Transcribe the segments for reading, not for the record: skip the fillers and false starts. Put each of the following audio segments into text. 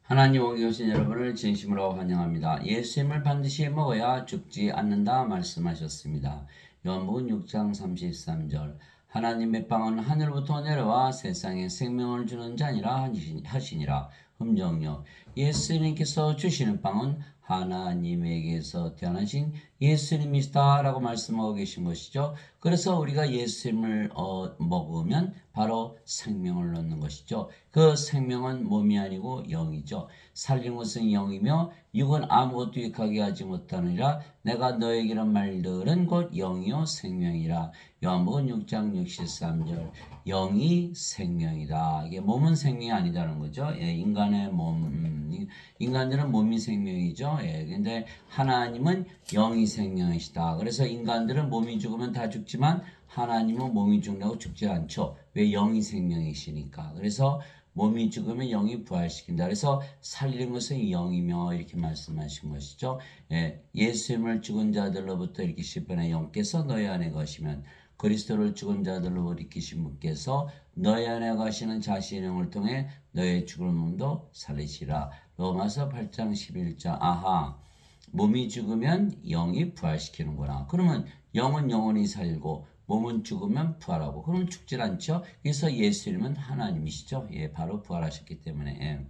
하나님 오게 오신 여러분을 진심으로 환영합니다. 예수님을 반드시 먹어야 죽지 않는다 말씀하셨습니다. 요한복음 6장 33절 하나님의 빵은 하늘부터 내려와 세상에 생명을 주는 자니라 하시니라. 음정역 예수님께서 주시는 빵은 하나님에게서 태어나신 예수님이시다라고 말씀하고 계신 것이죠. 그래서 우리가 예수님을 먹으면 바로 생명을 얻는 것이죠. 그 생명은 몸이 아니고 영이죠. 살린 것은 영이며 육은 아무것도 유익하게 하지 못하느니라. 내가 너에게로 말들은 곧 영이요 생명이라. 요한복음 6장 63절 영이 생명이다. 이게 몸은 생명이 아니다는 거죠. 예, 인간의 인간들은 몸이 생명이죠. 예, 근데 하나님은 영이 생명이시다. 그래서 인간들은 몸이 죽으면 다 죽지만 하나님은 몸이 죽는다고 죽지 않죠. 왜? 영이 생명이시니까. 그래서 몸이 죽으면 영이 부활시킨다. 그래서 살리는 것은 영이며 이렇게 말씀하신 것이죠. 예, 예수님을 죽은 자들로부터 일으키신 분의 영께서 너희 안에 거시면 그리스도를 죽은 자들로 일으키신 분께서 너희 안에 가시는 자신의 영을 통해 너의 죽은 몸도 살리시라. 로마서 8장 11절. 아하, 몸이 죽으면 영이 부활시키는구나. 그러면 영은 영원히 살고 몸은 죽으면 부활하고 그러면 죽질 않죠. 그래서 예수님은 하나님이시죠. 예, 바로 부활하셨기 때문에. 예.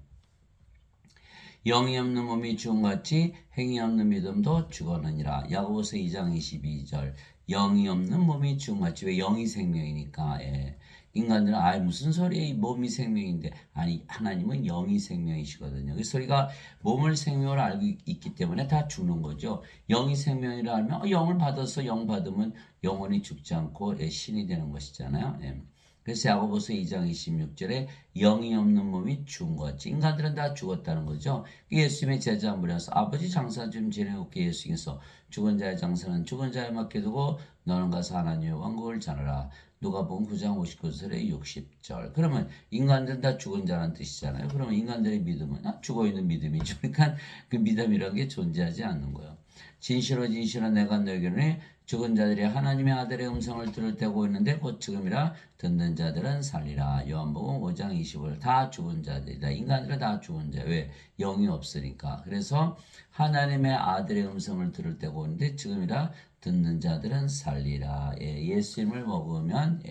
영이 없는 몸이 죽음같이 행위 없는 믿음도 죽었느니라. 야고보서 2장 22절 영이 없는 몸이 죽음같이. 왜? 영이 생명이니까. 예. 인간들은 무슨 소리에 몸이 생명인데, 아니 하나님은 영이 생명이시거든요. 그래서 우리가 몸을 생명을 알고 있기 때문에 다 죽는 거죠. 영이 생명이라 하면 영을 받아서 영 받으면 영원히 죽지 않고 신이 되는 것이잖아요. 예. 그래서 야고보서 2장 26절에 영이 없는 몸이 죽은 것 같이 인간들은 다 죽었다는 거죠. 예수님의 제자 물려서 아버지 장사 좀 지내옵게 예수님께서 죽은 자의 장사는 죽은 자에 맡겨두고 너는 가서 하나님의 왕국을 전하라. 누가복음 9장 59절에 60절. 그러면 인간들은 다 죽은 자라는 뜻이잖아요. 그러면 인간들의 믿음은 죽어있는 믿음이죠. 그러니까 그 믿음이라는 게 존재하지 않는 거예요. 진실로 진실로 내가 너에게는 죽은 자들이 하나님의 아들의 음성을 들을 때고 있는데 곧 지금이라 듣는 자들은 살리라. 요한복음 5장 25절. 다 죽은 자들이다. 인간들은 다 죽은 자. 왜? 영이 없으니까. 그래서 하나님의 아들의 음성을 들을 때고 있는데 지금이라 듣는 자들은 살리라. 예, 예수님을 먹으면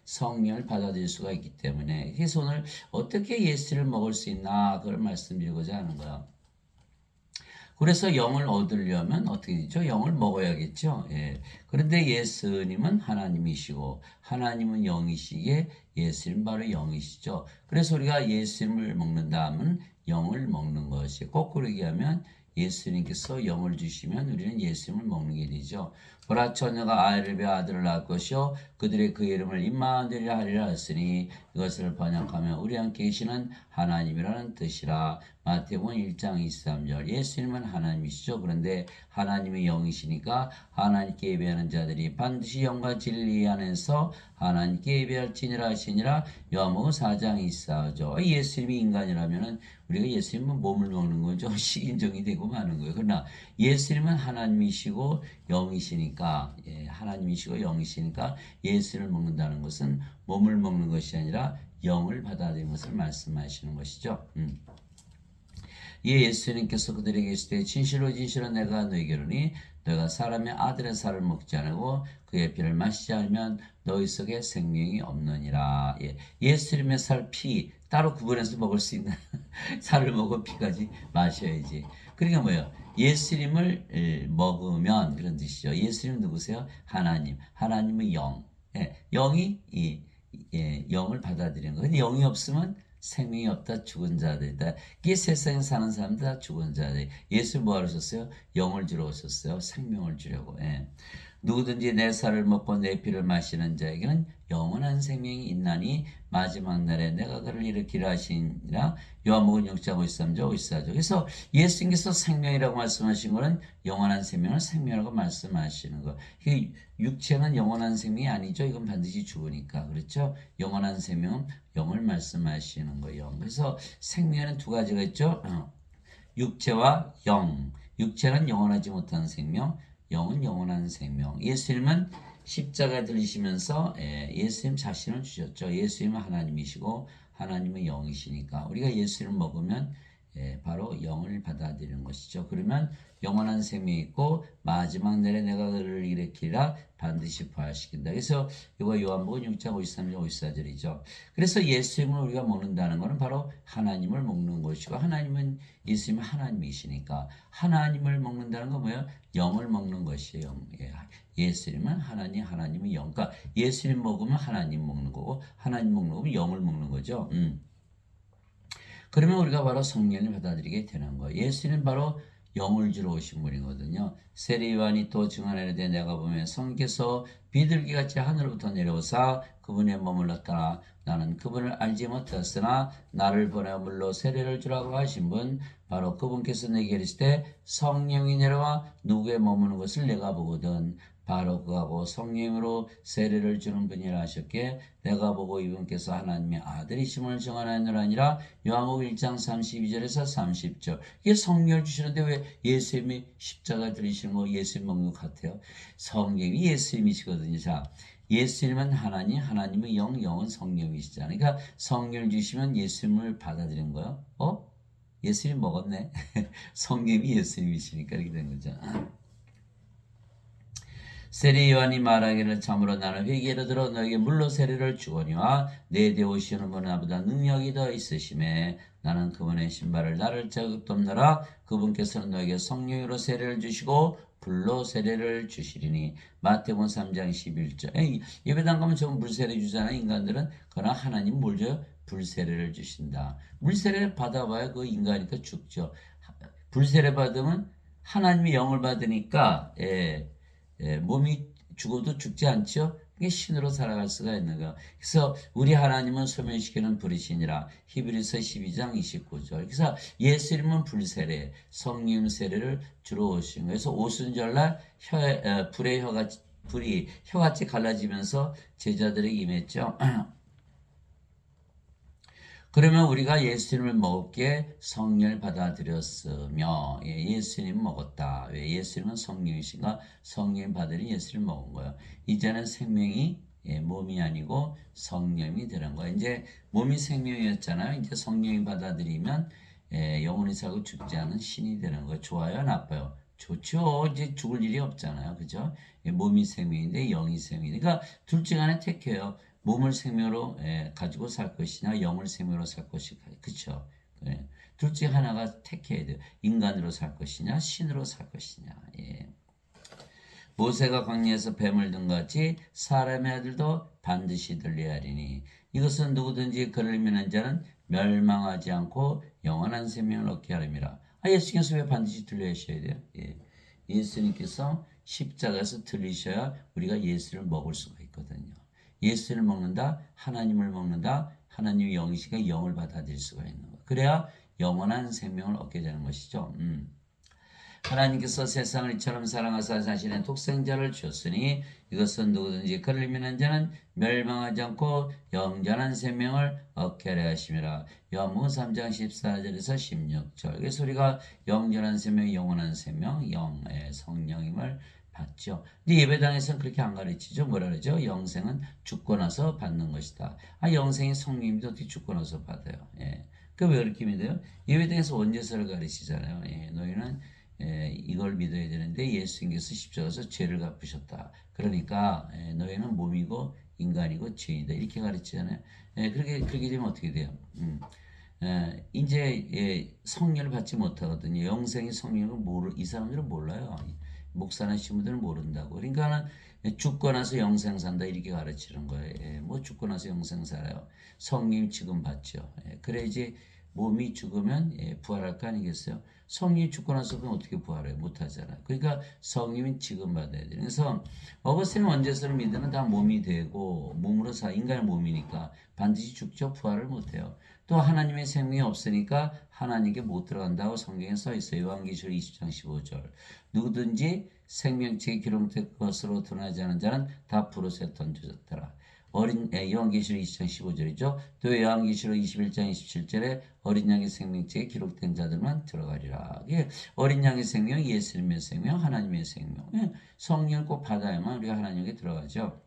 성령을 받아들일 수가 있기 때문에 그래서 오늘 어떻게 예수를 먹을 수 있나 그걸 말씀드리고자 하는 거예요. 그래서 영을 얻으려면 어떻게 되죠? 영을 먹어야겠죠. 예. 그런데 예수님은 하나님이시고 하나님은 영이시기에 예수님 바로 영이시죠. 그래서 우리가 예수님을 먹는다 하면 영을 먹는 것이 거꾸로 얘기하면 예수님께서 영을 주시면 우리는 예수님을 먹는 게 되죠. 보라 처녀가 아이를 베어 아들을 낳을 것이요 그들의 그 이름을 임마누엘이라 하리라 했으니 이것을 번역하면 우리 함께 계시는 하나님이라는 뜻이라. 마태복음 1장 23절. 예수님은 하나님이시죠. 그런데 하나님의 영이시니까 하나님께 예배하는 자들이 반드시 영과 진리 안에서 하나님께 예배할지니라 하시니라. 요한복음 4장 24절. 예수님이 인간이라면은 우리가 예수님은 몸을 먹는 건 좀 식인종이 되고 마는 거예요. 그러나 예수님은 하나님이시고 영이시니까, 하나님이시고 영이시니까 예수를 먹는다는 것은 몸을 먹는 것이 아니라 영을 받아들이는 것을 말씀하시는 것이죠. 예수님께서 그들에게 이르시되 진실로 진실로 내가 너희에게 이르노니 너희가 사람의 아들의 살을 먹지 않고 그의 피를 마시지 않으면 너희 속에 생명이 없느니라. 예수님의 살, 피 따로 구분해서 먹을 수 있는 살을 먹고 피까지 마셔야지. 그러니까 뭐예요? 예수님을 먹으면 그런 뜻이죠. 예수님 누구세요? 하나님. 하나님은 영. 영이 영을 받아들이는 거예요. 근데 영이 없으면 생명이 없다 죽은 자들이다. 이게 세상에 사는 사람들 다 죽은 자들. 예수 뭐하러 오셨어요? 영을 주러 오셨어요. 생명을 주려고. 누구든지 내 살을 먹고 내 피를 마시는 자에게는 영원한 생명이 있나니 마지막 날에 내가 그를 일으키라 하시니라. 요한복음 6장 53절 54절. 그래서 예수님께서 생명이라고 말씀하신 것은 영원한 생명을 생명이라고 말씀하시는 거. 육체는 영원한 생명이 아니죠. 이건 반드시 죽으니까. 그렇죠? 영원한 생명은 영을 말씀하시는 거예요. 그래서 생명에는 두 가지가 있죠. 육체와 영. 육체는 영원하지 못한 생명, 영은 영원한 생명. 예수님은 십자가 들리시면서 예수님 자신을 주셨죠. 예수님은 하나님이시고 하나님은 영이시니까 우리가 예수님을 먹으면 바로 영을 받아들이는 것이죠. 그러면 영원한 생명이 있고 마지막 날에 내가 그를 일으키리라 반드시 부활시킨다. 그래서 이거 요한복음 6장 53절 54절이죠. 그래서 예수님을 우리가 먹는다는 것은 바로 하나님을 먹는 것이고 하나님은 예수님은 하나님이시니까 하나님을 먹는다는 건 뭐예요? 영을 먹는 것이에요. 예수님은 하나님, 하나님은 영. 그러니까 예수님 먹으면 하나님 먹는 거고 하나님 먹는 거면 영을 먹는 거죠. 그러면 우리가 바로 성령을 받아들이게 되는 거예요. 예수는 바로 영을 주러 오신 분이거든요. 세례 요한이 또 증언하되 내가 보면 성께서 비둘기같이 하늘로부터 내려오사 그분의 머물렀더라. 나는 그분을 알지 못했으나 나를 보내 물로 세례를 주라고 하신 분 바로 그분께서 내게 이르시되 성령이 내려와 누구에 머무는 것을 내가 보거든. 바로 그하고 성령으로 세례를 주는 분이라 하셨기에 내가 보고 이분께서 하나님의 아들이심을 증언하느라 아니라 요한복음 1장 32절에서 30절 이게 성령을 주시는데 왜 예수님이 십자가 들이시는 거 예수님 먹는 것 같아요? 성령이 예수님이시거든요. 자, 예수님은 하나님, 하나님은 영, 영은 성령이시잖아요. 그러니까 성령을 주시면 예수님을 받아들인 거예요. 예수님 먹었네. 성령이 예수님이시니까 이렇게 된 거죠. 세례 요한이 말하기를 참으로 나는 회개로 들어 너에게 물로 세례를 주거니와 내 뒤에 오시는 분은 나보다 능력이 더 있으심에 나는 그분의 신발을 나를 자극도 없노라. 그분께서는 너에게 성령으로 세례를 주시고 불로 세례를 주시리니. 마태복음 3장 11절. 예배당 가면 전부 물세례 주잖아요. 인간들은. 그러나 하나님 뭘 줘요? 불세례를 주신다. 물세례를 받아봐야 그 인간이니까 죽죠. 불세례 받으면 하나님의 영을 받으니까 몸이 죽어도 죽지 않죠. 이게 신으로 살아갈 수가 있는 거예요. 그래서 우리 하나님은 소멸시키는 불이시니라. 히브리서 12장 29절. 그래서 예수님은 불세례, 성령 세례를 주로 오신 거예요. 그래서 오순절날 불이 혀같이 갈라지면서 제자들에게 임했죠. 그러면 우리가 예수님을 먹게 성령을 받아들였으며 예수님 먹었다. 왜? 예수님은 성령이신가? 성령 받으니 예수를 먹은 거예요. 이제는 생명이 몸이 아니고 성령이 되는 거예요. 이제 몸이 생명이었잖아요. 이제 성령이 받아들이면 영원히 살고 죽지 않은 신이 되는 거예요. 좋아요? 나빠요? 좋죠. 이제 죽을 일이 없잖아요. 그죠? 몸이 생명인데 영이 생명이니까 그러니까 둘 중 하나 택해요. 몸을 생명으로 가지고 살 것이냐 영을 생명으로 살 것이냐 그쵸? 둘 중 하나가 택해야 돼요. 인간으로 살 것이냐 신으로 살 것이냐. 모세가 광야에서 뱀을 든 같이 사람의 아들도 반드시 들려야 하리니 이것은 누구든지 그를 믿는 자는 멸망하지 않고 영원한 생명을 얻게 하림이라. 예수님께서 왜 반드시 들려야셔야 돼요? 예수님께서 십자가에서 들리셔야 우리가 예수를 먹을 수가 있거든요. 예수를 먹는다, 하나님을 먹는다, 하나님의 영이시니까 영을 받아들일 수가 있는 거예요. 그래야 영원한 생명을 얻게 되는 것이죠. 하나님께서 세상을 이처럼 사랑하사 자신의 독생자를 주셨으니 이것은 누구든지 그를 믿는 자는 멸망하지 않고 영원한 생명을 얻게 하려 하심이라. 요한복음 3장 14절에서 16절. 그래서 우리가 영원한 생명, 영원한 생명, 영의 성령임을 받죠. 근데 예배당에서는 그렇게 안 가르치죠. 뭐라 그러죠? 영생은 죽고 나서 받는 것이다. 영생이 성령님도 어떻게 죽고 나서 받아요? 그 왜 그렇게 믿어요? 예배당에서 원죄서를 가르치잖아요. 너희는 이걸 믿어야 되는데 예수님께서 십자가에서 죄를 갚으셨다. 그러니까 너희는 몸이고 인간이고 죄인이다. 이렇게 가르치잖아요. 그렇게 되면 어떻게 돼요? 이제 성령을 받지 못하거든요. 영생의 성령을 이 사람들은 몰라요. 목사나 신부들은 모른다고. 그러니까 죽고 나서 영생 산다 이렇게 가르치는 거예요. 뭐 죽고 나서 영생 살아요. 성령 지금 받죠. 그래야지 몸이 죽으면 부활할 거 아니겠어요? 성령이 죽고 나서 그럼 어떻게 부활해요? 못하잖아요. 그러니까 성령은 지금 받아야 돼요. 그래서 어거스틴 원죄서를 믿으면 다 몸이 되고 몸으로 인간의 몸이니까 반드시 죽죠. 부활을 못해요. 또 하나님의 생명이 없으니까 하나님께 못 들어간다고 성경에 써 있어요. 요한계시록 20장 15절. 누구든지 생명책에 기록된 것으로 드러나지 않은 자는 다 불옷에 던져졌더라. 요한계시록 20장 15절이죠. 또 요한계시록 21장 27절에 어린 양의 생명책에 기록된 자들만 들어가리라. 어린 양의 생명, 예수님의 생명, 하나님의 생명. 성령을 꼭 받아야만 우리가 하나님에게 들어가죠.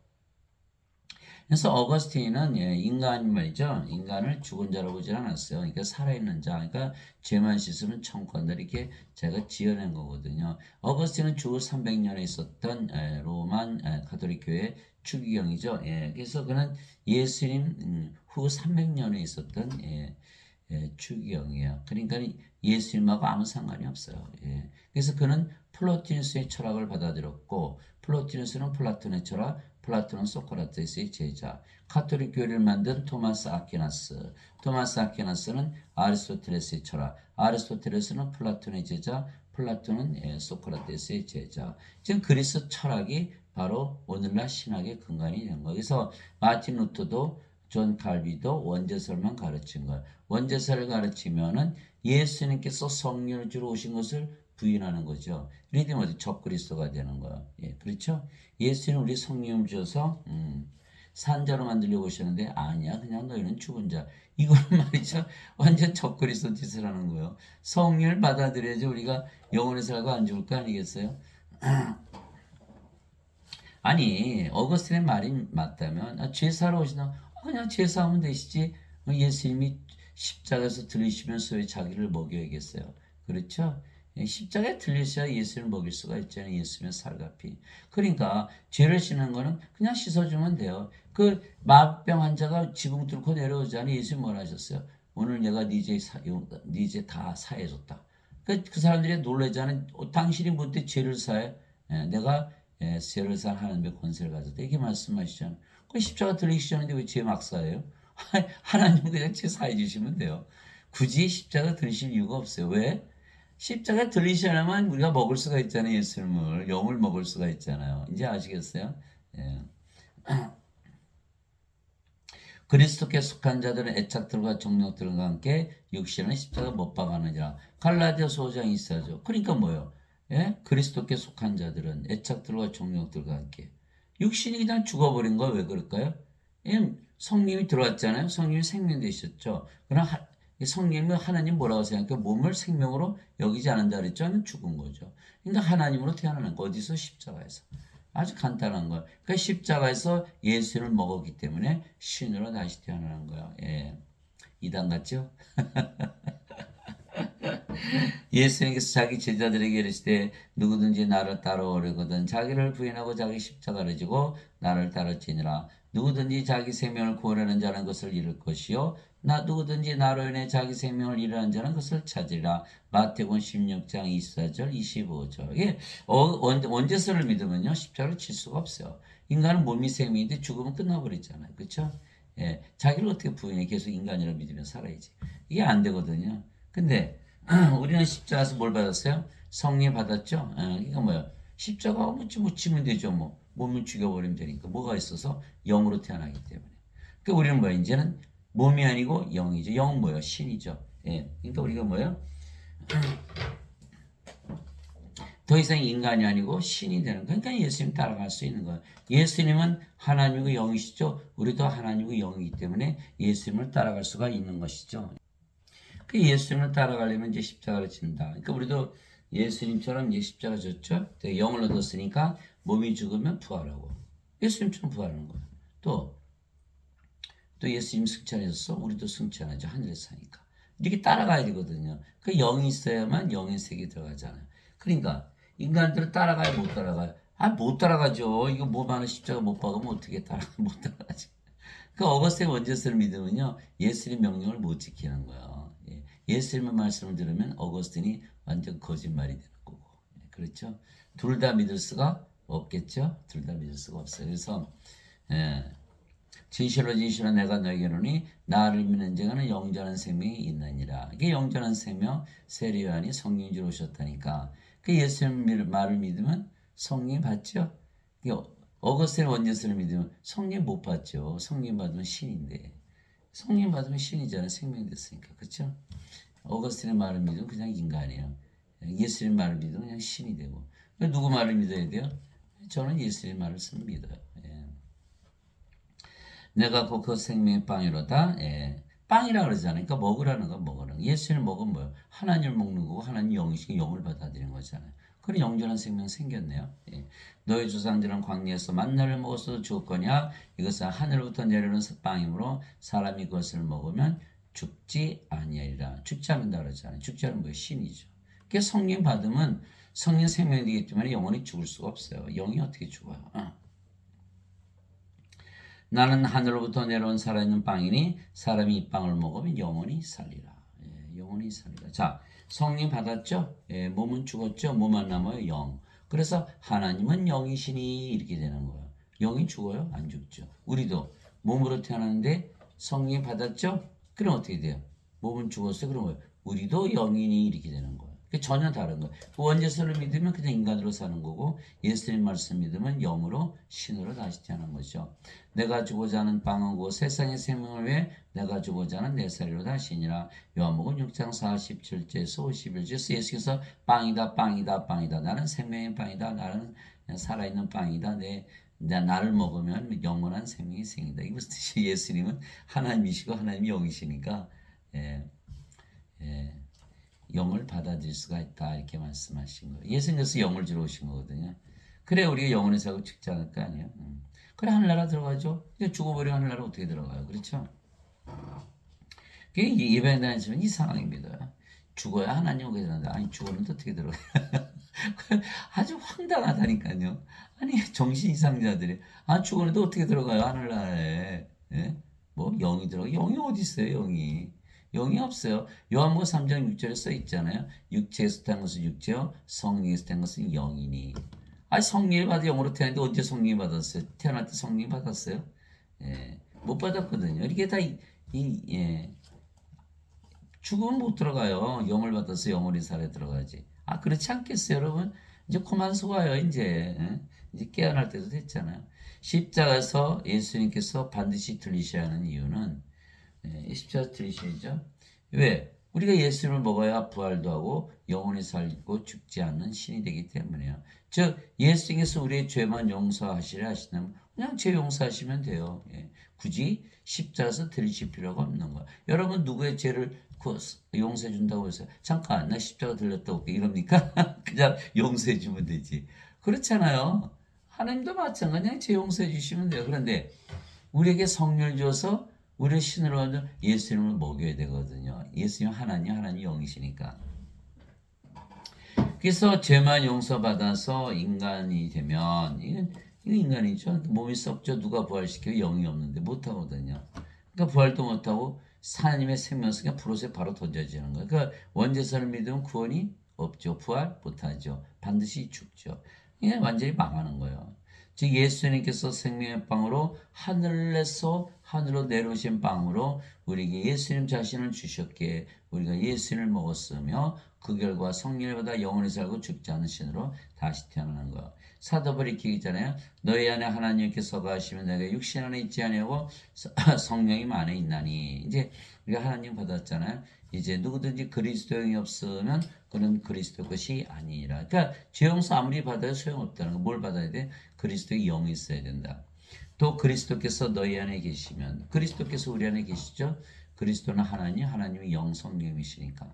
그래서 어거스틴은 인간 말이죠. 인간을 죽은 자로 보지 않았어요. 그러니까 살아있는 자. 그러니까 죄만 씻으면 천국 간다. 이렇게 제가 지어낸 거거든요. 어거스틴은 주후 300년에 있었던 로만 가톨릭 교회 추기경이죠. 그래서 그는 예수님 후 300년에 있었던 추기경이에요. 그러니까 예수님하고 아무 상관이 없어요. 그래서 그는 플로티누스의 철학을 받아들였고 플로티누스는 플라톤의 철학, 플라톤은 소크라테스의 제자, 카톨릭 교회를 만든 토마스 아퀴나스, 토마스 아퀴나스는 아리스토텔레스의 철학, 아리스토텔레스는 플라톤의 제자, 플라톤은 소크라테스의 제자. 지금 그리스 철학이 바로 오늘날 신학의 근간이 된 거예요. 그래서 마틴 루터도 존 칼비도 원죄설만 가르친 거예요. 원죄설을 가르치면은 예수님께서 성령을 주러 오신 것을 부인하는 거죠. 이렇게 되면 어디 적그리스도가 되는 거예요. 그렇죠? 예수는 우리 성령을 주어서 산자로 만들려고 오셨는데 아니야, 그냥 너희는 죽은 자. 이거는 말이죠, 완전 적그리스도 짓을 하는 거예요. 성령을 받아들여야지 우리가 영원히 살고 안 죽을 거 아니겠어요? 아니 어거스틴의 말이 맞다면 죄 사러 오시나 그냥 죄 사하면 되시지. 예수님이 십자가에서 들리시면서 왜 자기를 먹여야겠어요? 그렇죠? 십자가에 들리셔야 예수를 먹일 수가 있잖아요. 예수면 살갑이. 그러니까 죄를 씻는 거는 그냥 씻어주면 돼요. 그 마병 환자가 지붕 뚫고 내려오자니 예수님 뭐라 하셨어요? 오늘 내가 네 죄 다 사해줬다. 그 사람들이 놀라잖아요. 당신이 뭔데 죄를 사해? 내가 죄를 산 하나님의 권세를 가졌다. 이렇게 말씀하시잖아요. 그 십자가 들리시는데 왜 죄 막 사해요? 하나님은 그냥 죄 사해 주시면 돼요. 굳이 십자가 들리실 이유가 없어요. 왜? 십자가 들리셔야만 우리가 먹을 수가 있잖아요. 예수님을 영을 먹을 수가 있잖아요. 이제 아시겠어요? 예. 그리스도께 속한 자들은 애착들과 정력들과 함께 육신은 십자가 못 박아느니라. 갈라디아서 5장 있어야죠. 그러니까 뭐요? 그리스도께 속한 자들은 애착들과 정력들과 함께 육신이 그냥 죽어버린 거 왜 그럴까요? 성령이 들어왔잖아요. 성령이 생명 되셨죠. 그러나 성령은 하나님 뭐라고 생각해요? 몸을 생명으로 여기지 않는다 그랬죠? 죽은 거죠. 그러니까 하나님으로 태어나는 거 어디서? 십자가에서. 아주 간단한 거예요. 그러니까 십자가에서 예수를 먹었기 때문에 신으로 다시 태어나는 거예요. 이단 같죠? 예수님께서 자기 제자들에게 이르시되 누구든지 나를 따라오려거든 자기를 부인하고 자기 십자가를 지고 나를 따를지니라. 누구든지 자기 생명을 구원하는 자는 것을 잃을 것이요 누구든지 나로 인해 자기 생명을 잃으는 자는 것을 찾으리라. 마태복음 16장 24절 25절. 이게 원죄설을 믿으면요 십자가를 칠 수가 없어요. 인간은 몸이 생명인데 죽으면 끝나버리잖아요. 그렇죠? 자기를 어떻게 부인해? 계속 인간이라고 믿으면 살아야지. 이게 안 되거든요. 근데 우리는 십자가에서 뭘 받았어요? 성령 받았죠? 이거 뭐야? 십자가 묻히면 되죠. 뭐 몸을 죽여버리면 되니까 뭐가 있어서 영으로 태어나기 때문에. 그러니까 우리는 뭐야? 이제는 몸이 아니고 영이죠. 영은 뭐예요? 신이죠. 그러니까 우리가 뭐예요? 더 이상 인간이 아니고 신이 되는 거예요. 그러니까 예수님 따라갈 수 있는 거예요. 예수님은 하나님의 영이시죠. 우리도 하나님의 영이기 때문에 예수님을 따라갈 수가 있는 것이죠. 그 예수님을 따라가려면 이제 십자가를 진다. 그러니까 우리도 예수님처럼 이제 십자가 졌죠. 영을 얻었으니까 몸이 죽으면 부활하고 예수님처럼 부활하는 거예요. 또 예수님 승천하셨어. 우리도 승천하죠. 하늘에서 사니까. 이렇게 따라가야 되거든요. 그 영이 있어야만 영의 세계에 들어가잖아요. 그러니까 인간들은 따라가요, 못 따라가요? 못 따라가죠. 이거 몸 하나 십자가 못 박으면 어떻게 못 따라가지. 그 어거스틴 원죄설을 믿으면요 예수님 명령을 못 지키는 거예요. 예수님의 말씀을 들으면 어거스틴이 완전 거짓말이 되는 거고. 그렇죠? 둘 다 믿을 수가 없겠죠? 둘 다 믿을 수가 없어요. 그래서 진실로 진실로 내가 너에게 이르노니 나를 믿는 자는 영전한 생명이 있느니라. 이게 영전한 생명 세례요한이 성령 주러 오셨다니까. 그 예수님 말을 믿으면 성령 받죠? 어거스틴 원죄설을 믿으면 성령 못 받죠. 성령 받으면 신인데. 성령 받으면 신이잖아요. 생명 됐으니까. 그렇죠? 어거스틴의 말을 믿으면 그냥 인간이에요. 예수님 말을 믿으면 그냥 신이 되고. 누구 말을 믿어야 돼요? 저는 예수님 말을 믿어요. 내가 곧 그 생명의 빵이로다. 빵이라 그러잖아요. 그러니까 먹으라는 건 먹으라는 거. 예수님 먹으면 뭐예요? 하나님을 먹는 거고 하나님 영이시고 영을 받아들이는 거잖아요. 그런 영존한 생명 생겼네요. 예. 너희 조상들은 광야에서 만나를 먹었어도 죽었거냐 이것은 하늘부터 내려오는 빵이므로 사람이 그것을 먹으면 죽지 아니하리라. 죽지 않는다 그러잖아요. 죽지 않은 뭐예요? 신이죠. 그게 성령 받으면 성령 생명이 되기 때문에 영원히 죽을 수가 없어요. 영이 어떻게 죽어요? 나는 하늘로부터 내려온 살아있는 빵이니 사람이 이 빵을 먹으면 영원히 살리라. 예, 영원히 살리라. 자, 성령 받았죠? 예, 몸은 죽었죠? 몸만 남아요? 영. 그래서 하나님은 영이시니 이렇게 되는 거예요. 영이 죽어요? 안 죽죠. 우리도 몸으로 태어났는데 성령 받았죠? 그럼 어떻게 돼요? 몸은 죽었어요. 그럼 우리도 영이니 이렇게 되는 거예요. 전혀 다른 거예요. 원죄서를 믿으면 그냥 인간으로 사는 거고 예수님 말씀 믿으면 영으로 신으로 다시 태어난 거죠. 내가 주고자 하는 빵은 곧 세상의 생명을 위해 내가 주고자 하는 내 살이로다 신이라. 요한복음 6장 47절에서 51절에서 예수께서 빵이다 빵이다 빵이다 나는 생명의 빵이다 나는 살아있는 빵이다 나를 먹으면 영원한 생명이 생긴다. 이거 무슨 뜻이 예수님은 하나님이시고 하나님이 영이시니까 예, 예. 영을 받아들일 수가 있다 이렇게 말씀하신 거예요. 예수님께서 영을 주러 오신 거거든요. 그래 우리가 영원히 살고 죽지 않을 거 아니에요. 그래 하늘나라 들어가죠. 이제 죽어버리면 하늘나라 어떻게 들어가요? 그렇죠? 그게 예배에 다니시면 이 상황입니다. 죽어야 하나님 오게 되는데 아니 죽었는데 어떻게 들어가요? 아주 황당하다니까요. 아니 정신 이상자들이 죽었는데 어떻게 들어가요 하늘나라에? 예? 뭐 영이 들어가? 영이 어디 있어요? 영이 없어요. 요한복음 3장 6절에 써 있잖아요. 육체에서 태어난 것은 육체요, 성령에서 태어난 것은 영이니. 성령을 받아 영으로 태어났는데 언제 성령을 받았어요? 태어날 때 성령을 받았어요? 예, 못 받았거든요. 이게 다 예, 죽으면 못 들어가요. 영을 받아서 영원히 살에 들어가지. 그렇지 않겠어요, 여러분? 이제 그만 속아요, 이제. 예? 이제 깨어날 때도 됐잖아요. 십자가에서 예수님께서 반드시 들리셔야 하는 이유는 십자가 들리시죠? 왜? 우리가 예수님을 먹어야 부활도 하고 영원히 살고 죽지 않는 신이 되기 때문에요. 즉 예수님께서 우리의 죄만 용서하시려 하시면 그냥 죄 용서하시면 돼요. 예. 굳이 십자가에서 들리실 필요가 없는 거예요. 여러분 누구의 죄를 용서해 준다고 해서 잠깐 나 십자가 들렸다 올게 이럽니까? 그냥 용서해 주면 되지. 그렇잖아요. 하나님도 마찬가지야. 죄 용서해 주시면 돼요. 그런데 우리에게 성령을 줘서 우리를 신으로 하는 예수님을 먹여야 되거든요. 예수님 하나님 영이시니까. 그래서 죄만 용서받아서 인간이 되면 이건 인간이죠. 몸이 썩죠. 누가 부활시켜요? 영이 없는데 못하거든요. 그러니까 부활도 못하고 하나님의 생명성이 불옷에 바로 던져지는 거예요. 그러니까 원죄선을 믿으면 구원이 없죠. 부활 못하죠. 반드시 죽죠. 이게 완전히 망하는 거예요. 즉 예수님께서 생명의 빵으로 하늘에서 하늘로 내려오신 빵으로 우리에게 예수님 자신을 주셨기에 우리가 예수님을 먹었으며 그 결과 성령을 받아 영원히 살고 죽지 않은 신으로 다시 태어나는 거. 사도 바울이 기잖아요. 너희 안에 하나님께서 거하시면 내가 육신 안에 있지 아니하고 성령이 안에 있나니. 이제 우리가 하나님 받았잖아요. 이제 누구든지 그리스도영이 없으면 그는 그리스도 것이 아니라. 그러니까 죄 용서 아무리 받아도 소용없다는 거. 뭘 받아야 돼? 그리스도의 영이 있어야 된다. 또 그리스도께서 너희 안에 계시면 그리스도께서 우리 안에 계시죠. 그리스도는 하나님이 영 성령이시니까.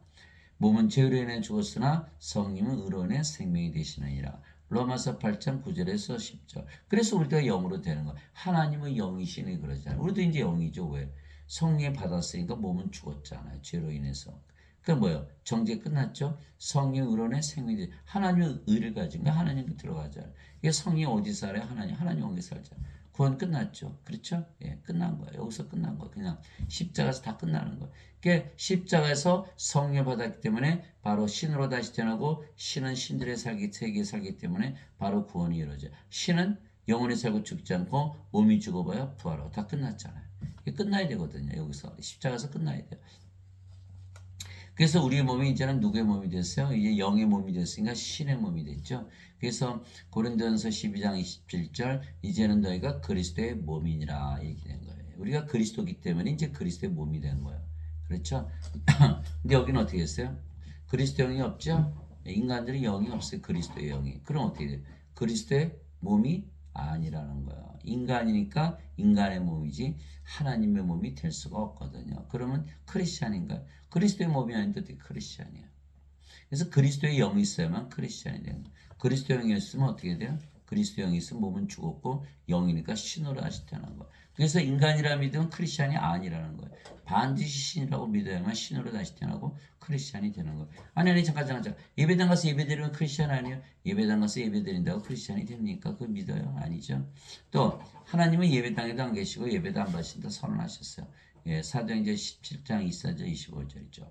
몸은 죄로 인해 죽었으나 성령은 의로 인해 생명이 되시느니라. 로마서 8장 9절에서 10절. 그래서 우리가 영으로 되는 거야. 하나님은 영이시니 그러잖아요. 우리도 이제 영이죠. 왜? 성령 받았으니까 몸은 죽었잖아요. 죄로 인해서. 그 뭐예요? 정죄 끝났죠? 성령 의로 인해 생명이 되 하나님의 의를 가진 거 하나님 들어가잖아요. 이게 성령 어디 살아요? 하나님 영에 살잖아요. 구원 끝났죠. 그렇죠? 예, 끝난 거예요. 여기서 끝난 거예요. 그냥 십자가에서 다 끝나는 거예요. 그러니까 십자가에서 성령 받았기 때문에 바로 신으로 다시 태어나고 신은 신들의 세계에 살기 때문에 바로 구원이 이루어져요. 신은 영원히 살고 죽지 않고 몸이 죽어봐야 부활하고 다 끝났잖아요. 이게 끝나야 되거든요. 여기서 십자가에서 끝나야 돼요. 그래서 우리의 몸이 이제는 누구의 몸이 됐어요? 이제 영의 몸이 됐으니까 신의 몸이 됐죠. 그래서 고린도전서 12장 27절 이제는 너희가 그리스도의 몸이니라 이렇게 된 거예요. 우리가 그리스도기 때문에 이제 그리스도의 몸이 된 거예요. 그렇죠? 근데 여기는 어떻게 했어요? 그리스도 영이 없죠? 인간들이 영이 없어요. 그리스도의 영이. 그럼 어떻게 돼요? 그리스도의 몸이 아니라는 거예요. 인간이니까 인간의 몸이지 하나님의 몸이 될 수가 없거든요. 그러면 크리스찬인가요? 그리스도의 몸이 아닌데 어떻게 크리스찬이에요? 그래서 그리스도의 영이 있어야만 크리스찬이 되는 거예요. 그리스도 영이 있으면 어떻게 돼요? 그리스도 영이 있으면 몸은 죽었고 영이니까 신으로 다시 태어난 거예요. 그래서 인간이라 믿으면 크리스찬이 아니라는 거예요. 반드시 신이라고 믿어야만 신으로 다시 태어나고 크리스찬이 되는 거예요. 아니 잠깐. 예배당 가서 예배드리면 크리스찬 아니에요? 예배당 가서 예배드린다고 크리스찬이 됩니까? 그거 믿어요? 아니죠. 또 하나님은 예배당에도 안 계시고 예배도 안 받으신다 선언하셨어요. 예, 사도행전 17장 24절 25절이죠.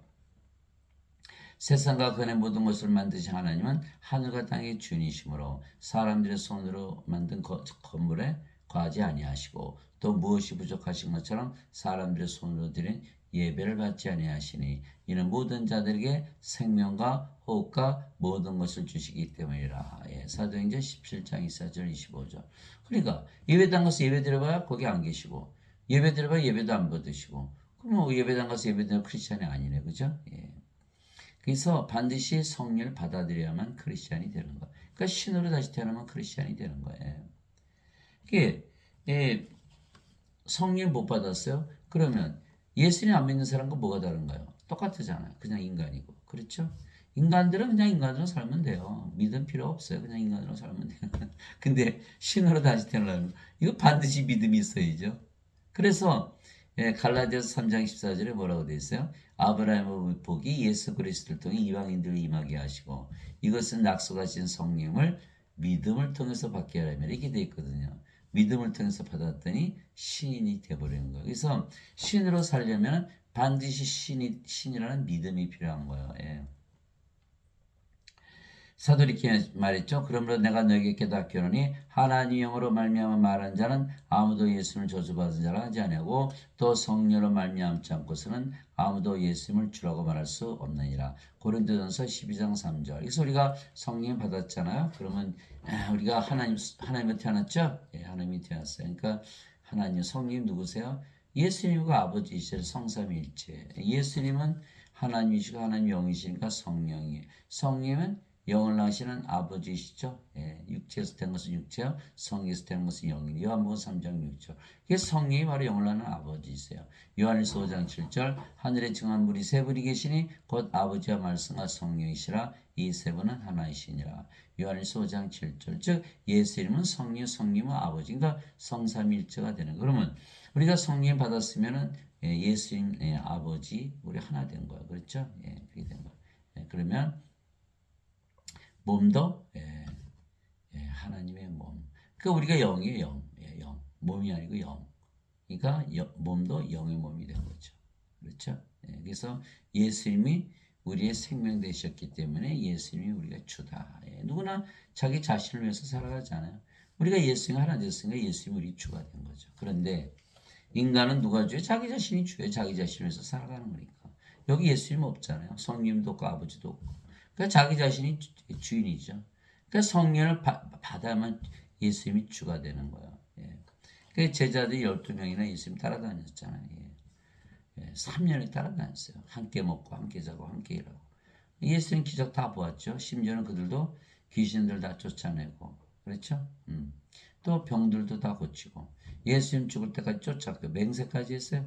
세상과 그의 모든 것을 만드신 하나님은 하늘과 땅의 주인이시므로 사람들의 손으로 만든 건물에 거하지 아니하시고 또 무엇이 부족하신 것처럼 사람들의 손으로 드린 예배를 받지 아니하시니 이는 모든 자들에게 생명과 호흡과 모든 것을 주시기 때문이라. 예, 사도행전 17장 24절 25절. 그러니까 예배당 가서 예배 드려봐야 거기 안 계시고 예배 드려봐야 예배도 안 받으시고 그럼 뭐 예배당 가서 예배 드리면 크리스찬이 아니네, 그죠? 예. 그래서 반드시 성령을 받아들여야만 크리스찬이 되는 거예요. 그러니까 신으로 다시 태어나면 크리스찬이 되는 거예요. 이게 예, 성령 못 받았어요? 그러면 예수님 안 믿는 사람과 뭐가 다른가요? 똑같잖아요. 그냥 인간이고. 그렇죠? 인간들은 그냥 인간으로 살면 돼요. 믿음 필요 없어요. 그냥 인간으로 살면 돼요. 근데 신으로 다시 태어나면 이거 반드시 믿음이 있어야죠. 그래서 예, 갈라디아서 3장 14절에 뭐라고 되어 있어요? 아브라함의 복이 예수 그리스도를 통해 이방인들을 임하게 하시고 이것은 약속하신 성령을 믿음을 통해서 받게 하려면 이렇게 되어 있거든요. 믿음을 통해서 받았더니 신이 되어버리는 거예요. 그래서 신으로 살려면 반드시 신이라는 믿음이 필요한 거예요. 예. 사도 이렇게 말했죠. 그러므로 내가 너에게 깨닫기로니 하나님의 영으로 말미암아 말한 자는 아무도 예수님을 저주받은 자라 하지 아니하고 또 성령으로 말미암지 않고서는 아무도 예수님을 주라고 말할 수 없느니라. 고린도전서 12장 3절. 그래서 우리가 성령 받았잖아요. 그러면 우리가 하나님을 태어났죠. 예, 하나님이 태어났어요. 그러니까 하나님 성령 누구세요? 예수님과 아버지이실 성삼위일체. 예수님은 하나님이시고 하나님 영이시니까 성령이에요. 성령은 영을 낳으시는 아버지시죠. 예, 육체에서 된 것은 육체요, 성에서 된 것은 영이에요. 요한복음 3장 6절. 그게 성령이 바로 영을 낳는 아버지이세요. 요한일서 5장 7절. 하늘에 증한 물이 세 분이 계시니 곧 아버지와 말씀과 성령이시라. 이 세 분은 하나이시니라. 요한일서 5장 7절. 즉 예수님은 성령, 성님은 아버지. 그러니까 성삼일체가 되는. 그러면 우리가 성령 받았으면은 예수님 아버지 우리 하나 된 거야. 그렇죠? 예, 그렇게 된 거야. 예, 그러면 몸도 하나님의 몸. 그러니까 우리가 영이에요. 영. 예, 영. 몸이 아니고 영. 그러니까 몸도 영의 몸이 된 거죠. 그렇죠? 예, 그래서 예수님이 우리의 생명 되셨기 때문에 예수님이 우리가 주다. 예, 누구나 자기 자신을 위해서 살아가잖아요. 우리가 예수님 하나 됐으니까 예수님이 우리 주가 된 거죠. 그런데 인간은 누가 주요? 자기 자신이 주요. 자기 자신을 위해서 살아가는 거니까. 여기 예수님 없잖아요. 성님도 없고 아버지도 없고. 그러니까 자기 자신이 주인이죠. 그러니까 성령을 받아야만 예수님이 주가 되는 거예요. 예. 그 제자들이 12명이나 예수님 따라다녔잖아요. 예. 예. 3년을 따라다녔어요. 함께 먹고 함께 자고 함께 일하고. 예수님 기적 다 보았죠. 심지어는 그들도 귀신들 다 쫓아내고 그렇죠. 또 병들도 다 고치고 예수님 죽을 때까지 쫓았고 맹세까지 했어요.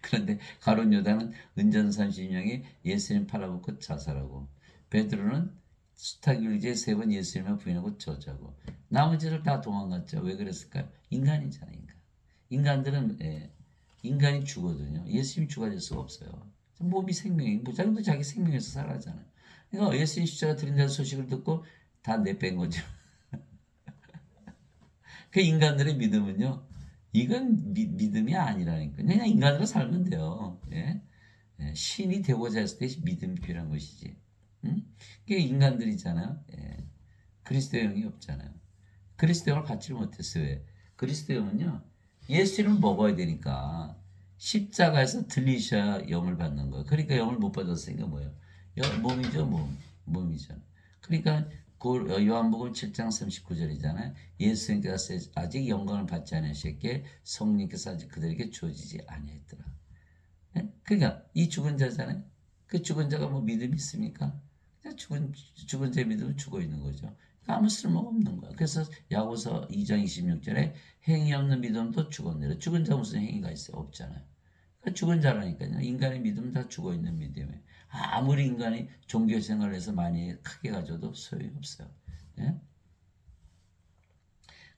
그런데 가룟 요단은 은전 30명이 예수님 팔아먹고 자살하고 베드로는 수타길제 3번 예수님을 부인하고 저자고 나머지를 다 도망갔죠. 왜 그랬을까요? 인간이잖아요. 인간들은 인간이 죽거든요. 예수님이 죽어질 수가 없어요. 몸이 생명이 무장도 자기 생명에서 살아가잖아요. 그러니까 예수님 십자가 드린다는 소식을 듣고 다 내뺀 거죠. 그 인간들의 믿음은요. 이건 믿음이 아니라니까. 그냥 인간으로 살면 돼요. 예? 신이 되고자 했을 때 믿음이 필요한 것이지. 응? 그게 인간들이잖아요. 예. 그리스도 영이 없잖아요. 그리스도 영을 받지를 못했어요. 왜? 그리스도 영은요. 예수를 먹어야 되니까 십자가에서 들리셔야 영을 받는 거예요. 그러니까 영을 못 받았으니까 뭐예요? 몸이죠, 몸이죠. 그러니까 요한복음 7장 39절이잖아요. 예수님께서 아직 영광을 받지 않으셨기에 성령께서 아직 그들에게 주어지지 아니했더라. 네? 그러니까 이 죽은 자잖아요. 그 죽은 자가 뭐 믿음이 있습니까? 그냥 죽은 자 믿음은 죽어 있는 거죠. 아무 쓸모가 없는 거야. 그래서 야고보서 2장 26절에 행위 없는 믿음도 죽었느라. 죽은 자 무슨 행위가 있어요? 없잖아요. 그러니까 죽은 자라니까요. 인간의 믿음은 다 죽어 있는 믿음이에요. 아무리 인간이 종교 생활을 해서 많이 크게 가져도 소용이 없어요. 예?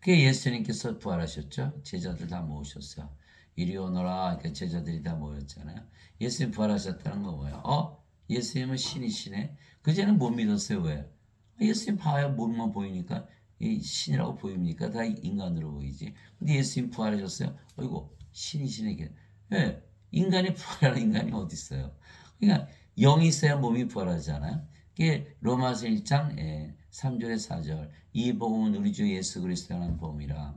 그게 예수님께서 부활하셨죠. 제자들 다 모으셨어요. 이리 오너라. 그러니까 제자들이 다 모였잖아요. 예수님 부활하셨다는 거 뭐예요? 예수님은 신이시네. 그전에는 못 믿었어요. 왜? 예수님 봐야 몸만 보이니까 이 신이라고 보입니까? 다 인간으로 보이지. 근데 예수님 부활하셨어요. 어이구 신이시네. 왜? 인간이 부활하는 인간이 어디 있어요? 그러니까 영이 있어야 몸이 부활하잖아요. 그게 로마서 1장 3절에 4절. 이 복음은 우리 주 예수 그리스도에 관한 복음이라.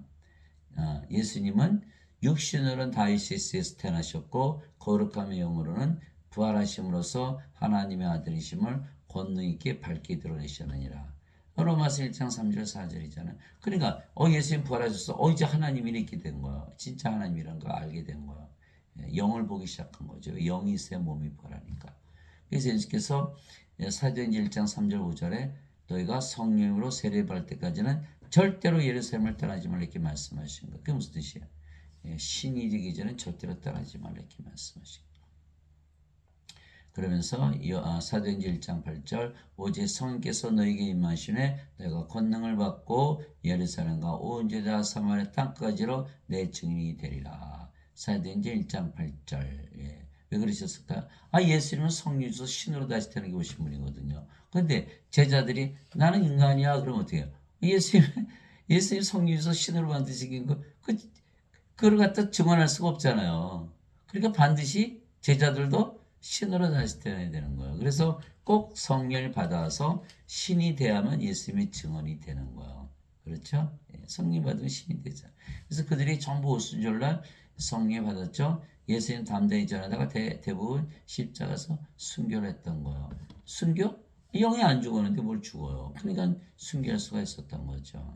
예수님은 육신으로는 다윗에서 태어나셨고 거룩함의 영으로는 부활하심으로써 하나님의 아들이심을 권능 있게 밝게 드러내셨느니라. 로마서 1장 3절 4절이잖아요. 그러니까 예수님 부활하셨어. 이제 하나님이 이렇게 된 거야. 진짜 하나님이라는 걸 알게 된 거야. 영을 보기 시작한 거죠. 영이 있어야 몸이 부활하니까. 그래서 예수께서 사도행전 1장 3절 5절에 너희가 성령으로 세례받을 때까지는 절대로 예루살렘을 떠나지 말라 이렇게 말씀하신 거예요. 그게 무슨 뜻이에요? 신이 되기 전에 절대로 떠나지 말라 이렇게 말씀하신 거예요. 그러면서 사도행전 1장 8절 오직 성령께서 너희에게 임하시네 너희가 권능을 받고 예루살렘과 온 유다 사마리아 땅까지로 내 증인이 되리라. 사도행전 1장 8절. 왜 그러셨을까? 예수님은 성령 주셔서 신으로 다시 태어나게 오신 분이거든요. 그런데 제자들이 나는 인간이야. 그럼 어떻게 해요? 예수님 성령 주셔서 신으로 만드시긴 그걸 갖다 증언할 수가 없잖아요. 그러니까 반드시 제자들도 신으로 다시 태어나야 되는 거예요. 그래서 꼭 성령을 받아서 신이 돼야만 예수님의 증언이 되는 거예요. 그렇죠? 성령 받으면 신이 되죠. 그래서 그들이 전부 오순절날 성령 받았죠. 예수님 담대히 전하다가 대부분 십자가에서 순교를 했던 거예요. 순교? 영이 안 죽었는데 뭘 죽어요. 그러니까 순교할 수가 있었던 거죠.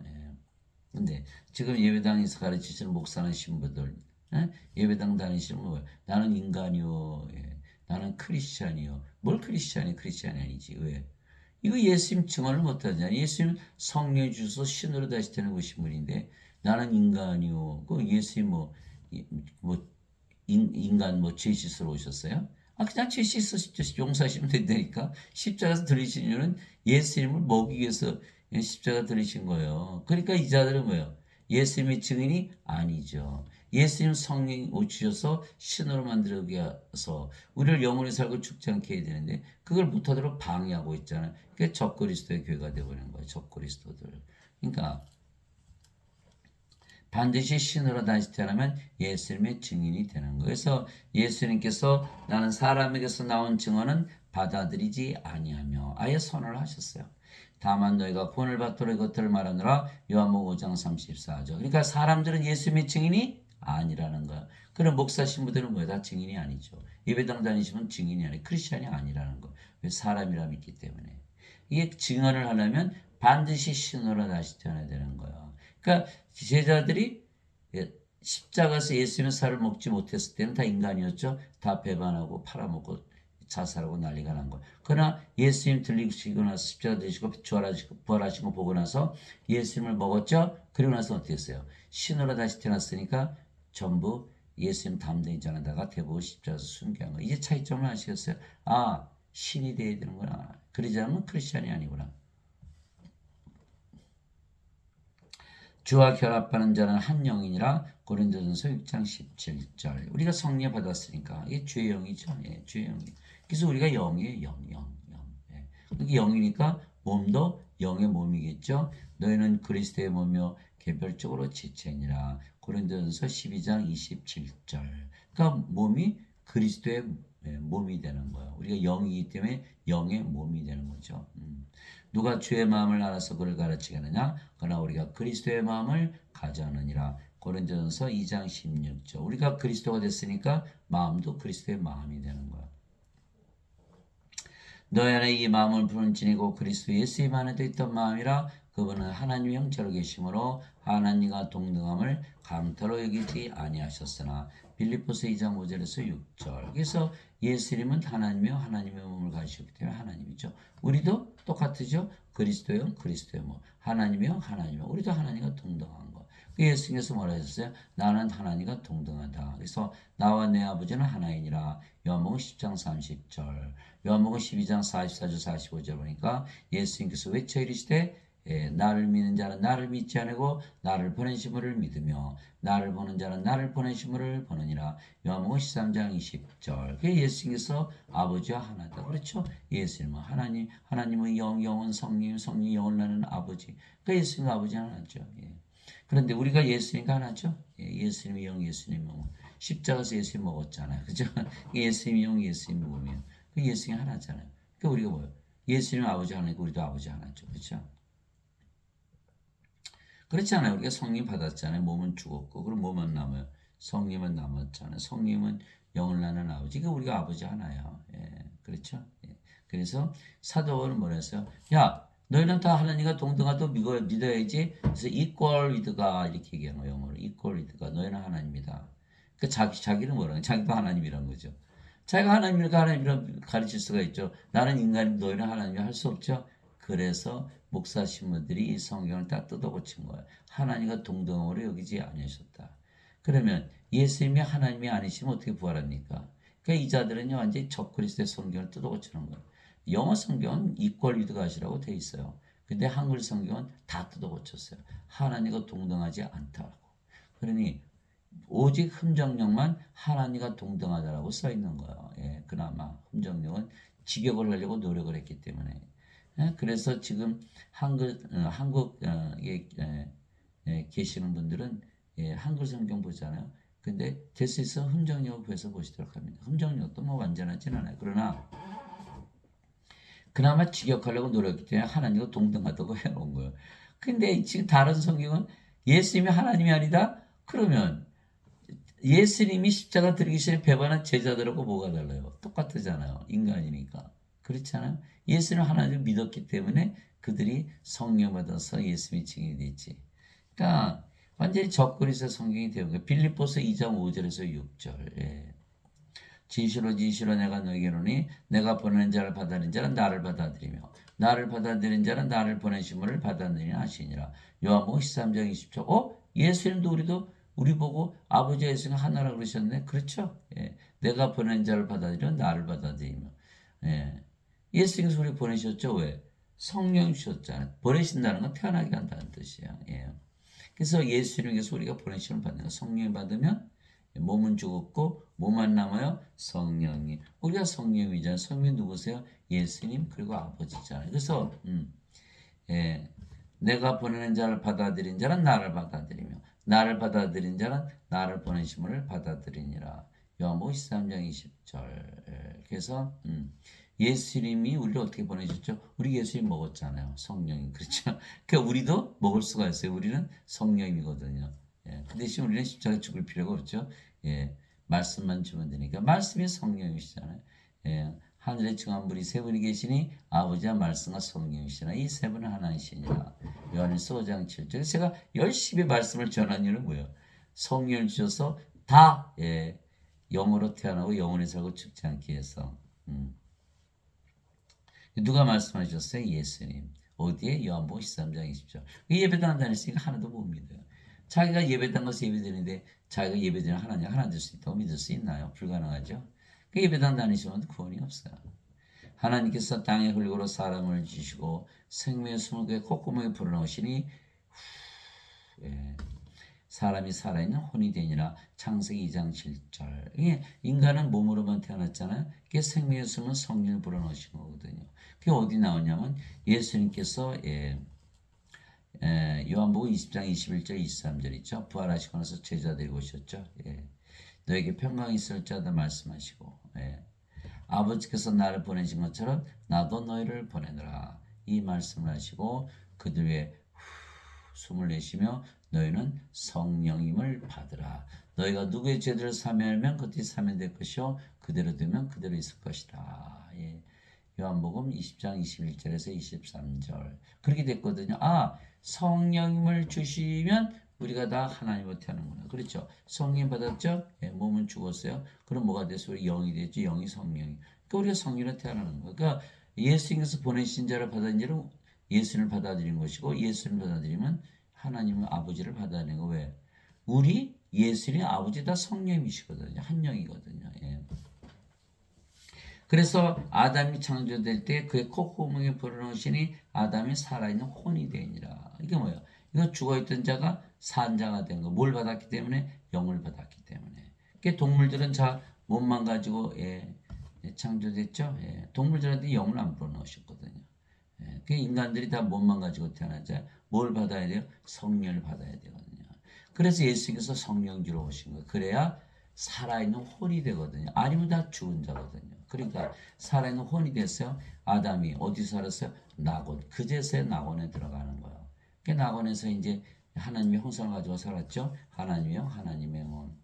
근데 지금 예배당에서 가르치시는 목사나 신부들, 예배당 다니시는 뭐 나는 인간이요, 나는 크리스찬이요. 뭘 크리스찬이 아니지. 왜? 이거 예수님 증언을 못하잖아요. 예수님 성령 주셔서 신으로 다시 되는 것인 분인데 나는 인간이요. 그 예수님 인간 죄 씻으러 오셨어요? 그냥 죄 씻어 용서하시면 된다니까. 십자가에서 들리신 이유는 예수님을 먹이기 위해서 십자가 들리신 거예요. 그러니까 이 자들은 뭐예요? 예수님의 증인이 아니죠. 예수님 성령 주셔서 신으로 만들기 위해서 우리를 영원히 살고 죽지 않게 해야 되는데 그걸 못하도록 방해하고 있잖아요. 그게 적그리스도의 교회가 되어버리는 거예요. 적그리스도들. 그러니까 반드시 신으로 다시 태어나면 예수님의 증인이 되는 거예요. 그래서 예수님께서 나는 사람에게서 나온 증언은 받아들이지 아니하며 아예 선언을 하셨어요. 다만 너희가 구원을 받도록 이것들을 말하느라 요한복음 5장 34절. 그러니까 사람들은 예수님의 증인이 아니라는 거야. 그럼 목사 신부들은 뭐야? 다 증인이 아니죠. 예배당 다니시면 증인이 아니, 크리스천이 아니라는 거. 왜 사람이라 믿기 때문에. 이게 증언을 하려면 반드시 신으로 다시 태어나야 되는 거야. 그러니까 제자들이 십자가에서 예수님의 살을 먹지 못했을 때는 다 인간이었죠. 다 배반하고 팔아먹고 자살하고 난리가 난 거예요. 그러나 예수님 들리시고 나서 십자가 되시고 부활하신 거 보고 나서 예수님을 먹었죠. 그리고 나서 어떻게 했어요? 신으로 다시 태어났으니까 전부 예수님 담대히 전하다가 대부분 십자가에서 순교한 거예요. 이제 차이점을 아시겠어요? 신이 돼야 되는구나. 그러지 않으면 크리스천이 아니구나. 주와 결합하는 자는 한 영이니라. 고린도전서 6장 17절. 우리가 성령 받았으니까 이게 주의 영이죠. 주의 영이. 그래서 우리가 영이에요. 영. 그러니까 영이니까 몸도 영의 몸이겠죠. 너희는 그리스도의 몸이요 개별적으로 지체니라. 고린도전서 12장 27절. 그러니까 몸이 그리스도의 몸이 되는 거예요. 우리가 영이기 때문에 영의 몸이 되는 거죠. 누가 주의 마음을 알아서 그를 가르치겠느냐? 그러나 우리가 그리스도의 마음을 가져느니라. 고린도전서 2장 16절. 우리가 그리스도가 됐으니까 마음도 그리스도의 마음이 되는 거야. 너희 안에 이 마음을 부른지니고 그리스도 예수 안에도 있던 마음이라. 그분은 하나님의 형체로 계심으로 하나님과 동등함을 감토로 여기지 아니하셨으나. 빌립보서 2장 5절에서 6절. 그래서 예수님은 하나님이요 하나님의 몸을 가지셨기 때문에 하나님이죠. 우리도 똑같으죠. 그리스도요 그리스도의 몸. 하나님이요 하나님이요. 우리도 하나님과 동등한 거. 그 예수님께서 뭐라 하셨어요? 나는 하나님과 동등하다. 그래서 나와 내 아버지는 하나이니라. 요한복음 10장 30절, 요한복음 12장 44절 45절 보니까 예수님께서 외쳐 이르시되 나를 믿는 자는 나를 믿지 않고 나를 보내신 분을 믿으며 나를 보는 자는 나를 보내신 분을 보느니라. 요한복음 13장 20절. 그 예수님께서 아버지와 하나다. 그렇죠? 예수님은 하나님, 하나님은 영은 성령, 성령이 영을 나는 아버지. 그 예수님과 아버지 하나죠. 예. 그런데 우리가 예수님과 하나죠? 예, 예수님이 영, 예수님 뭐 십자가에서 예수님 먹었잖아요. 그죠? 예수님이 영, 예수님 먹으면 그 예수님이 하나잖아요. 그러니까 우리가 뭐예요? 예수님 아버지 하나니까 우리도 아버지 하나죠. 그렇죠? 그렇잖아요. 우리가 성령 받았잖아요. 몸은 죽었고 그럼 뭐만 남아요? 성령은 남았잖아요. 성령은 영을 낳는 아버지. 그 우리가 아버지 하나예요. 예, 그렇죠? 예. 그래서 사도 바울은 뭐라 했어요? 야, 너희는 다 하나님과 동등하도 믿어야지. 그래서 equal with God 이렇게 얘기하는 거예요. 영어로 equal with God. 너희는 하나님이다. 그 자기는 뭐라고? 자기도 하나님이란 거죠. 자기가 하나님이니까 하나님이라 가르칠 수가 있죠. 나는 인간이 너희는 하나님이 할 수 없죠. 그래서 목사 신부들이 이 성경을 다 뜯어고친 거예요. 하나님과 동등함으로 여기지 아니하셨다. 그러면 예수님이 하나님이 아니시면 어떻게 부활합니까? 그러니까 이 자들은요 완전히 적그리스도의 성경을 뜯어고치는 거예요. 영어 성경은 이퀄 위드 가시라고 돼 있어요. 근데 한글 성경은 다 뜯어고쳤어요. 하나님과 동등하지 않다고. 그러니 오직 흠정령만 하나님과 동등하다라고 써 있는 거예요. 예, 그나마 흠정령은 직역을 하려고 노력을 했기 때문에. 예, 그래서 지금 한국에 계시는 분들은 예, 한글 성경 보잖아요. 근데 될 수 있어 흠정령을 구해서 보시도록 합니다. 흠정령도 뭐 완전하진 않아요. 그러나 그나마 직역하려고 노력했기 때문에 하나님과 동등하다고 해놓은 거예요. 근데 지금 다른 성경은 예수님이 하나님이 아니다? 그러면 예수님이 십자가 들기 전에 배반한 제자들하고 뭐가 달라요? 똑같잖아요. 인간이니까. 그렇잖아요. 예수는 하나님을 믿었기 때문에 그들이 성령 받아서 예수님이 증인이 됐지. 그러니까 완전히 적그리스도 성경이 되는 거예요. 빌립보서 2장 5절에서 6절. 예. 진실로 내가 너에게 이르노니 내가 보내는 자를 받아들인 자는 나를 받아들이며 나를 받아들인 자는 나를 보내신 분을 받아들이나 하시니라. 요한복음 13장 20절. 예수님도 우리 보고 아버지 예수가 하나라 그러셨네. 그렇죠? 예. 내가 보낸 자를 받아들이면 나를 받아들이며. 예. 예수님께서 우리 보내셨죠? 왜? 성령 주셨잖아요. 보내신다는 건 태어나게 한다는 뜻이에요. 예. 그래서 예수님께서 우리가 보내심을 받는 거 성령 받으면 몸은 죽었고 뭐만 남아요? 성령이. 우리가 성령이잖아요. 성령이 누구세요? 예수님 그리고 아버지잖아요. 그래서 예. 내가 보내는 자를 받아들인 자는 나를 받아들이며 나를 받아들인 자는 나를 보내심을 받아들이니라. 요한복음 13장 20절. 그래서 예수님이 우리를 어떻게 보내셨죠? 우리 예수님 먹었잖아요. 성령이. 그렇죠? 그러니까 우리도 먹을 수가 있어요. 우리는 성령이거든요. 예. 그 대신 우리는 십자가에 죽을 필요가 없죠. 예. 말씀만 주면 되니까. 말씀이 성령이시잖아요. 예. 하늘에 증한분이 세 분이 계시니 아버지와 말씀과 성령이시나 이 세 분은 하나이시니라. 요한일서 5장 7절. 제가 열심히 말씀을 전한 이유는 뭐예요? 성령을 주셔서 다 영으로 태어나고 영원히 살고 죽지 않기 위해서. 누가 말씀하셨어요? 예수님. 어디에? 요한복음 13장 20절. 예배당 다녔으니까 하나도 못 믿어요. 자기가 예배당 가서 예배드리는데 자기가 예배드리는 하나님 하나 될 수 있다고 믿을 수 있나요? 불가능하죠. 그 예배당 다니시면 구원이 없어요. 하나님께서 땅에 흙으로 사람을 지시고 생명의 숨을 그의 콧구멍에 불어넣으시니 사람이 살아있는 혼이 되니라. 창세기 2장 7절. 인간은 몸으로만 태어났잖아요. 그게 생명의 숨은 성령을 불어넣으신 거거든요. 그게 어디 나오냐면 예수님께서 요한복음 20장 21절 23절 있죠. 부활하시고 나서 제자들이 오셨죠. 너에게 평강이 있을 자다 말씀하시고 아버지께서 나를 보내신 것처럼 나도 너희를 보내노라. 이 말씀을 하시고 그들 위에 숨을 내쉬며 너희는 성령임을 받으라. 너희가 누구의 죄들을 사면하면 그들이 사면될 것이요 그대로 되면 그대로 있을 것이라. 요한복음 20장 21절에서 23절 그렇게 됐거든요. 성령임을 주시면 우리가 다 하나님으로 태어나는구나. 그렇죠. 성령 받았죠? 몸은 죽었어요. 그럼 뭐가 됐어요? 우리 영이 됐죠. 영이 성령이. 그러니까 우리가 성령으로 태어나는 거예요. 그러니까 예수님께서 보내신 자를 받아들이는 예수님을 받아들이는 것이고 예수님을 받아들이면 하나님은 아버지를 받아내는 거 왜? 우리 예수님 아버지 다 성령이시거든요. 한 영이거든요. 예. 그래서 아담이 창조될 때 그의 콧구멍에 불어넣으시니 아담이 살아있는 혼이 되니라. 이게 뭐예요? 이거 죽어있던 자가 산 자가 된 거. 뭘 받았기 때문에? 영을 받았기 때문에. 그 동물들은 자 몸만 가지고 창조됐죠. 동물들한테 영을 안 불어넣으셨거든요. 그 인간들이 다 몸만 가지고 태어나자 뭘 받아야 돼요? 성령을 받아야 되거든요. 그래서 예수님께서 성령 주러 오신 거예요. 그래야 살아있는 혼이 되거든요. 아니면 다 죽은 자거든요. 그러니까 살아있는 혼이 됐어요. 아담이 어디서 살았어요? 낙원. 그제서야 낙원에 들어가는 거예요. 그 낙원에서 이제 하나님의 형상을 가지고 살았죠. 하나님이요, 하나님의 혼.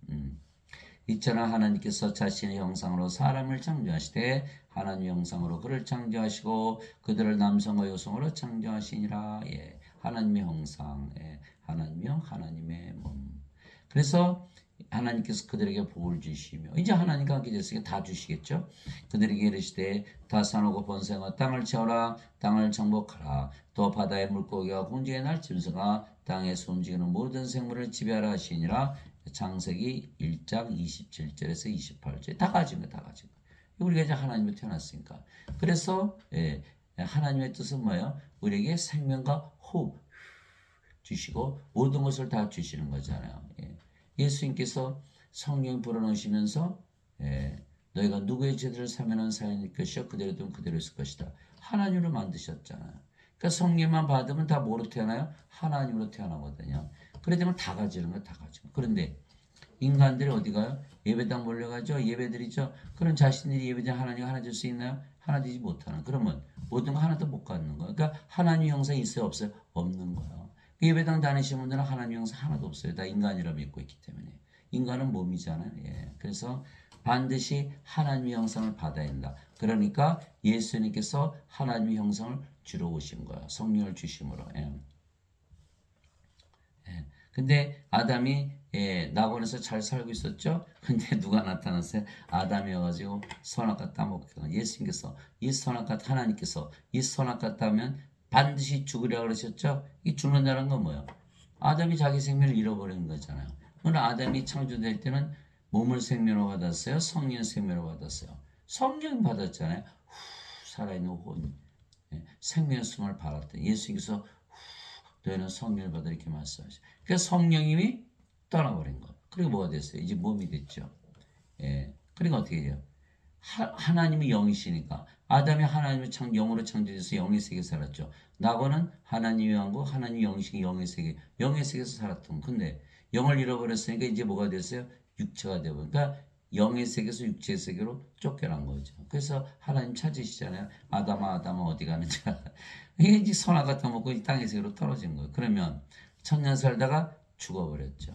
이처럼 하나님께서 자신의 형상으로 사람을 창조하시되 하나님의 형상으로 그를 창조하시고 그들을 남성과 여성으로 창조하시니라. 예. 하나님의 형상, 하나님의 형, 하나님의 몸. 그래서 하나님께서 그들에게 복을 주시며 이제 하나님과 함께 됐으니까 다 주시겠죠. 그들에게 이르시되 다 사놓고 번성하 땅을 채워라. 땅을 정복하라. 또 바다의 물고기와 공중의 날짐승아 땅에서 움직이는 모든 생물을 지배하라 하시니라. 창세기 1장 27절에서 28절 다 가진 거 다 가진 거. 우리가 이제 하나님을 태어났으니까. 그래서 하나님의 뜻은 뭐예요? 우리에게 생명과 호흡 주시고 모든 것을 다 주시는 거잖아요. 예수님께서 성령 불어넣으시면서 너희가 누구의 죄들을 사면한 사연일 것이요 그대로 두면 그대로 있을 것이다. 하나님으로 만드셨잖아요. 그러니까 성령만 받으면 다 뭐로 태어나요? 하나님으로 태어나거든요. 그래 되면 다 가지는 거 다 가지고. 그런데 인간들이 어디 가요? 예배당 몰려가죠. 예배드리죠. 그런 자신들이 예배당 하나님 하나 줄 수 있나요? 하나 되지 못하는. 그러면 모든 거 하나도 못 갖는 거예요. 그러니까 하나님 형상이 있어요? 없어요? 없는 거예요. 예배당 다니시는 분들은 하나님 형상 하나도 없어요. 다 인간이라 믿고 있기 때문에. 인간은 몸이잖아요. 그래서 반드시 하나님의 형상을 받아야 한다. 그러니까 예수님께서 하나님의 형상을 주러 오신 거예요. 성령을 주심으로. 근데 아담이 낙원에서 잘 살고 있었죠. 근데 누가 나타났어요? 아담이어가지고 선악과 따먹고 예수님께서 이 선악과 하나님께서 이 선악과 따면 반드시 죽으리라 그러셨죠. 이 죽는다는 건 뭐예요? 아담이 자기 생명을 잃어버린 거잖아요. 그러나 아담이 창조될 때는 몸을 생명으로 받았어요. 성령 생명으로 받았어요. 성령 받았잖아요. 살아있는 혼, 생명의 숨을 받았대. 예수님께서 너희는 성령을 받아 이렇게 말씀하시죠. 그러니까 성령님이 떠나버린 거. 그리고 뭐가 됐어요? 이제 몸이 됐죠. 그러니까 어떻게 돼요? 하나님이 영이시니까 아담이 하나님의 영으로 창조돼서 영의 세계에 살았죠. 낙원은 하나님의 왕국, 하나님의 영이신 영의 세계, 영의 세계에서 살았던. 근데 영을 잃어버렸으니까 이제 뭐가 됐어요? 육체가 되고. 그러니까 영의 세계에서 육체의 세계로 쫓겨난 거죠. 그래서 하나님 찾으시잖아요. 아담아 어디 가는지. 이게 이제 선악 갖다 먹고 이 땅의 세계로 떨어진 거예요. 그러면 천년 살다가 죽어버렸죠.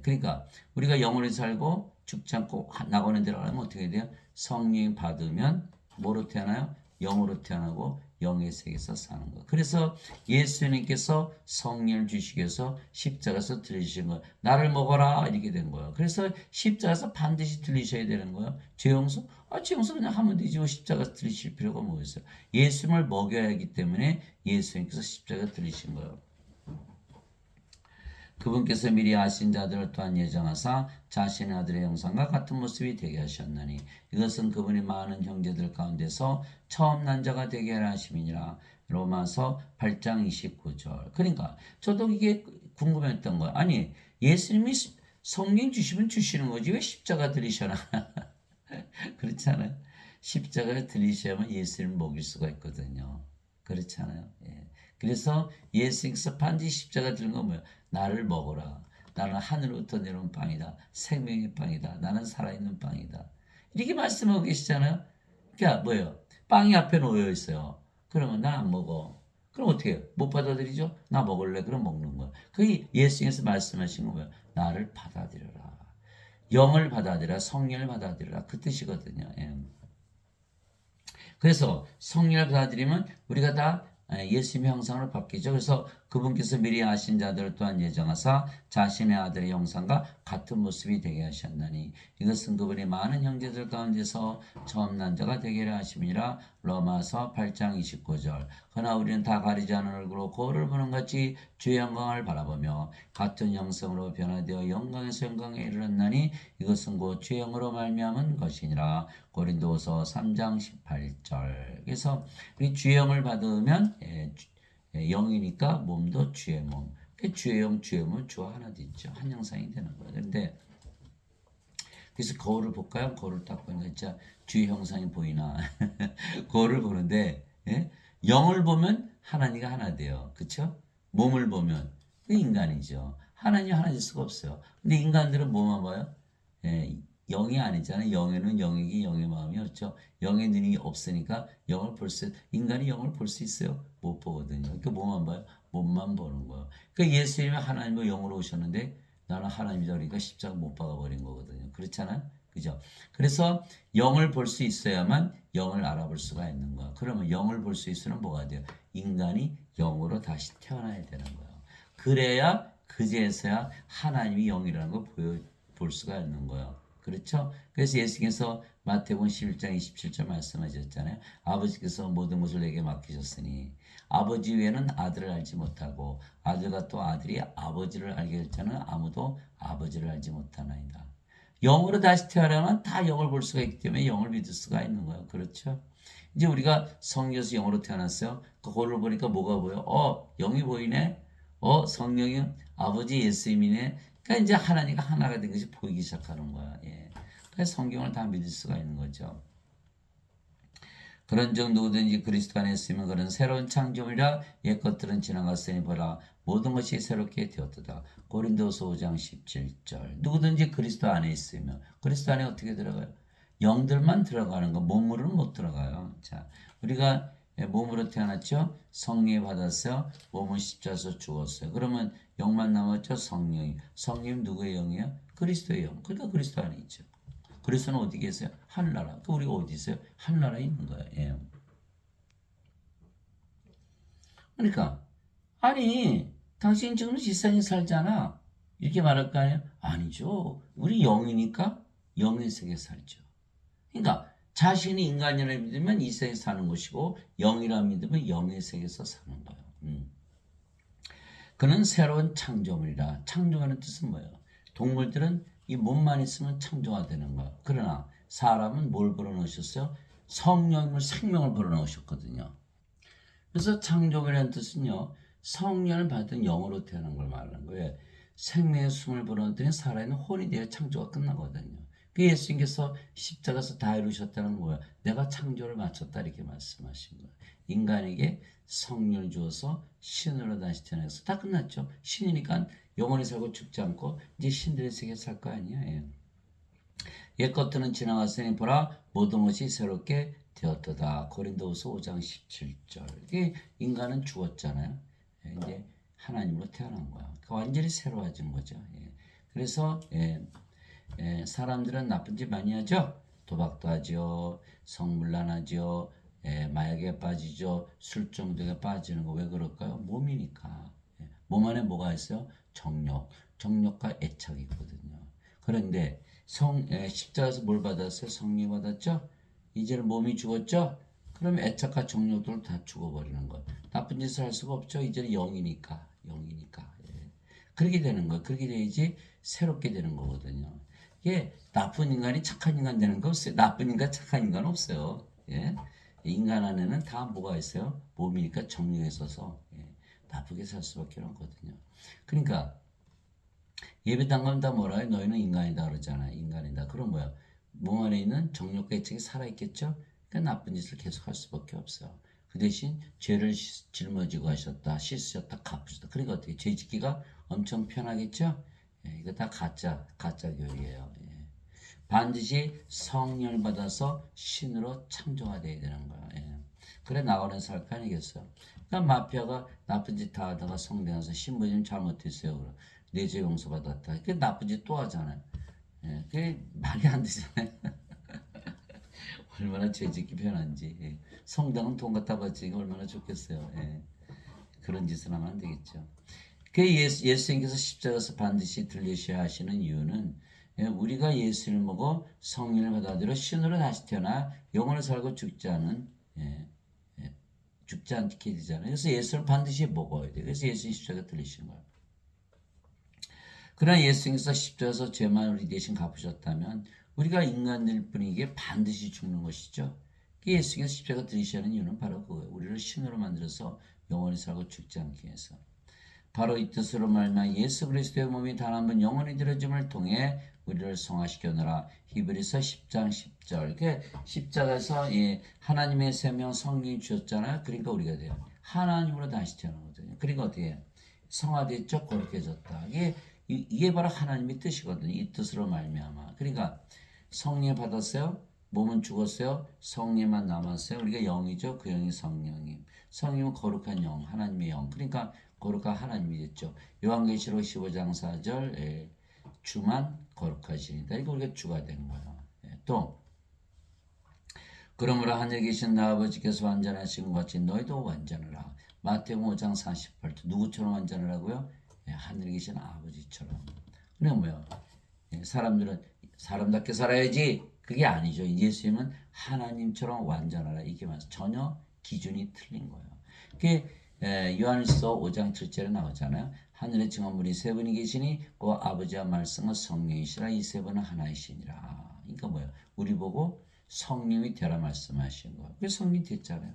그러니까 우리가 영원히 살고 죽지 않고 낙원에 들어가면 어떻게 돼요? 성령 받으면 뭐로 태어나요? 영으로 태어나고 영의 세계에서 사는 거. 그래서 예수님께서 성령을 주시기 위해서 십자가에서 들리신 거예요. 나를 먹어라 이렇게 된 거예요. 그래서 십자가에서 반드시 들리셔야 되는 거예요. 죄용서? 죄용서 그냥 하면 되지 뭐 십자가에서 들리실 필요가 뭐 있어요. 예수님을 먹여야 하기 때문에 예수님께서 십자가에 들리신 거예요. 그분께서 미리 아신 자들을 또한 예정하사 자신의 아들의 형상과 같은 모습이 되게 하셨나니 이것은 그분이 많은 형제들 가운데서 처음 난 자가 되게 하라 하심이니라. 로마서 8장 29절. 그러니까 저도 이게 궁금했던 거예요. 아니 예수님이 성령 주시면 주시는 거지 왜 십자가 들이셔나. 그렇잖아요. 십자가를 들이셔야만 예수님을 먹일 수가 있거든요. 그렇잖아요. 그래서 예수님께서 반드시 십자가 들은 건 뭐예요? 나를 먹어라. 나는 하늘로부터 내려온 빵이다. 생명의 빵이다. 나는 살아있는 빵이다. 이렇게 말씀하고 계시잖아요. 그러니까 뭐예요? 빵이 앞에 놓여 있어요. 그러면 난 안 먹어. 그럼 어떻게 해요? 못 받아들이죠? 나 먹을래. 그럼 먹는 거야. 그게 예수님께서 말씀하신 건 뭐예요? 나를 받아들여라. 영을 받아들여라. 성령을 받아들여라. 그 뜻이거든요. 그래서 성령을 받아들이면 우리가 다 예수님의 형상으로 바뀌죠. 그래서 그분께서 미리 아신 자들을 또한 예정하사 자신의 아들의 형상과 같은 모습이 되게 하셨나니 이것은 그분이 많은 형제들 가운데서 처음 난 자가 되게 하심이라. 로마서 8장 29절. 그러나 우리는 다 가리지 않은 얼굴로 거울을 보는 같이 주의 영광을 바라보며 같은 형상으로 변화되어 영광에서 영광에 이르렀나니 이것은 곧 주의 영으로 말미암은 것이니라. 고린도서 3장 18절. 그래서 우리 주의 영을 받으면 영이니까 몸도 주의 몸. 주의 영, 주의 몸, 주와 하나 되죠. 한 형상이 되는 거예요. 그런데 그래서 거울을 볼까요? 거울을 딱 보니까 진짜 주의 형상이 보이나? 거울을 보는데 영을 보면 하나님과 하나 돼요. 그렇죠? 몸을 보면 그 인간이죠. 하나님 하나 될 수가 없어요. 근데 인간들은 뭐만 봐요? 영이 아니잖아요. 영에는 영이기 영의 마음이 없죠. 영의 눈이 없으니까 인간이 영을 볼 수 있어요? 못 보거든요. 그러니까 뭐만 봐요? 몸만 보는 거예요. 그러니까 예수님이 하나님의 영으로 오셨는데 나는 하나님이다 그러니까 십자가 못 박아버린 거거든요. 그렇잖아요. 그죠? 그래서 영을 볼 수 있어야만 영을 알아볼 수가 있는 거야. 그러면 영을 볼 수 있으면 뭐가 돼요? 인간이 영으로 다시 태어나야 되는 거예요. 그래야 그제서야 하나님이 영이라는 걸 볼 수가 있는 거예요. 그렇죠? 그래서 예수께서 마태복음 11장 27절 말씀하셨잖아요. 아버지께서 모든 것을 내게 맡기셨으니 아버지 외에는 아들을 알지 못하고 아들과 또 아들이 아버지를 알게 될 자는 아무도 아버지를 알지 못하나이다. 영으로 다시 태어나면 다 영을 볼 수가 있기 때문에 영을 믿을 수가 있는 거예요. 그렇죠? 이제 우리가 성경에서 영으로 태어났어요. 그거를 보니까 뭐가 보여? 영이 보이네. 성령이 아버지 예수님이네. 그러니까 이제 하나님과 하나가 된 것이 보이기 시작하는 거야. 예. 그래서 성경을 다 믿을 수가 있는 거죠. 그런즉 누구든지 그리스도 안에 있으면 그는 새로운 창조물이라. 옛 것들은 지나갔으니 보라 모든 것이 새롭게 되었도다. 고린도서 5장 17절. 누구든지 그리스도 안에 있으면 그리스도 안에 어떻게 들어가요? 영들만 들어가는 거, 몸으로는 못 들어가요. 자, 우리가 몸으로 태어났죠? 성령 받았어요. 몸은 십자가에서 죽었어요. 그러면 영만 남았죠? 성령이. 성령은 누구의 영이에요? 그리스도의 영. 그러니까 그리스도 안에 있죠. 그리스도는 어디 계세요? 하늘나라. 그 우리가 어디 있어요? 하늘나라에 있는 거예요. 예. 그러니까 아니 당신 지금 지상에 살잖아. 이렇게 말할 거 아니에요? 아니죠. 우리 영이니까 영의 세계에 살죠. 그러니까 자신이 인간이라 믿으면 이 세계에 사는 것이고 영이라 믿으면 영의 세계에서 사는 거예요. 그는 새로운 창조물이라. 창조하는 뜻은 뭐예요? 동물들은 이 몸만 있으면 창조가 되는 거예요. 그러나 사람은 뭘 불어넣으셨어요? 성령을 생명을 불어넣으셨거든요. 그래서 창조물이라는 뜻은요. 성령을 받은 영으로 태어난 걸 말하는 거예요. 생명의 숨을 불어넣더니 살아있는 혼이 되어 창조가 끝나거든요. 그 예수님께서 십자가에서 다 이루셨다는 거예요. 내가 창조를 마쳤다 이렇게 말씀하신 거예요. 인간에게 성령을 주어서 신으로 다시 태어나서 다 끝났죠. 신이니까 영원히 살고 죽지 않고 이제 신들의 세계에 살 거 아니야. 예. 옛 것들은 지나갔으니 보라 모든 것이 새롭게 되었도다. 고린도후서 5장 17절. 이게 인간은 죽었잖아요. 예, 이제 하나님으로 태어난 거야. 완전히 새로워진 거죠. 예. 그래서 사람들은 나쁜 짓 많이 하죠. 도박도 하죠. 성물란하죠. 마약에 빠지죠. 술 중독에 빠지는 거 왜 그럴까요? 몸이니까. 몸 안에 뭐가 있어요? 정욕. 정욕과 애착이 있거든요. 그런데 십자가에서 뭘 받았어요? 성령 받았죠? 이제는 몸이 죽었죠? 그럼 애착과 정욕들을 다 죽어버리는 것. 나쁜 짓을 할 수가 없죠. 이제는 영이니까. 예. 그렇게 되는 거예요. 그렇게 돼야지 새롭게 되는 거거든요. 이게 나쁜 인간이 착한 인간 되는 거 없어요. 나쁜 인간 착한 인간 없어요. 예. 인간 안에는 다 뭐가 있어요? 몸이니까 정욕에 있어서 나쁘게 살 수밖에 없거든요. 그러니까 예배당 가면 다 뭐라 해요? 너희는 인간이다 그러잖아요. 인간이다. 그럼 뭐야? 몸 안에 있는 정욕과 애착이 살아있겠죠? 그러니까 나쁜 짓을 계속 할 수밖에 없어요. 그 대신 죄를 짊어지고 하셨다. 씻으셨다. 갚으셨다. 그러니까 어떻게 죄 짓기가 엄청 편하겠죠? 이거 다 가짜 교리예요. 반드시 성령을 받아서 신으로 창조가 돼야 되는 거야. 그래 나가는 살 거 아니겠어? 그러니까 마피아가 나쁜 짓 다 하다가 성대 가서 신부님 잘못했어요. 그럼 내 죄 용서받았다. 그 나쁜 짓 또 하잖아요. 그게 말이 안 되잖아요. 얼마나 죄짓기 편한지. 예. 성당은 돈 갖다 바치니까 얼마나 좋겠어요. 예. 그런 짓을 하면 안 되겠죠. 그 예수님께서 십자가에서 반드시 들리셔야 하시는 이유는 우리가 예수를 먹어 성령을 받아들여 신으로 다시 태어나 영원히 살고 죽지 않은 죽지 않게 되잖아요. 그래서 예수를 반드시 먹어야 돼요. 그래서 예수님 십자가 들리신 거예요. 그러나 예수님께서 십자가에서 죄만 우리 대신 갚으셨다면 우리가 인간일 뿐이기에 반드시 죽는 것이죠. 예수님께서 십자가 들리셔야 하는 이유는 바로 그거예요. 우리를 신으로 만들어서 영원히 살고 죽지 않게 해서. 바로 이 뜻으로 말미암아 예수 그리스도의 몸이 단 한 번 영원히 들어짐을 통해 우리를 성화시켜노라. 히브리서 10장 10절. 그 십자가에서 하나님의 세명 성령이 주셨잖아요. 그러니까 우리가 돼요. 하나님으로 다시 태어나거든요. 그러니까 어떻게 해요? 성화됐죠. 거룩해졌다. 이게 바로 하나님의 뜻이거든요. 이 뜻으로 말미암아. 그러니까 성령 받았어요. 몸은 죽었어요. 성령만 남았어요. 우리가 영이죠. 그 영이 성령님. 성령은 거룩한 영, 하나님의 영. 그러니까 거룩한 하나님이 됐죠. 요한계시록 15장 4절 주만 거룩하시니까 이거 우리가 주가 된 거예요. 또 그러므로 하늘에 계신 나 아버지께서 완전하신 것 같이 너희도 완전하라. 마태복음 5장 48절 누구처럼 완전하라고요? 하늘에 계신 아버지처럼. 그게 뭐야? 사람들은 사람답게 살아야지. 그게 아니죠. 예수님은 하나님처럼 완전하라. 이게 맞아요. 전혀 기준이 틀린 거예요. 그게 요한일서 5장 7절에 나오잖아요. 하늘에 증언물이 세 분이 계시니 그 아버지와 말씀은 성령이시라. 이 세 분은 하나이시니라. 그러니까 뭐예요? 우리 보고 성령이 되라 말씀하신 거예요. 그래서 성령이 됐잖아요.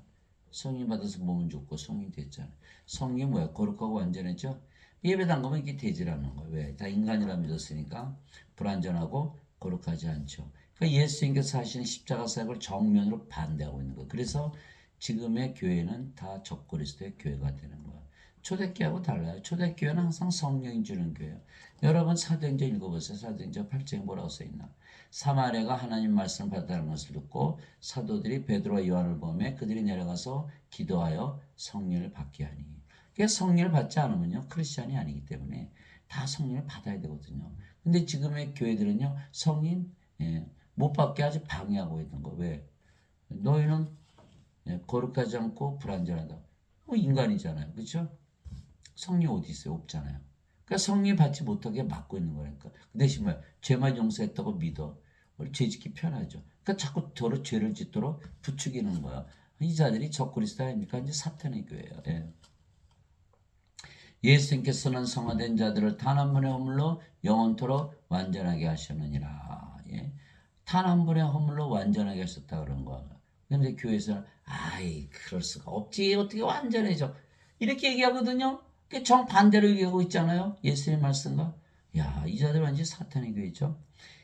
성령 받아서 몸은 죽고 성령이 됐잖아요. 성령이 뭐예요? 거룩하고 완전했죠? 예배 당하면 이게 되질 않는 거예요. 왜? 다 인간이라 믿었으니까 불완전하고 거룩하지 않죠. 그러니까 예수님께서 하시는 십자가 사역을 정면으로 반대하고 있는 거예요. 그래서 지금의 교회는 다 적그리스도의 교회가 되는 거예요. 초대교회하고 달라요. 초대교회는 항상 성령이 주는 교회예요. 여러분 사도행전 읽어보세요. 사도행전 8장에 뭐라고 써있나. 사마리아가 하나님 말씀을 받았다는 것을 듣고 사도들이 베드로와 요한을 보매 그들이 내려가서 기도하여 성령을 받게 하니. 그래서 성령을 받지 않으면요 크리스찬이 아니기 때문에 다 성령을 받아야 되거든요. 근데 지금의 교회들은요 성령 못 받게 아주 방해하고 있는 거. 왜? 너희는 거룩하지 않고 불완전하다. 인간이잖아요. 그렇죠? 성령 어디 있어요? 없잖아요. 그러니까 성령 받지 못하게 막고 있는 거니까. 그 대신 뭐야? 죄만 용서했다고 믿어. 우리 죄 짓기 편하죠. 그러니까 자꾸 더러 죄를 짓도록 부추기는 거야. 이 자들이 적그리스도 아닙니까? 이제 사탄의 교회예요. 예수님께서는 성화된 자들을 단 한 번의 허물로 영원토록 완전하게 하셨느니라. 단 한 번의 허물로 완전하게 하셨다 그런 거야. 근데 교회에서는 아이 그럴 수가 없지 어떻게 완전해져 이렇게 얘기하거든요. 정반대로 얘기하고 있잖아요. 예수의 말씀과 이 자들 완전히 사탄의 교회죠.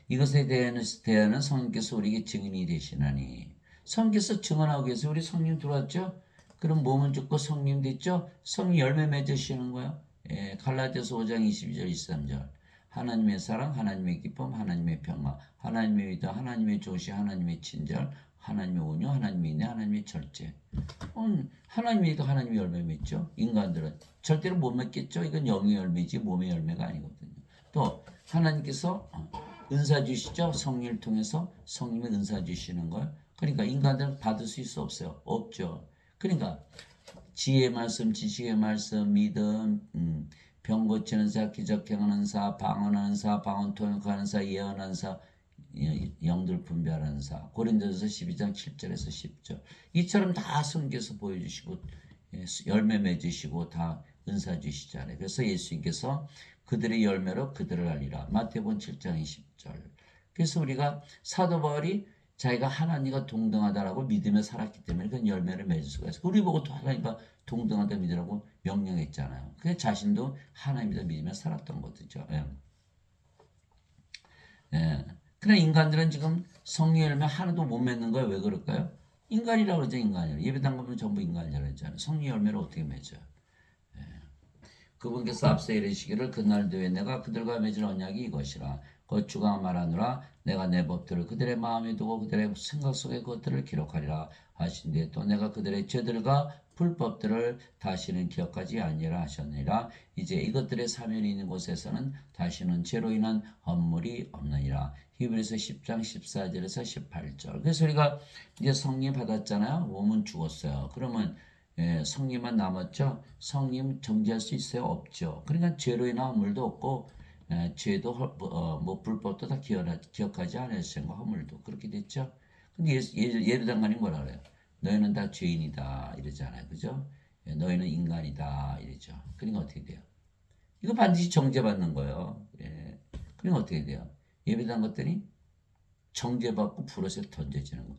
이것에 대하는 성령께서 우리에게 증인이 되시나니 성령께서 증언하기 위해서 우리 성령 들어왔죠. 그럼 몸은 죽고 성령 됐죠. 성령 열매 맺으시는 거예요. 갈라디아서 5장 22절 23절 하나님의 사랑, 하나님의 기쁨, 하나님의 평화, 하나님의 위도, 하나님의 조시, 하나님의 친절, 하나님의 온유, 하나님의 인내, 하나님의 절제. 하나님의 위도 하나님의 열매 맺죠. 인간들은 절대로 못 맺겠죠. 이건 영의 열매지 몸의 열매가 아니거든요. 또 하나님께서 은사 주시죠. 성령을 통해서 성령의 은사 주시는 걸. 그러니까 인간들은 받을 수 있어 없어요? 없죠. 그러니까 지혜의 말씀, 지식의 말씀, 믿음, 병 고치는 사, 기적 행하는 사, 방언하는 사, 방언 통역하는 사, 예언하는 사, 영들 분별하는 사. 고린도서 12장 7절에서 10절. 이처럼 다 성경에서 보여주시고 열매 맺으시고 다 은사 주시잖아요. 그래서 예수님께서 그들의 열매로 그들을 알리라. 마태복음 7장 20절. 그래서 우리가 사도 바울이 자기가 하나님과 동등하다라고 믿으며 살았기 때문에 그 열매를 맺을 수가 있어요. 우리 보고 또 하나님과 동등하다 믿으라고 명령했잖아요. 그 자신도 하나님이다 믿으며 살았던 거죠. 그러나 인간들은 지금 성령 열매 하나도 못 맺는 거예요. 왜 그럴까요? 인간이라고 그러죠. 인간이라고. 예배당 가면 전부 인간이라고 했잖아요. 성령 열매를 어떻게 맺어요? 그분께서 앞서 이르시기를 그날 뒤에 내가 그들과 맺은 언약이 이것이라. 곧 주가 말하노라 내가 내 법들을 그들의 마음에 두고 그들의 생각 속에 그것들을 기록하리라 하신 뒤에 또 내가 그들의 죄들과 불법들을 다시는 기억하지 아니라 하셨느니라. 이제 이것들의 사면이 있는 곳에서는 다시는 죄로 인한 헌물이 없느니라. 히브리서 10장 14절에서 18절. 그래서 우리가 이제 성령 받았잖아요. 몸은 죽었어요. 그러면 성령만 남았죠. 성령 정죄할 수 있어요? 없죠. 그러니까 죄로 인한 허물도 없고 죄도 뭐 불법도 다 기억하지 않았어요. 허물도 그렇게 됐죠. 근데 예루단간이 뭐라 그래요? 너희는 다 죄인이다 이러잖아요. 그죠? 너희는 인간이다 이러죠. 그러니까 어떻게 돼요? 이거 반드시 정죄받는 거예요. 그러니까 어떻게 돼요? 예배당 것들이 정죄받고 불옷에 던져지는 거.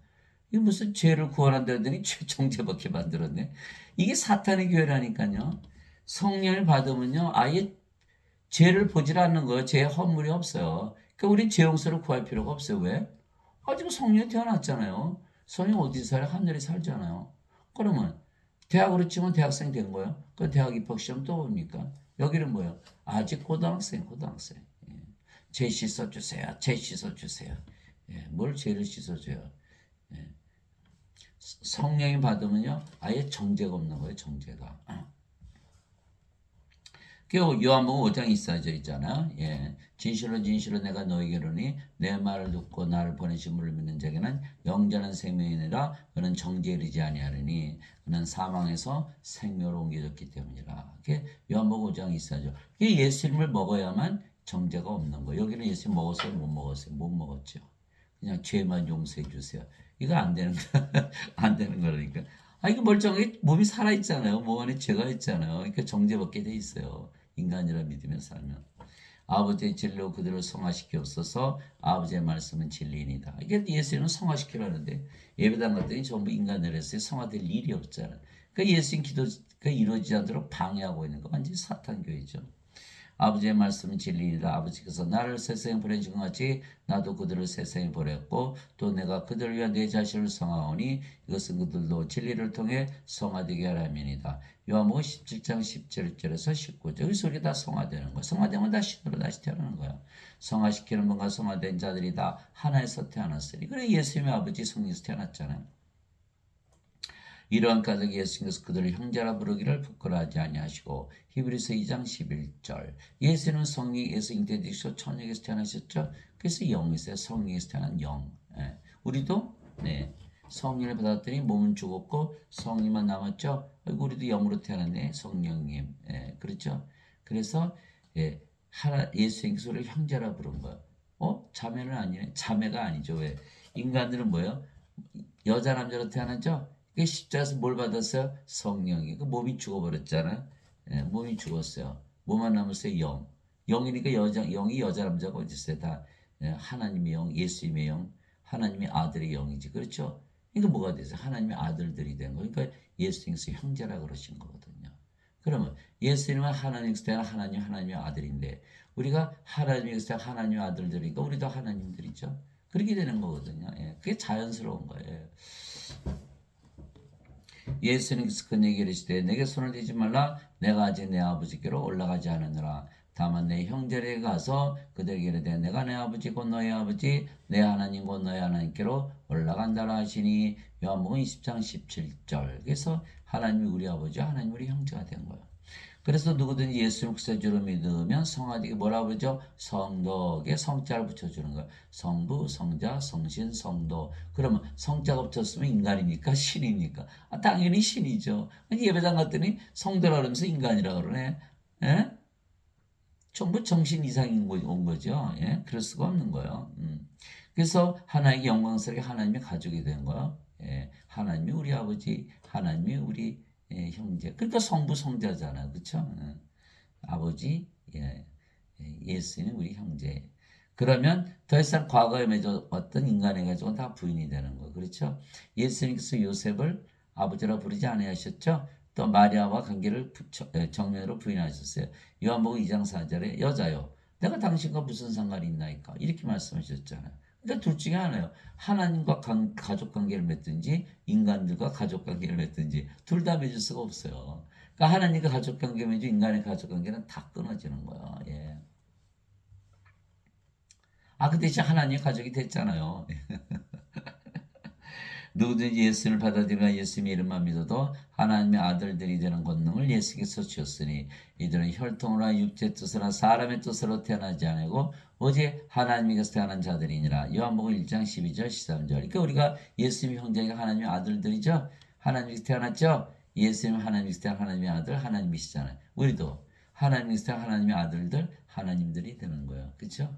이게 무슨 죄를 구원한다더니 죄 정죄받게 만들었네. 이게 사탄의 교회라니까요. 성령을 받으면요, 아예 죄를 보질 않는 거예요. 죄의 허물이 없어요. 그러니까 우리 죄 용서를 구할 필요가 없어요. 왜? 지금 성령이 태어났잖아요. 성령 어디 살아? 하늘에 살잖아요. 그러면 대학으로 치면 대학생 된 거예요. 그 대학 입학 시험 또 봅니까? 여기는 뭐예요? 아직 고등학생. 죄 씻어주세요. 죄 씻어주세요. 뭘 죄를 씻어줘요? 성령이 받으면요, 아예 정죄가 없는 거예요. 정죄가. 그 요한복음 5장 24절 있잖아. 진실로 진실로 내가 너희에게로니 내 말을 듣고 나를 보내신 분을 믿는 자에게는 영원한 생명이 아니라 그는 정죄에 이르지 아니하리니 그는 사망에서 생명으로 옮겨졌기 때문이라. 그게 요한복음 5장 24절. 그게 예수님을 먹어야만 정죄가 없는 거예요. 여기는 예수님 먹었어요? 못 먹었어요? 못 먹었죠. 그냥 죄만 용서해 주세요. 이거 안 되는 거, 안 되는 거라니까. 이거 멀쩡하게 몸이 살아있잖아요. 몸 안에 죄가 있잖아요. 그러니까 정죄받게 돼 있어요. 인간이라 믿으며 살면. 아버지의 진리로 그들을 성화시키옵소서. 아버지의 말씀은 진리입니다. 이게 예수님은 성화시키라는데 예배당 갔더니 전부 인간을 했어요. 성화될 일이 없잖아요. 그러니까 예수님 기도가 이루어지지 않도록 방해하고 있는 거 완전히 사탄교회죠. 아버지의 말씀은 진리이다. 아버지께서 나를 세상에 보내신 것 같이 나도 그들을 세상에 보냈고 또 내가 그들을 위한 내 자신을 성하오니 이것은 그들도 진리를 통해 성화되게 하라면이다. 요한복음 17장 17절에서 19절. 여기서 우리 다 성화되는 거야. 성화되면 다 신으로 다시 태어나는 거야. 성화시키는 분과 성화된 자들이 다 하나에서 태어났으니. 그래 예수님의 아버지 성령에서 태어났잖아요. 이러한 까닭에 예수님께서 그들을 형제라 부르기를 부끄러워하지 아니하시고 히브리서 2장 11절 예수는 성령에서 잉태되시고 천국에서 태어나셨죠. 그래서 영이세요. 성령에서 태어난 영. 우리도 성령을 받았더니 몸은 죽었고 성령만 남았죠. 우리도 영으로 태어났네. 성령님. 그렇죠. 그래서 예수님께서 우리를 형제라 부른 거예요. 자매는 아니네. 자매가 아니죠. 왜? 인간들은 뭐예요? 여자 남자로 태어났죠. 십자가에서 뭘 받았어요? 성령이. 그 몸이 죽어버렸잖아요. 몸이 죽었어요. 뭐만 남았어요? 영. 영이니까 영이 여자 남자가 어디 있어요? 다 하나님의 영, 예수님의 영, 하나님의 아들의 영이지. 그렇죠? 그러니까 뭐가 됐어요? 하나님의 아들들이 된 거예요. 그러니까 예수님께서 형제라 그러신 거거든요. 그러면 예수님은 하나님께서 태어난 하나님의 아들인데 우리가 하나님께서 태어난 하나님의 아들들이니까 우리도 하나님들이죠. 그렇게 되는 거거든요. 그게 자연스러운 거예요. 예수님께서 그에게 이르시되 내게 손을 대지 말라 내가 아직 내 아버지께로 올라가지 않으느라 다만 내 형제에게 가서 그들에게 이르되 내가 내 아버지 곧 너희 아버지 내 하나님 곧 너희 하나님께로 올라간다라 하시니 요한복음 20장 17절. 그래서 하나님이 우리 아버지 하나님 우리 형제가 된 거예요. 그래서 누구든지 예수를 구세주로 믿으면 성화되게 뭐라 그러죠? 성도에게 성자를 붙여주는 거예요. 성부, 성자, 성신, 성도. 그러면 성자가 붙였으면 인간입니까? 신입니까? 당연히 신이죠. 예배당 갔더니 성도라 그러면서 인간이라 그러네. 전부 정신 이상인 온 거죠. 그럴 수가 없는 거예요. 그래서 하나님의 영광스럽게 하나님의 가족이 된 거예요. 하나님이 우리 아버지, 하나님이 우리 형제. 그러니까 성부 성자잖아요. 그렇죠? 아버지, 예수는 우리 형제. 그러면 더 이상 과거에 맺어왔던 인간의 가족은 다 부인이 되는 거예요. 그렇죠? 예수님께서 요셉을 아버지라 부르지 아니하셨죠? 또 마리아와 관계를 정면으로 부인하셨어요. 요한복음 2장 4절에 여자요. 내가 당신과 무슨 상관이 있나이까? 이렇게 말씀하셨잖아요. 그러니까 둘 중에 하나예요. 하나님과 가족 관계를 맺든지 인간들과 가족 관계를 맺든지 둘 다 맺을 수가 없어요. 그러니까 하나님과 가족 관계 맺고 인간의 가족 관계는 다 끊어지는 거예요. 그 대신 하나님의 가족이 됐잖아요. 누구든지 예수를 받아들이거나 예수님의 이름만 믿어도 하나님의 아들들이 되는 권능을 예수께서 주셨으니 이들은 혈통으로나 육체 뜻으로나 사람의 뜻으로 태어나지 아니고 오직 하나님께서 태어난 자들이니라. 요한복음 1장 12절 13절. 그러니까 우리가 예수님 형제가 하나님의 아들들이죠. 하나님께서 태어났죠. 예수님은 하나님께서 태어난 하나님의 아들 하나님이시잖아요. 우리도 하나님께서 태어난 하나님의 아들들 하나님들이 되는 거예요. 그렇죠?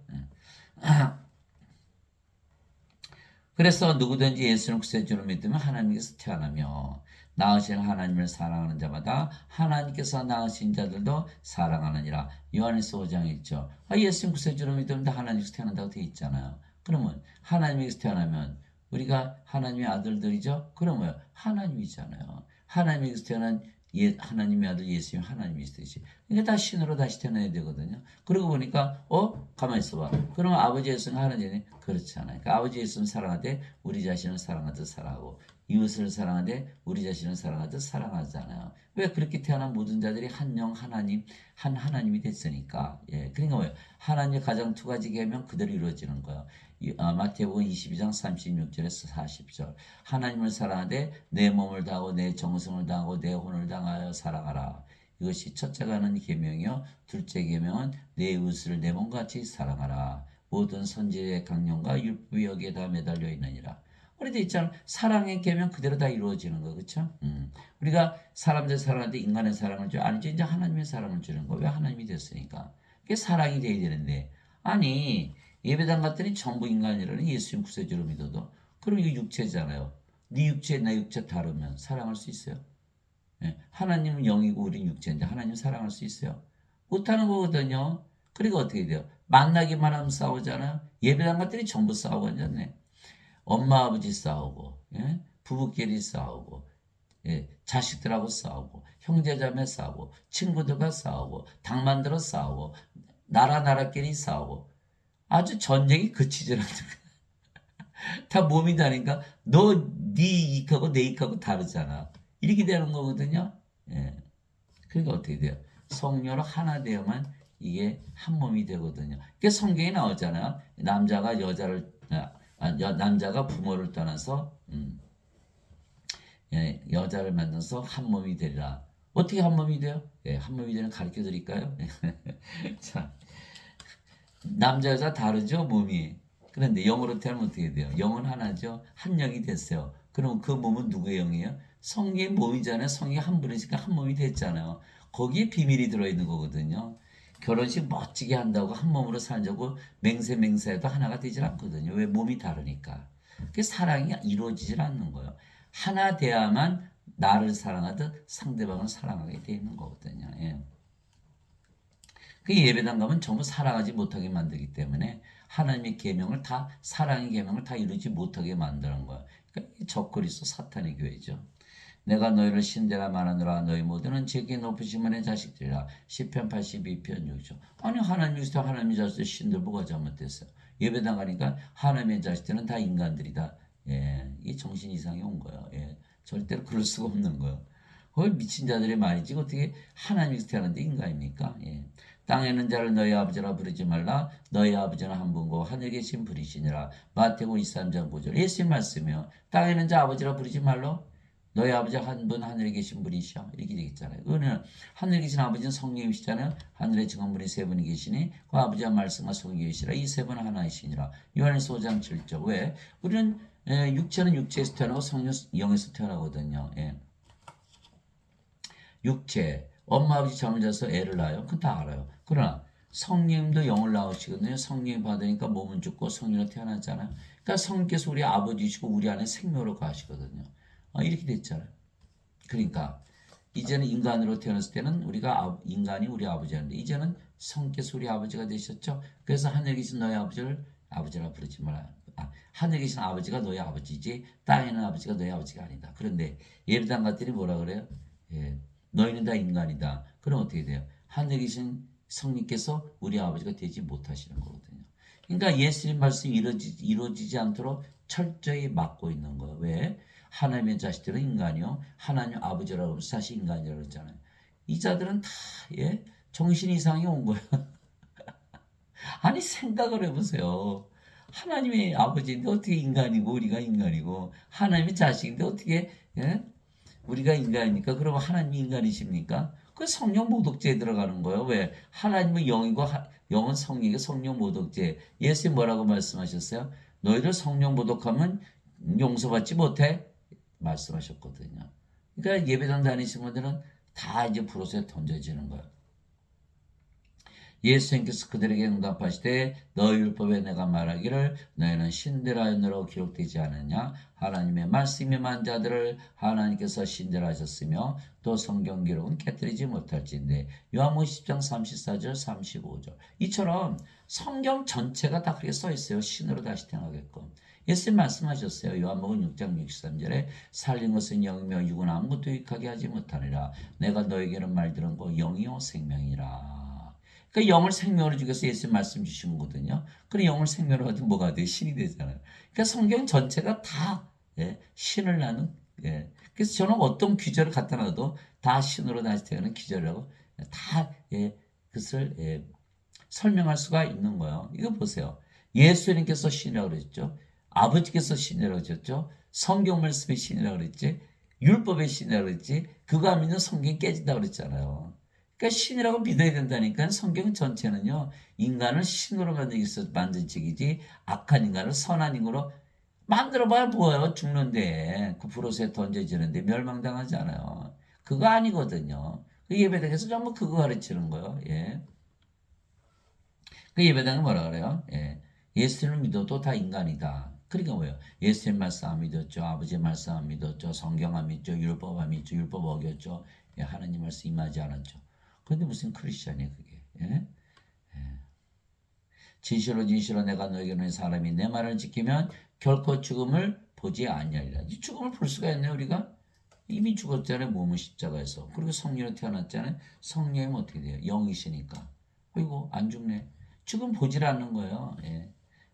그래서 누구든지 예수를 구세주로 믿으면 하나님께서 태어나며 낳으신 하나님을 사랑하는 자마다 하나님께서 낳으신 자들도 사랑하느니라. 요한일서 5장에 있죠. 예수님 구세주로 믿으면 다 하나님께서 태어난다고 되어 있잖아요. 그러면 하나님께서 태어나면 우리가 하나님의 아들들이죠. 그러면 하나님이잖아요. 하나님께서 태어난 하나님의 아들 예수님 하나님이시듯이. 그러니까 다 신으로 다시 태어나야 되거든요. 그러고 보니까 가만히 있어봐. 그러면 아버지 예수는 하나님이 그렇지 않아요. 그러니까 아버지 예수는 사랑하되 우리 자신을 사랑하듯 사랑하고 이웃을 사랑하되 우리 자신을 사랑하듯 사랑하잖아요. 왜 그렇게 태어난 모든 자들이 한 영 하나님 한 하나님이 됐으니까. 예, 그러니까 뭐예요? 하나님의 가장 두 가지 계명 그대로 이루어지는 거예요. 마태복음 22장 36절에서 40절. 하나님을 사랑하되 내 몸을 다하고 내 정성을 다하고 내 혼을 다하여 사랑하라. 이것이 첫째가 하는 계명이요 둘째 계명은 내 이웃을 내 몸같이 사랑하라. 모든 선지의 강령과 율법이 여기에 다 매달려 있느니라. 우리도 있잖아. 사랑의 계명 그대로 다 이루어지는 거 그렇죠? 우리가 사람들 사랑하는데 인간의 사랑을 줘 아니죠. 이제 하나님의 사랑을 주는 거. 왜 하나님이 됐으니까. 그게 사랑이 돼야 되는데 아니 예배당 갔더니 전부 인간이라는 예수님 구세주로 믿어도 그럼 이거 육체잖아요. 네 육체 내 육체 다르면 사랑할 수 있어요? 예, 하나님은 영이고 우리는 육체인데 하나님 사랑할 수 있어요? 못하는 거거든요. 그리고 어떻게 돼요? 만나기만 하면 싸우잖아요. 예배당 갔더니 전부 싸우고 앉았네. 엄마 아버지 싸우고 예? 부부끼리 싸우고 예, 자식들하고 싸우고 형제자매 싸우고 친구들과 싸우고 당 만들어 싸우고 나라끼리 싸우고 아주 전쟁이 그치질 않는 거야. 다 몸이 다니까 네 이익하고 내 이익하고 다르잖아. 이렇게 되는 거거든요. 예. 그러니까 어떻게 돼요? 성령으로 하나 되어만 이게 한 몸이 되거든요. 그게 성경에 나오잖아요. 남자가 여자를 남자가 부모를 떠나서 예, 여자를 만나서 한 몸이 되리라. 어떻게 한 몸이 돼요? 예, 한 몸이 되는 가르쳐 드릴까요? 자, 남자 여자 다르죠 몸이. 그런데 영으로 태어나면 어떻게 돼요? 영은 하나죠. 한 영이 됐어요. 그럼 그 몸은 누구의 영이에요? 성령의 몸이잖아요. 성령이 한 분이니까 한 몸이 됐잖아요. 거기에 비밀이 들어있는 거거든요. 결혼식 멋지게 한다고 한 몸으로 살자고 맹세해도 하나가 되질 않거든요. 왜? 몸이 다르니까. 그 사랑이 이루어지질 않는 거예요. 하나 돼야만 나를 사랑하듯 상대방을 사랑하게 돼 있는 거거든요. 예. 그 예배당 가면 전부 사랑하지 못하게 만들기 때문에 하나님의 계명을 다 사랑의 계명을 다 이루지 못하게 만드는 거예요. 그러니까 적그리스도 사탄의 교회죠. 내가 너희를 신대라 말하노라 너희 모두는 제게 높으시면의 자식들이라. 시편 82편 6조. 아니 하나님께서 하나님의 자식들 신들 뭐가 잘못됐어요? 예배당 가니까 하나님의 자식들은 다 인간들이다. 예, 이 정신 이상이 온 거예요. 예, 절대로 그럴 수가 없는 거예요. 거의 미친 자들의 말이지 어떻게 하나님께서 태어났는데 인간입니까? 예. 땅에 있는 자를 너희 아버지라 부르지 말라. 너희 아버지는 한 분고 하늘에 계신 분이시니라. 마태복음 23장 9절. 예수님 말씀이요. 땅에 있는 자 아버지라 부르지 말라. 너희 아버지 한 분 하늘에 계신 분이시여. 이렇게 되겠잖아요. 그거는 하늘에 계신 아버지는 성령이시잖아요. 하늘에 증언분이 세 분이 계시니 그 아버지와 말씀과 성령이시라. 이 세 분은 하나이시니라. 요한일서 5장 7절. 왜? 우리는 육체는 육체에서 태어나고 성령은 영에서 태어나거든요. 예. 육체, 엄마 아버지 잠을 자서 애를 낳아요. 그건 다 알아요. 그러나 성령님도 영을 낳으시거든요. 성령이 받으니까 몸은 죽고 성령으로 태어났잖아요. 그러니까 성령께서 우리 아버지시고 우리 안에 생명으로 가시거든요. 이렇게 됐잖아요. 그러니까 이제는 인간으로 태어났을 때는 우리가 인간이 우리 아버지였는데 이제는 성께서 우리 아버지가 되셨죠. 그래서 하늘에 계신 너희 아버지를 아버지라 부르지 마라. 하늘에 계신 아버지가 너희 아버지지 땅에 있는 아버지가 너희 아버지가 아니다. 그런데 예배당 갔더니 뭐라 그래요? 예, 너희는 다 인간이다. 그럼 어떻게 돼요? 하늘에 계신 성령께서 우리 아버지가 되지 못하시는 거거든요. 그러니까 예수님 말씀이 이루어지지 않도록 철저히 막고 있는 거예요. 왜? 하나님의 자식들은 인간이요. 하나님 아버지라고 해서 사실 인간이라고 그랬잖아요. 이 자들은 다 예? 정신 이상이 온 거예요. 아니 생각을 해보세요. 하나님의 아버지인데 어떻게 인간이고 우리가 인간이고 하나님의 자식인데 어떻게 예? 우리가 인간이니까 그러면 하나님이 인간이십니까? 그 성령 모독죄에 들어가는 거예요. 왜? 하나님은 영이고 영은 성령이고 성령 모독죄. 예수님 뭐라고 말씀하셨어요? 너희들 성령 모독하면 용서받지 못해? 말씀하셨거든요. 그러니까 예배당 다니시는 분들은 다 이제 불옷에 던져지는 거예요. 예수님께서 그들에게 응답하시되 너희 율법에 내가 말하기를 너희는 신들하였느라고 기록되지 않았냐. 하나님의 말씀이 임한 자들을 하나님께서 신들하셨으며 또 성경 기록은 깨뜨리지 못할진데. 요한복음 10장 34절 35절. 이처럼 성경 전체가 다 그렇게 써 있어요. 신으로 다시 태어나게끔. 예수님 말씀하셨어요. 요한복음 6장 63절에 살린 것은 영이며 육은 아무것도 유익하게 하지 못하니라. 내가 너에게는 말 들은 거 영이요 생명이라. 그러니까 영을 생명으로 주셔서 예수님 말씀 주신 거거든요. 그럼 영을 생명으로 가지고 뭐가 돼요? 신이 되잖아요. 그러니까 성경 전체가 다 신을 나는. 그래서 저는 어떤 귀절을 갖다 놔도 다 신으로 다시 태어나는 귀절이라고 다 그것을 설명할 수가 있는 거예요. 이거 보세요. 예수님께서 신이라고 그랬죠. 아버지께서 신이라고 그랬죠. 성경 말씀이 신이라고 그랬지. 율법의 신이라고 그랬지. 그거 하면 성경이 깨진다고 그랬잖아요. 그러니까 신이라고 믿어야 된다니까. 성경 전체는요. 인간을 신으로 만들기 위해서 만든 책이지 악한 인간을 선한 인으로 만들어봐야 뭐예요. 죽는데 그 불옷에 던져지는데 멸망당하지 않아요. 그거 아니거든요. 그 예배당에서 전부 그거 가르치는 거예요. 그 예배당은 뭐라 그래요? 예수님을 믿어도 다 인간이다. 그러니까 뭐예요? 예수님 말씀 안 믿었죠. 아버지 말씀 안 믿었죠. 성경 안 믿죠. 율법 안 믿죠. 율법 어겼죠. 하나님 말씀 임하지 않았죠. 그런데 무슨 크리스천이에요 그게. 진실로 진실로 내가 너에게 는 사람이 내 말을 지키면 결코 죽음을 보지 아니하리라. 이 죽음을 볼 수가 있나요 우리가? 이미 죽었잖아요. 몸은 십자가에서. 그리고 성령으로 태어났잖아요. 성령이면 어떻게 돼요? 영이시니까. 어이구 안 죽네. 죽음 보질 않는 거예요.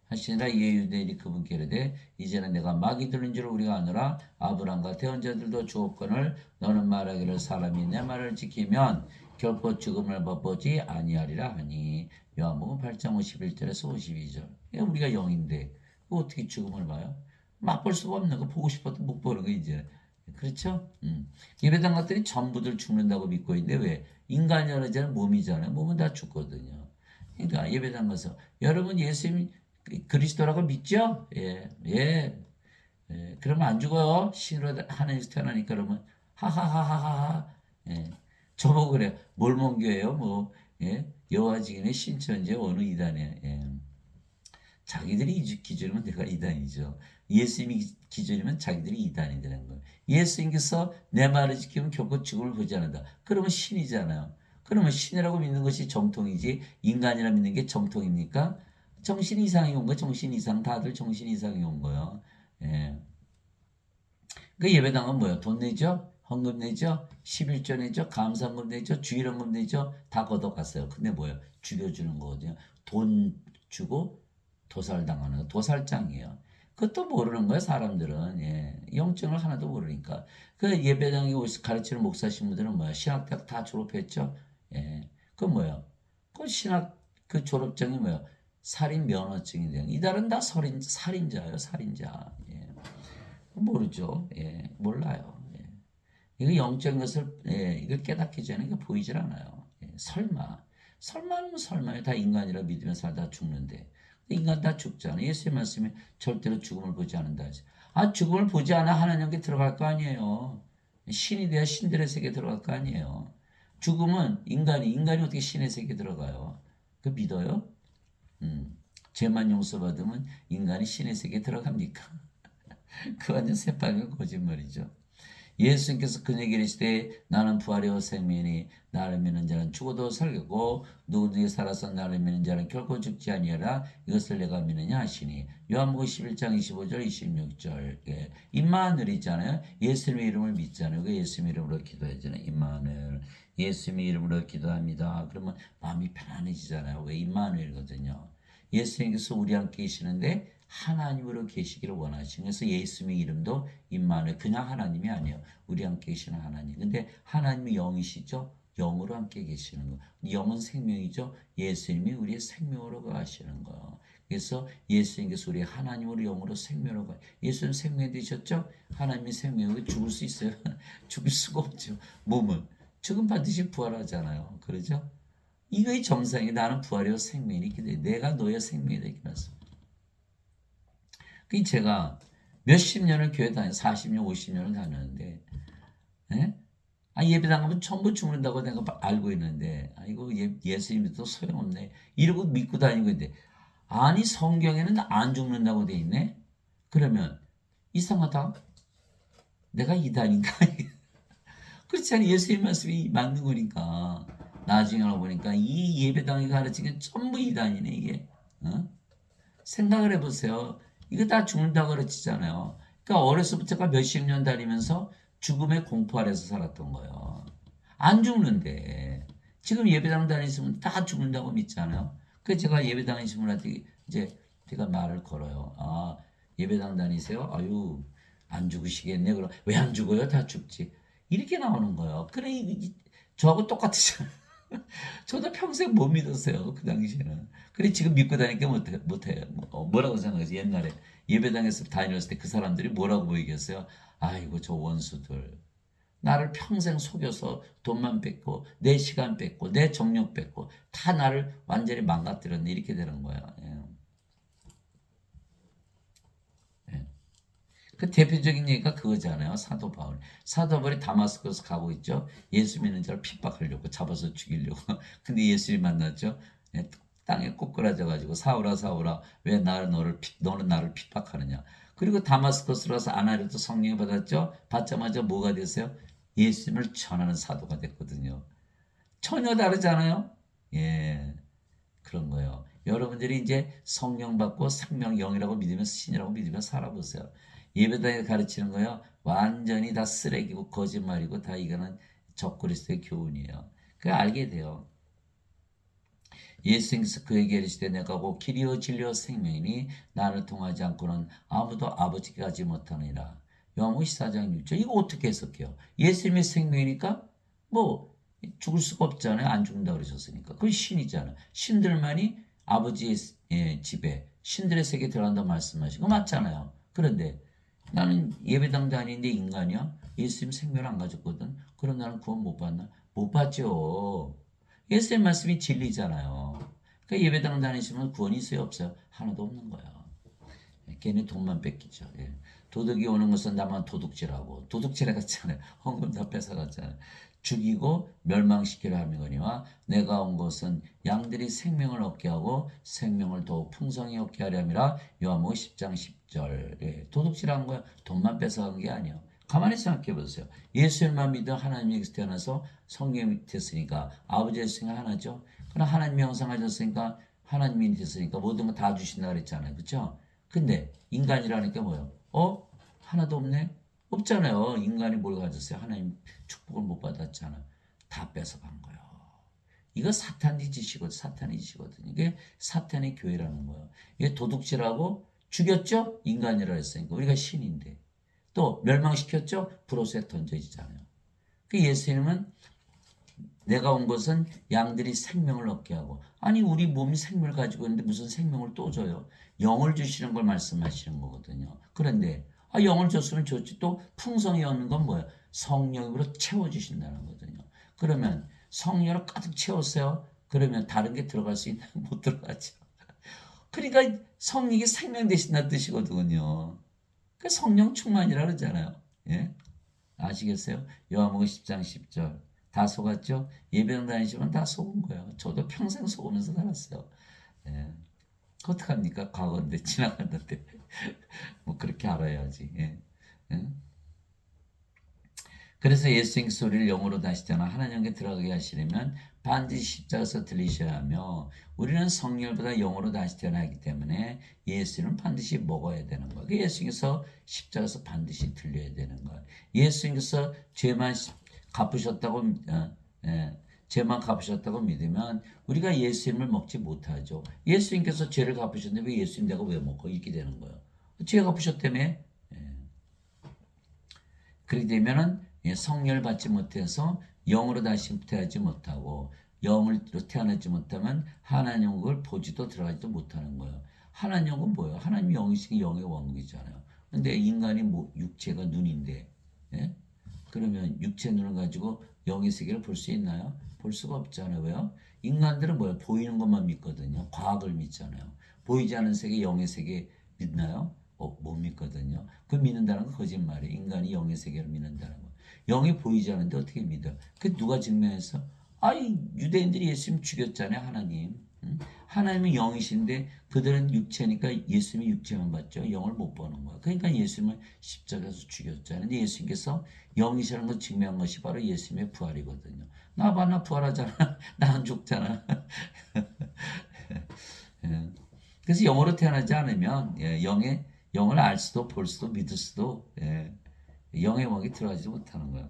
하시니라 이에 유대인이 그분께 이르되 이제는 내가 마귀 들린 줄 우리가 아노라. 아브람과 대언자들도 주었거늘 너는 말하기를 사람이 내 말을 지키면 결코 죽음을 맛보지 아니하리라 하니. 요한복음 8장 51절에서 52절. 우리가 영인데 어떻게 죽음을 봐요? 맛볼 수가 없는 거. 보고 싶어도 못 보는 거 이제. 그렇죠? 예배당 것들이 전부들 죽는다고 믿고 있는데 왜? 인간이라는 자는 몸이잖아요. 몸은 다 죽거든요. 그러니까 예배당 가서 여러분 예수님 그리스도라고 믿죠? 그러면 안 죽어요. 신으로 하나님께서 태어나니까 그러면 하하하하하. 저보고 그래요. 몰몬교예요. 뭐 여호와 증인의 신천지 어느 이단에. 자기들이 기준이면 내가 이단이죠. 예수님이 기준이면 자기들이 이단이 되는 거예요. 예수님께서 내 말을 지키면 결코 죽음을 보지 않는다. 그러면 신이잖아요. 그러면 신이라고 믿는 것이 정통이지 인간이라 믿는 게 정통입니까? 정신 이상이 온 거예요. 정신 이상. 다들 정신 이상이 온 거예요. 그 예배당은 뭐예요? 돈 내죠? 헌금 내죠? 11조 내죠? 감사헌금 내죠? 주일헌금 내죠? 다 걷어갔어요. 근데 뭐예요? 죽여주는 거거든요. 돈 주고 도살당하는 도살장이에요. 그것도 모르는 거예요, 사람들은. 영적을 하나도 모르니까. 그 예배당에 가르치는 목사 신부들은 뭐야? 신학대학 다 졸업했죠? 그건 뭐예요? 그 신학 그 졸업장이 뭐예요? 살인 면허증이 돼요. 이달은 다 살인자예요, 살인자. 모르죠. 몰라요. 이거 영적인 것을 이걸 깨닫기 전에 이게 보이질 않아요. 설마는 설마요. 다 인간이라 믿으며 살다 죽는데 인간 다 죽잖아요. 예수의 말씀에 절대로 죽음을 보지 않는다. 죽음을 보지 않아 하나님께 들어갈 거 아니에요. 신이 돼야 신들의 세계에 들어갈 거 아니에요. 죽음은 인간이 어떻게 신의 세계에 들어가요? 그 믿어요? 죄만 용서받으면 인간이 신의 세계에 들어갑니까? 그 완전 새빨간 거짓말이죠. 예수님께서 그에게 이르시되 나는 부활이요 생명이니 나를 믿는 자는 죽어도 살겠고 누구든지 살아서 나를 믿는 자는 결코 죽지 아니하라. 이것을 내가 믿느냐 하시니. 요한복음 11장 25절 26절. 임마누엘 있잖아요. 예수님의 이름을 믿잖아요. 그 예수님의 이름으로 기도하잖아요. 임마누엘. 예수님의 이름으로 기도합니다. 그러면 마음이 편안해지잖아요. 왜? 임마누엘이거든요. 예수님께서 우리 함께 계시는데 하나님으로 계시기를 원하시는. 그래서 예수님의 이름도 임마누엘. 그냥 하나님이 아니에요. 우리 함께 계시는 하나님. 근데 하나님이 영이시죠. 영으로 함께 계시는 거. 영은 생명이죠. 예수님이 우리의 생명으로 가시는 거. 그래서 예수님께서 우리 하나님으로 영으로 생명을 가요. 예수님 생명 되셨죠? 하나님이 생명을 죽을 수 있어요? 죽을 수가 없죠. 몸은. 죽음 반드시 부활하잖아요. 그러죠? 이거의 정상이 나는 부활이요 생명이 있게 돼. 내가 너의 생명이 되게 해놨어. 그 제가 몇십 년을 교회 다녀 40년, 50년을 다녔는데 예? 예배당 가면 전부 죽는다고 내가 알고 있는데 이거 예수 믿어도 소용없네. 이러고 믿고 다니고 있는데 아니 성경에는 안 죽는다고 돼 있네. 그러면 이상하다. 내가 이단인가? 그렇지 않아요. 예수의 말씀이 맞는 거니까. 나중에 알아보니까 이 예배당이 가르치는 게 전부 이단이네 이게. 어? 생각을 해보세요. 이거 다 죽는다고 가르치잖아요. 그러니까 어려서부터가 몇십 년 다니면서 죽음의 공포 아래서 살았던 거예요. 안 죽는데 지금 예배당 다니시면 다 죽는다고 믿잖아요. 그래서 제가 예배당 다니신 분한테 이제 제가 말을 걸어요. 예배당 다니세요? 아유 안 죽으시겠네. 그럼 왜 안 죽어요? 다 죽지. 이렇게 나오는 거예요. 그래 저하고 똑같으잖아요. 저도 평생 못 믿었어요. 그 당시에는. 그래 지금 믿고 다니니까 못해요. 뭐라고 생각해서 옛날에 예배당에서 다녔을 때 그 사람들이 뭐라고 보이겠어요? 아이고 저 원수들. 나를 평생 속여서 돈만 뺏고 내 시간 뺏고 내 정력 뺏고 다 나를 완전히 망가뜨렸네. 이렇게 되는 거예요. 예. 예. 그 대표적인 얘기가 그거잖아요. 사도 바울. 사도 바울이 다마스커스 가고 있죠. 예수 믿는 자를 핍박하려고 잡아서 죽이려고. 근데 예수님 만났죠. 예, 땅에 꼬꾸라져 가지고 사울아 사울아 왜 너는 나를 핍박하느냐. 그리고 다마스커스로 가서 아나리도 성령을 받았죠. 받자마자 뭐가 됐어요? 예수님을 전하는 사도가 됐거든요. 전혀 다르잖아요. 예, 그런 거예요. 여러분들이 이제 성령 받고 생명 영이라고 믿으면서 신이라고 믿으면서 살아보세요. 예배당에 가르치는 거요. 완전히 다 쓰레기고 거짓말이고 다 이거는 적그리스도의 교훈이에요. 그 알게 돼요. 예수님께서 그에게 이르시되 내가 곧 길이요 진리요 생명이니 나를 통하지 않고는 아무도 아버지께 가지 못하느니라. 요한복음 14장 6절. 이거 어떻게 해석해요? 예수님의 생명이니까 뭐 죽을 수가 없잖아요. 안 죽는다 그러셨으니까. 그건 신이잖아요. 신들만이 아버지의 집에 신들의 세계에 들어간다 말씀하신 거 맞잖아요. 그런데 나는 예배당 다니는데 인간이야? 예수님 생명을 안 가졌거든. 그럼 나는 구원 못 받나? 못 받죠. 예수의 말씀이 진리잖아요. 그러니까 예배당 다니시면 구원이 있어요? 없어요? 하나도 없는 거예요. 걔네 돈만 뺏기죠. 예. 도둑이 오는 것은 나만 도둑질하고 도둑질해 갔잖아요. 헌금 다 뺏어갔잖아요. 죽이고 멸망시키려 함이거니와 내가 온 것은 양들이 생명을 얻게 하고 생명을 더욱 풍성히 얻게 하려 함이라. 요한복음 10장 10절. 예. 도둑질한 거야. 돈만 뺏어간 게 아니에요. 가만히 생각해 보세요. 예수님만 믿어 하나님에게서 태어나서 성령이 됐으니까 아버지의 생각 하나죠. 그럼 하나님이 형상하셨으니까 하나님이 됐으니까 모든 거 다 주신다 그랬잖아요. 그렇죠? 근데 인간이라니까 뭐예요? 하나도 없네? 없잖아요. 인간이 뭘 가졌어요? 하나님 축복을 못 받았잖아. 다 뺏어간 거예요. 이거 사탄의 짓이거든. 사탄의 짓이거든. 이게 사탄의 교회라는 거예요. 이게 도둑질하고 죽였죠? 인간이라 했으니까. 우리가 신인데. 또 멸망시켰죠? 브로스에 던져지잖아요. 그 예수님은 내가 온 것은 양들이 생명을 얻게 하고. 아니 우리 몸이 생명을 가지고 있는데 무슨 생명을 또 줘요. 영을 주시는 걸 말씀하시는 거거든요. 그런데 영을 줬으면 좋지. 또 풍성히 얻는 건 뭐예요? 성령으로 채워주신다는 거거든요. 그러면 성령을 가득 채웠어요. 그러면 다른 게 들어갈 수 있나? 못 들어가죠. 그러니까 성령이 생명 되신다는 뜻이거든요. 그 성령 충만이라 그러잖아요. 예? 아시겠어요? 요한복음 10장 10절. 다 속았죠? 예배당 다니시면 다 속은 거예요. 저도 평생 속으면서 살았어요. 예. 어떡합니까? 과거인데, 지나갔는데. 뭐, 그렇게 알아야지. 예. 예? 그래서 예수님 소리를 영어로 다시잖아. 하나님께 들어가게 하시려면 반드시 십자가에서 들리셔야 하며 우리는 성령보다 영어로 다시 태어나기 때문에 예수님은 반드시 먹어야 되는 거예요. 예수님께서 십자가에서 반드시 들려야 되는 거예요. 예수님께서 죄만 갚으셨다고 죄만 갚으셨다고 믿으면 우리가 예수님을 먹지 못하죠. 예수님께서 죄를 갚으셨는데 왜 예수님 내가 왜 먹고 이렇게 되는 거예요. 죄 갚으셨다며. 그렇게 되면은 성령을 받지 못해서 영으로 다시 태어나지 못하고 영으로 태어나지 못하면 하나님을 보지도 들어가지도 못하는 거예요. 하나님 영은 뭐예요? 하나님 영이시기 영의 원국이잖아요. 근데 인간이 뭐 육체가 눈인데, 예? 그러면 육체 눈을 가지고 영의 세계를 볼 수 있나요? 볼 수가 없잖아요. 왜요? 인간들은 뭐예요? 보이는 것만 믿거든요. 과학을 믿잖아요. 보이지 않는 세계, 영의 세계 믿나요? 못 믿거든요. 그 믿는다는 건 거짓말이에요. 인간이 영의 세계를 믿는다는 거. 영이 보이지 않는데 어떻게 믿어요? 그 누가 증명했어? 아이 유대인들이 예수님 죽였잖아요. 하나님. 응? 하나님은 영이신데 그들은 육체니까 예수님이 육체만 봤죠. 영을 못 보는 거야. 그러니까 예수님을 십자가에서 죽였잖아요. 근데 예수님께서 영이시라는 걸 증명한 것이 바로 예수님의 부활이거든요. 나 봐, 나 부활하잖아. 나 안 죽잖아. 예. 그래서 영으로 태어나지 않으면 영을 알 수도 볼 수도 믿을 수도 영의 먹이 들어가지 못하는 거예요.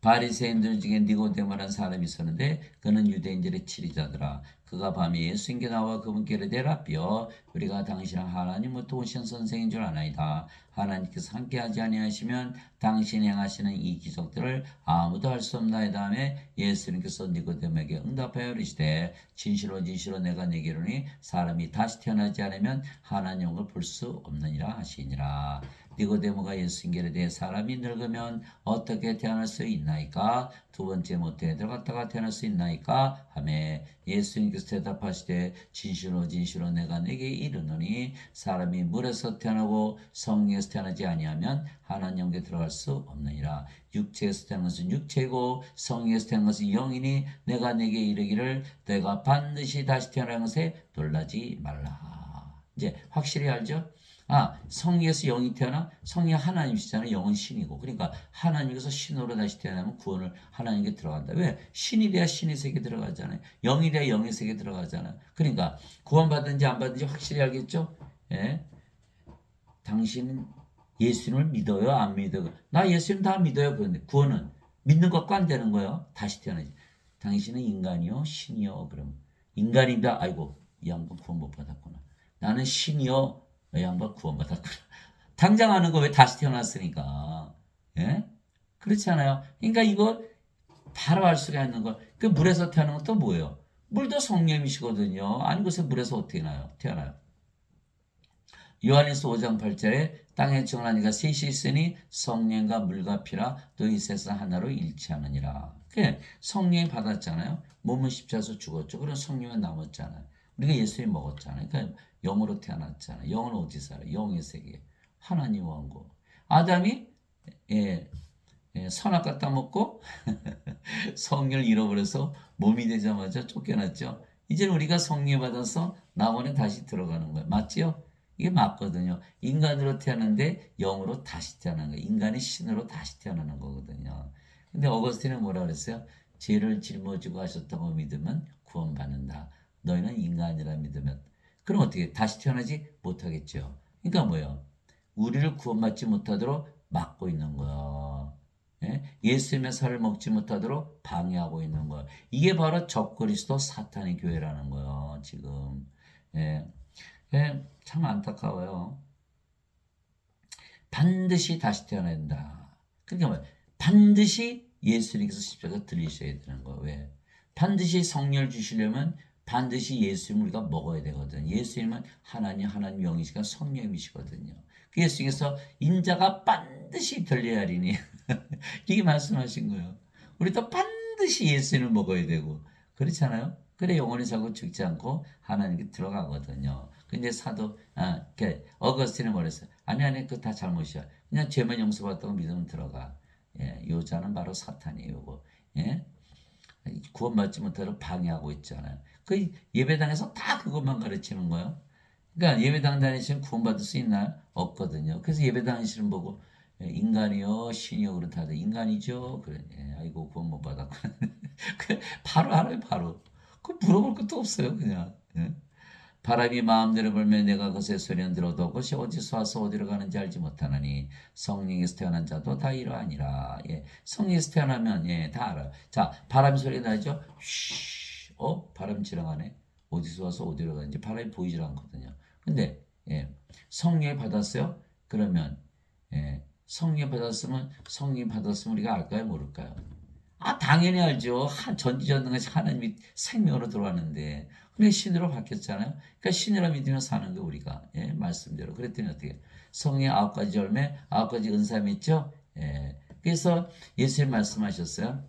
바리새인들 중에 니고데모라는 사람이 있었는데 그는 유대인들의 치리자더라. 그가 밤에 예수님께 나와 그분께 이르되 라삐여 우리가 당신은 하나님부터 오신 선생인 줄 아나이다. 하나님께서 함께하지 아니하시면 당신이 행하시는 이 기적들을 아무도 할 수 없나이다 하며 예수님께서 니고데모에게 응답하여 이르시되 진실로 진실로 내가 네게 이르노니 사람이 다시 태어나지 않으면 하나님을 볼 수 없느니라 하시니라. 니고데모가 예수님께 이르되 사람이 늙으면 어떻게 태어날 수 있나이까? 두 번째 모태에 들어갔다가 태어날 수 있나이까? 하매 예수님께서 대답하시되 진실로 진실로 내가 네게 이르노니 사람이 물에서 태어나고 성령에서 태어나지 아니하면 하나님께 들어갈 수 없느니라. 육체에서 태어난 것은 육체고 성령에서 태어난 것은 영이니 내가 네게 이르기를 내가 반드시 다시 태어난 것에 놀라지 말라. 이제 확실히 알죠? 성령에서 영이 태어나 성령이 하나님이시잖아요. 영은 신이고. 그러니까 하나님께서 신으로 다시 태어나면 구원을 하나님께 들어간다. 왜? 신이 돼야 신의 세계 들어가잖아요. 영이 돼야 영의 세계 들어가잖아요. 그러니까 구원받은지 안 받은지 확실히 알겠죠? 예? 당신은 예수님을 믿어요? 안 믿어요? 나 예수님 다 믿어요. 그런데 구원은 믿는 것과 안 되는 거예요. 다시 태어나지. 당신은 인간이요? 신이요? 그럼 인간이다. 아이고 이 양반 구원 못 받았구나. 나는 신이요? 이 양반 구원받았구나. 당장 하는 거 왜 다시 태어났으니까. 예? 그렇지 않아요? 그러니까 이거 바로 알 수가 있는 거. 그 물에서 태어나는 것도 뭐예요? 물도 성령이시거든요. 아니 그래서 물에서 어떻게 태어나요? 요한일서 5장 8절에 땅에 정하니가 셋이 있으니 성령과 물과 피라 또 이 세상 하나로 일치하느니라. 성령이 받았잖아요. 몸은 십자가에서 죽었죠. 그럼 성령은 남았잖아요. 우리가 예수님 먹었잖아요. 그러니까 영으로 태어났잖아요. 영은 어디 살아요? 영의 세계. 하나님 왕국. 아담이 예, 선악 갖다 먹고 성령을 잃어버려서 몸이 되자마자 쫓겨났죠. 이제는 우리가 성령 받아서 나원에 다시 들어가는 거예요. 맞지요? 이게 맞거든요. 인간으로 태어났는데 영으로 다시 태어나는 거예요. 인간이 신으로 다시 태어나는 거거든요. 근데 어거스틴은 뭐라 그랬어요? 죄를 짊어지고 하셨다고 믿으면 구원받는다. 너희는 인간이라 믿으면. 그럼 어떻게 다시 태어나지 못하겠죠. 그러니까 뭐예요? 우리를 구원받지 못하도록 막고 있는 거야. 예수님의 살을 먹지 못하도록 방해하고 있는 거야. 이게 바로 적그리스도 사탄의 교회라는 거예요. 지금. 예. 참 안타까워요. 반드시 다시 태어나야 된다. 그러니까 뭐 반드시 예수님께서 십자가 들리셔야 되는 거예요. 왜? 반드시 성령을 주시려면 반드시 예수님을 우리가 먹어야 되거든요. 예수님은 하나님 영이시가 성령이시거든요. 그 예수님께서 인자가 반드시 들려야 하리니 이게 말씀하신 거예요. 우리도 반드시 예수님을 먹어야 되고 그렇잖아요. 그래 영원히 살고 죽지 않고 하나님께 들어가거든요. 근데 어거스틴은 뭐랬어요? 아니 그거 다 잘못이야. 그냥 죄만 용서받다고 믿으면 들어가. 요 자는 바로 사탄이에요. 예? 구원받지 못하도록 방해하고 있잖아요. 그 예배당에서 다 그것만 가르치는 거예요. 그러니까 예배당 다니시면 구원받을 수 있나요? 없거든요. 그래서 예배당 다니시는 보고 인간이요 신이요 그렇다들 인간이죠. 그래. 아이고 구원 못 받았구나. 바로 알아요. 바로. 그 물어볼 것도 없어요. 그냥. 바람이 마음대로 불면 내가 그것의 소리는 들어도 그것이 어디서 와서 어디로 가는지 알지 못하나니 성령에서 태어난 자도 다 이러하니라. 성령에서 태어나면 다 알아요. 자, 바람 소리 나죠? 쉬, 바람 지나가네. 어디서 와서 어디로 가는지 바람이 보이질 않거든요. 근데 성령 받았어요? 그러면 성령 받았으면 우리가 알까요, 모를까요? 당연히 알죠. 전지전능하신 하나님이 생명으로 들어왔는데. 근데 신으로 바뀌었잖아요. 그러니까 신이라 믿으면 사는 거 우리가. 예, 말씀대로. 그랬더니 어떻게? 성의 9가지 열매, 9가지 은사가 있죠? 예. 그래서 예수님 말씀하셨어요.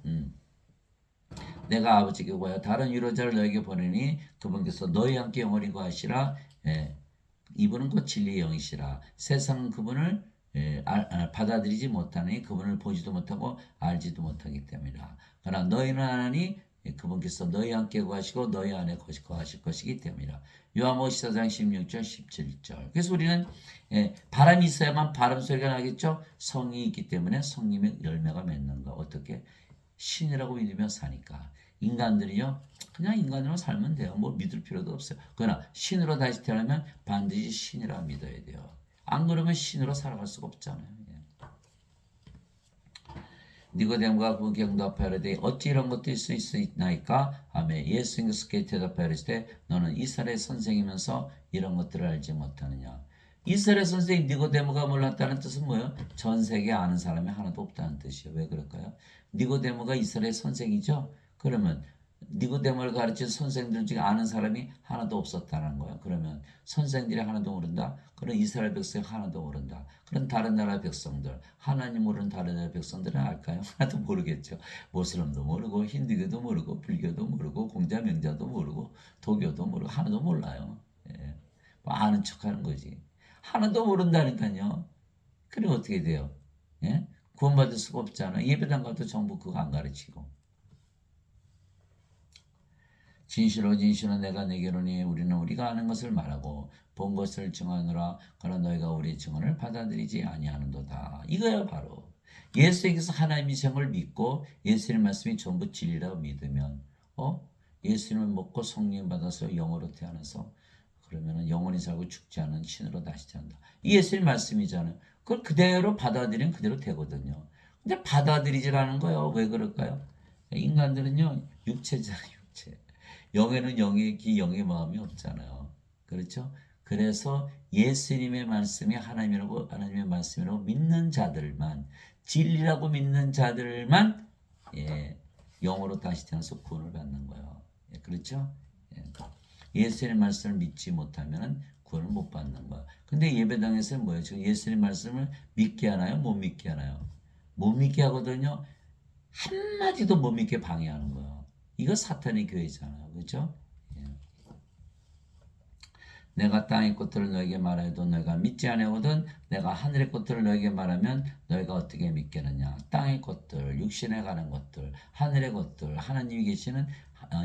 내가 아버지께 구하여 다른 위로자를 너에게 보내니 그분께서 너희 함께 영원히 거하시라. 예. 이분은 곧 진리의 영이시라. 세상은 그분을 받아들이지 못하니 그분을 보지도 못하고 알지도 못하기 때문이라. 그러나 너희는 아나니 그분께서 너희 함께 거하시고 너희 안에 거하실 것이기 때문이라. 요한복음 14장 16절 17절. 그래서 우리는 바람이 있어야만 바람 소리가 나겠죠. 성이 있기 때문에 성님의 열매가 맺는 거. 어떻게? 신이라고 믿으며 사니까. 인간들이요, 그냥 인간으로 살면 돼요. 뭐 믿을 필요도 없어요. 그러나 신으로 다시 태어나면 반드시 신이라 믿어야 돼요. 안 그러면 신으로 살아갈 수가 없잖아요. 니고데모가 그 경답하여 이르되 어찌 이런 것도 있을 수 있나이까 하며 예수님께서 그에게 대답하여 이르시되 너는 이스라엘 선생이면서 이런 것들을 알지 못하느냐. 이스라엘 선생이 니고데모가 몰랐다는 뜻은 뭐예요? 전 세계에 아는 사람이 하나도 없다는 뜻이에요. 왜 그럴까요? 니고데모가 이스라엘 선생이죠. 그러면 니고데모를 가르친 선생들 중에 아는 사람이 하나도 없었다는 거예요. 그러면 선생들이 하나도 모른다. 그런 이스라엘 백성이 하나도 모른다. 그런 다른 나라 백성들, 하나님 모르는 다른 나라 백성들은 알까요? 하나도 모르겠죠. 모슬람도 모르고 힌두교도 모르고 불교도 모르고 공자 명자도 모르고 도교도 모르고 하나도 몰라요. 예. 뭐 아는 척하는 거지. 하나도 모른다니까요. 그럼 어떻게 돼요? 예? 구원받을 수가 없잖아. 예배당 가도 전부 그거 안 가르치고. 진실로 진실로 내가 내게로니 우리는 우리가 아는 것을 말하고 본 것을 증언하노라. 그러나 너희가 우리의 증언을 받아들이지 아니하는도다. 이거야 바로. 예수님께서 하나님이 생을 믿고 예수님 말씀이 전부 진리라고 믿으면 예수님을 먹고 성령 받아서 영으로 태어나서 그러면은 영원히 살고 죽지 않은 신으로 다시 태어난다. 이 예수님 말씀이잖아요. 그걸 그대로 받아들이면 그대로 되거든요. 근데 받아들이질 않은 거예요. 왜 그럴까요? 인간들은요 육체잖아요. 육체. 영에는 영의 기, 영의 마음이 없잖아요. 그렇죠? 그래서 예수님의 말씀이 하나님의 말씀이라고 믿는 자들만, 진리라고 믿는 자들만, 영으로 다시 태어나서 구원을 받는 거예요. 그렇죠? 예수님의 말씀을 믿지 못하면 구원을 못 받는 거예요. 근데 예배당에서는 뭐예요? 지금 예수님 말씀을 믿게 하나요? 못 믿게 하나요? 못 믿게 하거든요. 한마디도 못 믿게 방해하는 거예요. 이거 사탄의 교회잖아요. 그렇죠? 예. 내가 땅의 것들을 너에게 말해도 너희가 믿지 아니하거든 내가 하늘의 것들을 너에게 말하면 너희가 어떻게 믿겠느냐. 땅의 것들, 육신에 가는 것들, 하늘의 것들, 하나님이 계시는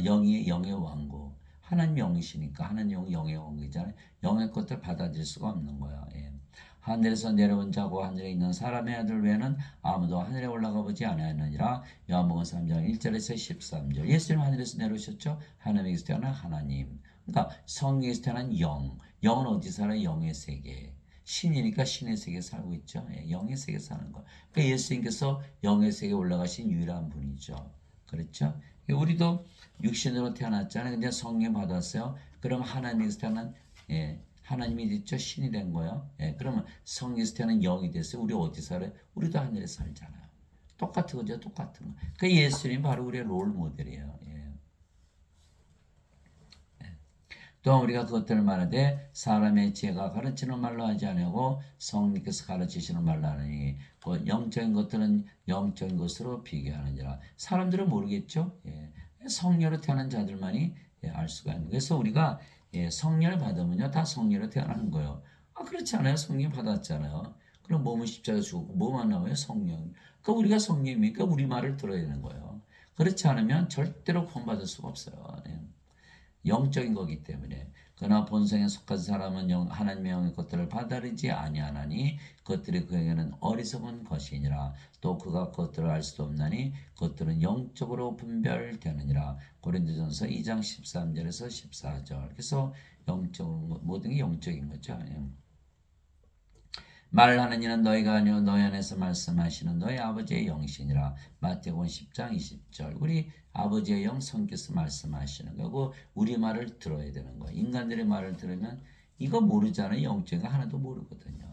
영의 왕국. 하나님 영이시니까 하나님 영의 왕국이잖아요. 영의 것들 받아들일 수가 없는 거야. 예. 하늘에서 내려온 자고 하늘에 있는 사람의 아들 외에는 아무도 하늘에 올라가 보지 않았느니라. 요한복음 3장 1절에서 13절. 예수님 하늘에서 내려오셨죠. 하나님에게서 태어난 하나님. 그러니까 성령에서 태어난 영. 영은 어디 살아요? 영의 세계. 신이니까 신의 세계에 살고 있죠. 영의 세계에 사는 거. 그러니까 예수님께서 영의 세계에 올라가신 유일한 분이죠. 그렇죠? 우리도 육신으로 태어났잖아요. 근데 성령 받았어요. 그럼 하나님에서 태어난 하나님이 됐죠. 신이 된 거예요. 그러면 성령에서 태어난 영이 됐어요. 우리 어디 살아요? 우리도 하늘에 살잖아요. 똑같은 거죠. 똑같은 거. 그 예수님 바로 우리의 롤 모델이에요. 또 우리가 그것들을 말하되 사람의 지혜가 가르치는 말로 하지 아니하고 성령께서 가르치시는 말로 하느니 그 영적인 것들은 영적인 것으로 비교하느니라. 사람들은 모르겠죠. 성령으로 태어난 자들만이 알 수가 있는. 그래서 우리가 성령을 받으면요 다 성령으로 태어나는 거예요. 그렇지 않아요? 성령 받았잖아요. 그럼 몸은 십자가 죽고 뭐만 나와요? 성령. 그러니까 우리가 성령이니까 우리 말을 들어야 되는 거예요. 그렇지 않으면 절대로 구원받을 수가 없어요. 영적인 거기 때문에. 그러나 본성에 속한 사람은 하나님의 영의 것들을 받아들이지 아니하나니 그것들이 그에게는 어리석은 것이니라. 또 그가 그것들을 알 수도 없나니 그것들은 영적으로 분별되느니라. 고린도전서 2장 13절에서 14절. 그래서 모든 게 영적인 거죠. 말하는 이는 너희가 아니요 너희 안에서 말씀하시는 너희 아버지의 영이시니라. 마태복음 10장 20절. 우리 아버지의 영 성께서 말씀하시는 거고 우리 말을 들어야 되는 거예요. 인간들의 말을 들으면 이거 모르잖아요. 영적인 거 하나도 모르거든요.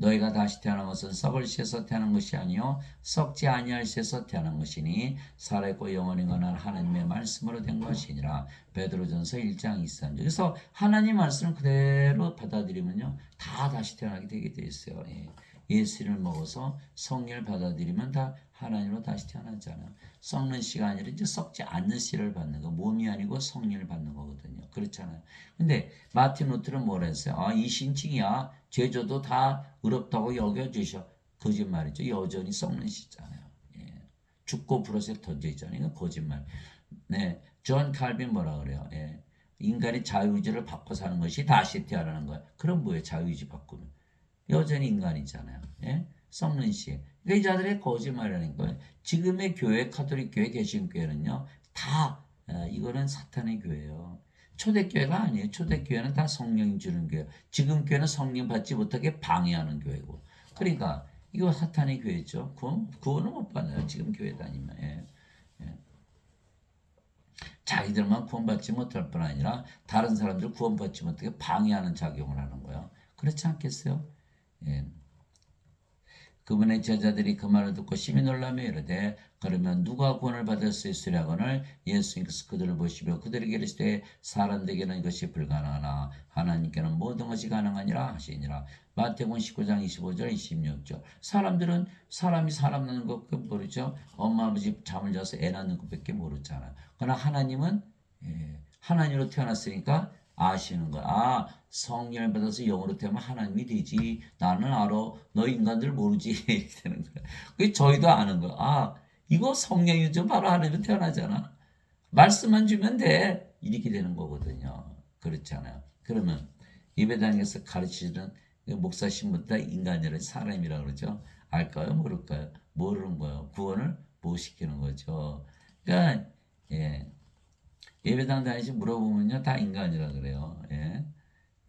너희가 다시 태어난 것은 썩을 씨에서 태어난 것이 아니요 썩지 아니할 씨에서 태어난 것이니 살아있고 영원히 거한 하나님의 말씀으로 된 것이니라. 베드로전서 1장 23절. 그래서 하나님 말씀을 그대로 받아들이면요 다 다시 태어나게 되게 돼 있어요. 예. 예수를 먹어서 성령을 받아들이면 다 하나님으로 다시 태어나잖아요. 썩는 씨가 아니라 이제 썩지 않는 씨를 받는 거, 몸이 아니고 성령을 받는 거거든요. 그렇잖아요. 근데 마틴 루터는 뭐라 했어요? 아, 이 신칭이야. 제조도 다 의롭다고 여겨주셔. 거짓말이죠. 여전히 썩는 씨잖아요. 예. 죽고 불어서 던져 있잖아요. 이건 거짓말. 네, 존 칼빈 뭐라 그래요? 예. 인간이 자유의지를 바꿔 사는 것이 다시 태어나는 거야. 그럼 뭐예요? 자유의지 바꾸면. 여전히 인간이잖아요. 예? 썩는 씨. 그러니까 이 자들의 거짓말이라는 거예요. 지금의 교회, 카톨릭 교회, 개신교회는요, 다, 이거는 사탄의 교회예요. 초대교회가 아니에요. 초대교회는 다 성령 주는 교회. 지금 교회는 성령 받지 못하게 방해하는 교회고. 그러니까, 이거 사탄의 교회죠. 구원은 못 받아요. 지금 교회 다니면. 예. 예. 자기들만 구원받지 못할 뿐 아니라 다른 사람들 구원받지 못하게 방해하는 작용을 하는 거예요. 그렇지 않겠어요? 예. 그분의 제자들이 그 말을 듣고 심히 놀라며 이르되 그러면 누가 구원을 받을 수 있으랴거늘 예수님께서 그들을 보시며 그들에게 이르시되 사람들에게는 이것이 불가능하나 하나님께는 모든 것이 가능하니라 하시니라. 마태복음 19장 25절 26절. 사람들은 사람이 사람 낳는 것 모르죠. 엄마 아버지 잠을 자서 애 낳는 것밖에 모르잖아요. 그러나 하나님은 하나님으로 태어났으니까 아시는 거야. 아, 성령을 받아서 영으로 태우면 하나님이 되지. 나는 알아. 너 인간들 모르지. 이렇게 되는 거야. 그게 저희도 아는 거야. 아, 이거 성령이죠. 바로 하나님으로 태어나잖아. 말씀만 주면 돼. 이렇게 되는 거거든요. 그렇잖아요. 그러면 예배당에서 가르치는 목사 신부 다 인간이라 사람이라 그러죠. 알까요? 모를까요? 모르는 거예요. 구원을 못 시키는 거죠. 그러니까 예. 예배당 다니시 물어보면요 다 인간이라 그래요. 예.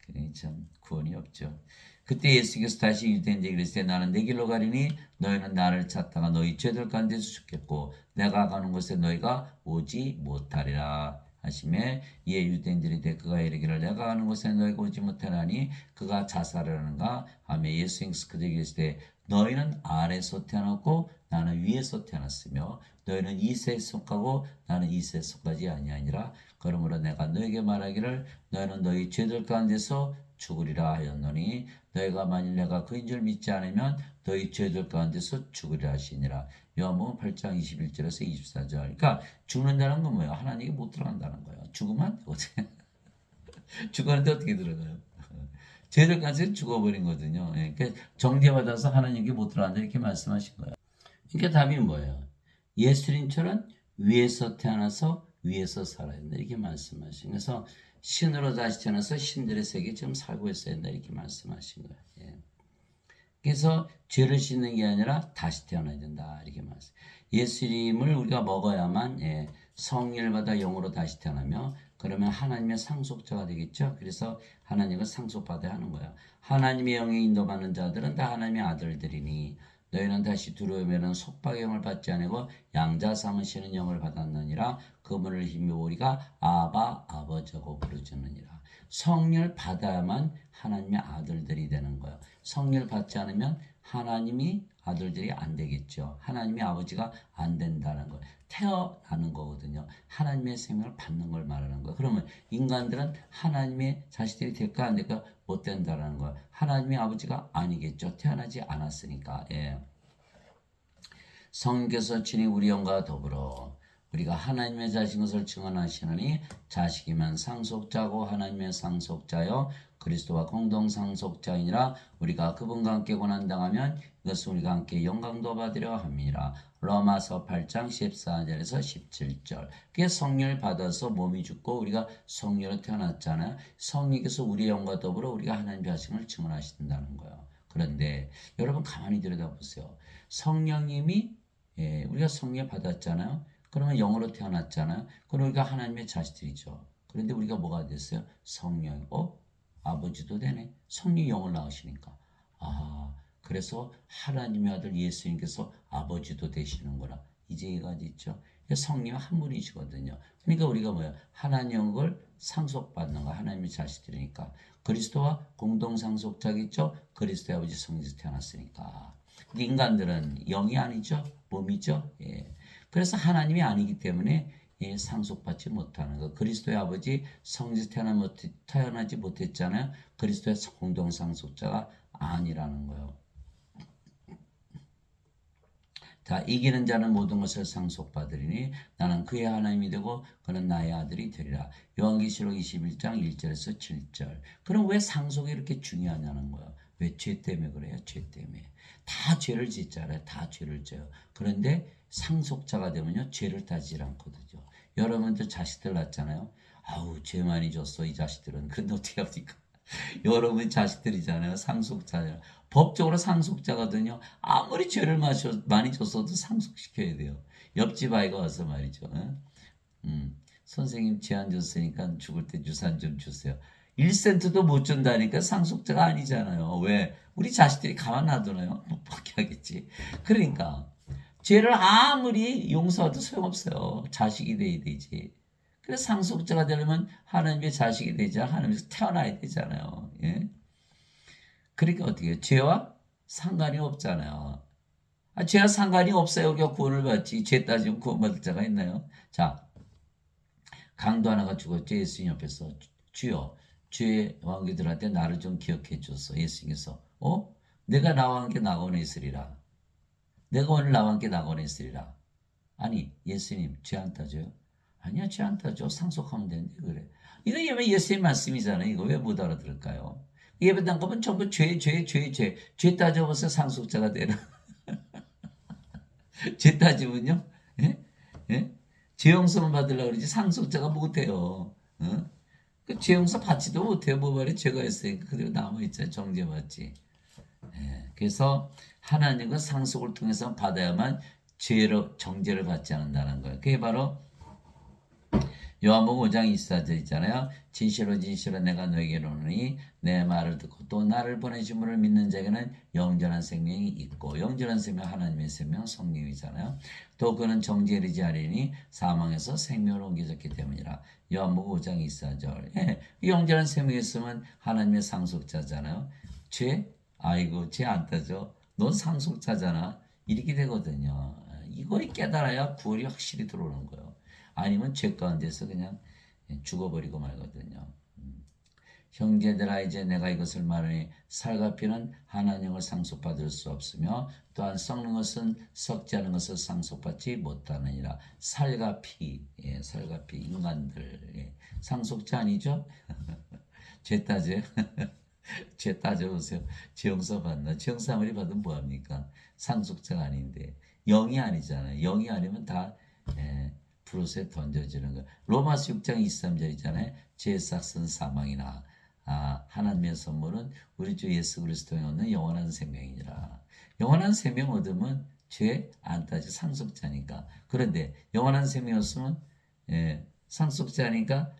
그러니 참 구원이 없죠. 그때 예수께서 다시 유대인들에게 이르시되 나는 내 길로 가리니 너희는 나를 찾다가 너희 죄들 가운데서 죽겠고 내가 가는 곳에 너희가 오지 못하리라 하시매 이에 유대인들이 그가 이르기를 내가 가는 곳에 너희가 오지 못하나니 그가 자살을 하는가 하며 예수께서 그들에게 이르시되 너희는 아래에서 태어났고 나는 위에서 태어났으며 너희는 이새에 속하고 나는 이새에 속하지 아니하니라. 그러므로 내가 너에게 말하기를 너희는 너희 죄들 가운데서 죽으리라 하였노니 너희가 만일 내가 그인 줄 믿지 않으면 너희 죄들 가운데서 죽으리라 하시니라. 요한복음 8장 21절에서 24절. 그러니까 죽는다는 건 뭐예요? 하나님이 못 들어간다는 거예요. 죽으면 안 되거든요. 죽었는데 어떻게 들어가요? 죄들 가운데서 죽어버린 거거든요. 그러니까 정죄받아서 하나님께 못 들어간다 이렇게 말씀하신 거예요. 그러니까 답이 뭐예요? 예수님처럼 위에서 태어나서 위에서 살아야 된다 이렇게 말씀하신. 그래서 신으로 다시 태어나서 신들의 세계에 지금 살고 있어야 된다 이렇게 말씀하신 거예요. 예. 그래서 죄를 씻는 게 아니라 다시 태어나야 된다 이렇게 말씀. 예수님을 우리가 먹어야만 성령을 받아 영으로 다시 태어나며 그러면 하나님의 상속자가 되겠죠. 그래서 하나님을 상속받아야 하는 거예요. 하나님의 영에 인도받는 자들은 다 하나님의 아들들이니 너희는 다시 들어오면은 속박의 영을 받지 아니고 양자 삼으시는 영을 받았느니라. 그분을 힘입어 우리가 아바 아버지라고 부르짖느니라. 성령을 받아야만 하나님의 아들들이 되는 거예요. 성령을 받지 않으면 하나님이 아들들이 안 되겠죠. 하나님의 아버지가 안 된다는 거예요. 태어나는 거거든요. 하나님의 생명을 받는 걸 말하는 거예요. 그러면 인간들은 하나님의 자식들이 될까 안 될까 못 된다는 거예요. 하나님의 아버지가 아니겠죠. 태어나지 않았으니까. 예. 성경에서 친히 우리 영과 더불어 우리가 하나님의 자식인 것을 증언하시느니 자식이면 상속자고 하나님의 상속자여 그리스도와 공동 상속자이니라. 우리가 그분과 함께 고난당하면 이것은 우리가 함께 영광도 받으려 함이라. 로마서 8장 14절에서 17절. 그게 성령을 받아서 몸이 죽고 우리가 성령으로 태어났잖아요. 성령께서 우리의 영과 더불어 우리가 하나님의 자식을 증언하신다는 거예요. 그런데 여러분 가만히 들여다보세요. 성령님이 우리가 성령 받았잖아요. 그러면 영으로 태어났잖아요. 그럼 우리가 하나님의 자식들이죠. 그런데 우리가 뭐가 됐어요? 성령. 아버지도 되네. 성령 영을 낳으시니까. 아, 그래서 하나님의 아들 예수님께서 아버지도 되시는구나. 이제 이해가 있죠. 성령 한 분이시거든요. 그러니까 우리가 뭐야? 하나님 걸 상속받는 거 하나님의 자식들이니까 그리스도와 공동 상속자겠죠. 그리스도의 아버지 성지에서 태어났으니까. 인간들은 영이 아니죠. 몸이죠. 예. 그래서 하나님이 아니기 때문에 예, 상속받지 못하는 거. 그리스도의 아버지 성지에서 태어나지 못했잖아요. 그리스도의 공동 상속자가 아니라는 거예요. 자, 이기는 자는 모든 것을 상속받으리니 나는 그의 하나님이 되고 그는 나의 아들이 되리라. 요한계시록 21장 1절에서 7절. 그럼 왜 상속이 이렇게 중요하냐는 거예요. 왜? 죄 때문에 그래요. 죄 때문에. 다 죄를 짓잖아요. 다 죄를 져요. 그런데 상속자가 되면요. 죄를 따지질 않거든요. 여러분들 자식들 낳잖아요. 아우 죄 많이 졌어 이 자식들은. 근데 어떻게 합니까? 여러분 자식들이잖아요. 상속자잖아요. 법적으로 상속자거든요. 아무리 죄를 많이 줬어도 상속시켜야 돼요. 옆집 아이가 와서 말이죠. 선생님 죄 안 줬으니까 죽을 때 유산 좀 주세요. 1센트도 못 준다니까 상속자가 아니잖아요. 왜? 우리 자식들이 가만 놔두나요? 못 받게 하겠지. 그러니까 죄를 아무리 용서해도 소용없어요. 자식이 돼야 되지. 그래서 상속자가 되려면 하나님의 자식이 되자 하나님에서 태어나야 되잖아요. 예? 그러니까 어떻게 해요? 죄와 상관이 없잖아요. 죄와 상관이 없어요. 우리가 구원을 받지. 죄 따지면 구원받을 자가 있나요? 자, 강도 하나가 죽었죠. 예수님 옆에서. 주여, 죄의 왕기들한테 나를 좀 기억해 줬어. 예수님께서. 내가 나와 함께 낙원에 있으리라. 내가 오늘 나와 함께 낙원에 있으리라. 아니, 예수님 죄 안 따져요? 아니야, 죄 안 따져. 상속하면 되는데 그래. 이거 예수님 말씀이잖아요. 이거 왜 못 알아들을까요? 예배당 가면 전부 죄 따져봐서 상속자가 되나? 죄 따지면요? 예? 예? 죄 용서만 받으려고 그러지 상속자가 못해요. 어? 죄 용서 받지도 못해요. 뭐 말이 죄가 있으니까 그대로 남아있잖아요. 정죄받지. 예. 그래서 하나님은 상속을 통해서 받아야만 죄로 정죄를 받지 않는다는 거예요. 그게 바로 요한복음 5장 24절 있잖아요. 진실로 진실로 내가 너에게 이르노니 내 말을 듣고 또 나를 보내신 분을 믿는 자에게는 영전한 생명이 있고 영전한 생명 하나님의 생명 성령이잖아요. 또 그는 정죄에 이르지 아니니 사망에서 생명으로 옮겨졌기 때문이라. 요한복음 5장 24절. 예, 영전한 생명이 있으면 하나님의 상속자잖아요. 죄? 아이고 죄 안 따져. 넌 상속자잖아. 이렇게 되거든요. 이걸 깨달아야 구원이 확실히 들어오는 거예요. 아니면 죄 가운데서 그냥 죽어버리고 말거든요. 형제들아 이제 내가 이것을 말하니 살과 피는 하나님을 상속받을 수 없으며 또한 썩는 것은 썩지 않은 것을 상속받지 못하느니라. 살과 피, 살과 피 인간들 상속자 아니죠? 죄 따져 죄 따져보세요. 죄 용서 받나? 죄 용서 아무리 받으면 뭐합니까? 상속자가 아닌데 영이 아니잖아요. 영이 아니면 다 브롯에 던져지는 거. 로마서 6장 23절이잖아요. 죄의 삭은 사망이나 하나님의 선물은 우리 주 예수 그리스도에 얻는 영원한 생명이니라. 영원한 생명 얻으면 죄 안 따지 상속자니까. 그런데 영원한 생명 없으면 상속자니까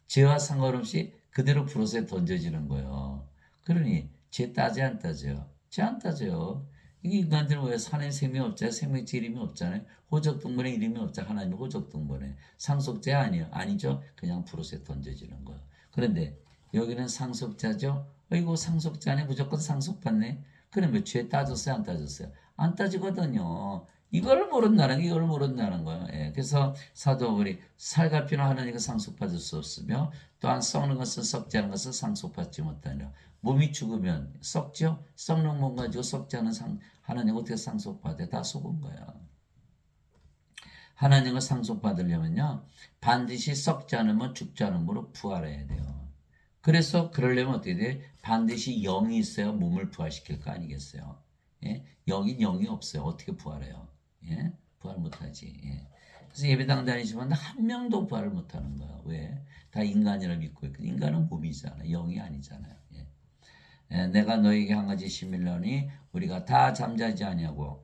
죄와 상관없이 그대로 브롯에 던져지는 거예요. 그러니 죄 따지 안 따져요? 죄 안 따져요. 이 인간들은 왜 하나님 생명 없잖아요. 생명체 이름이 없잖아요. 호적동본에 이름이 없잖아요. 하나님 호적동본에. 상속자 아니에요. 아니죠. 그냥 브롯에 던져지는 거예요. 그런데 여기는 상속자죠. 이거 상속자네. 무조건 상속받네. 그러면 죄 따졌어요? 안 따졌어요? 안 따지거든요. 이걸 모른다는 거예요. 그래서 사도 바울이 살과 피는 하나님과 상속받을 수 없으며 또한 썩는 것은 썩지 않은 것은 상속받지 못하니라. 몸이 죽으면 썩죠? 썩는 몸 가지고 썩지 않은 하나님 어떻게 상속받아요? 다 속은 거야. 하나님을 상속받으려면요. 반드시 썩지 않으면 죽지 않음으로 부활해야 돼요. 그래서 그러려면 어떻게 돼? 반드시 영이 있어야 몸을 부활시킬 거 아니겠어요? 예? 영이 없어요. 어떻게 부활해요? 예? 부활 못하지. 예. 그래서 예배당 다니시면 한 명도 부활을 못하는 거야. 왜? 다 인간이라 믿고 있고 인간은 몸이잖아. 영이 아니잖아요. 내가 너에게 한 가지 시밀러니 우리가 다 잠자지 아니하고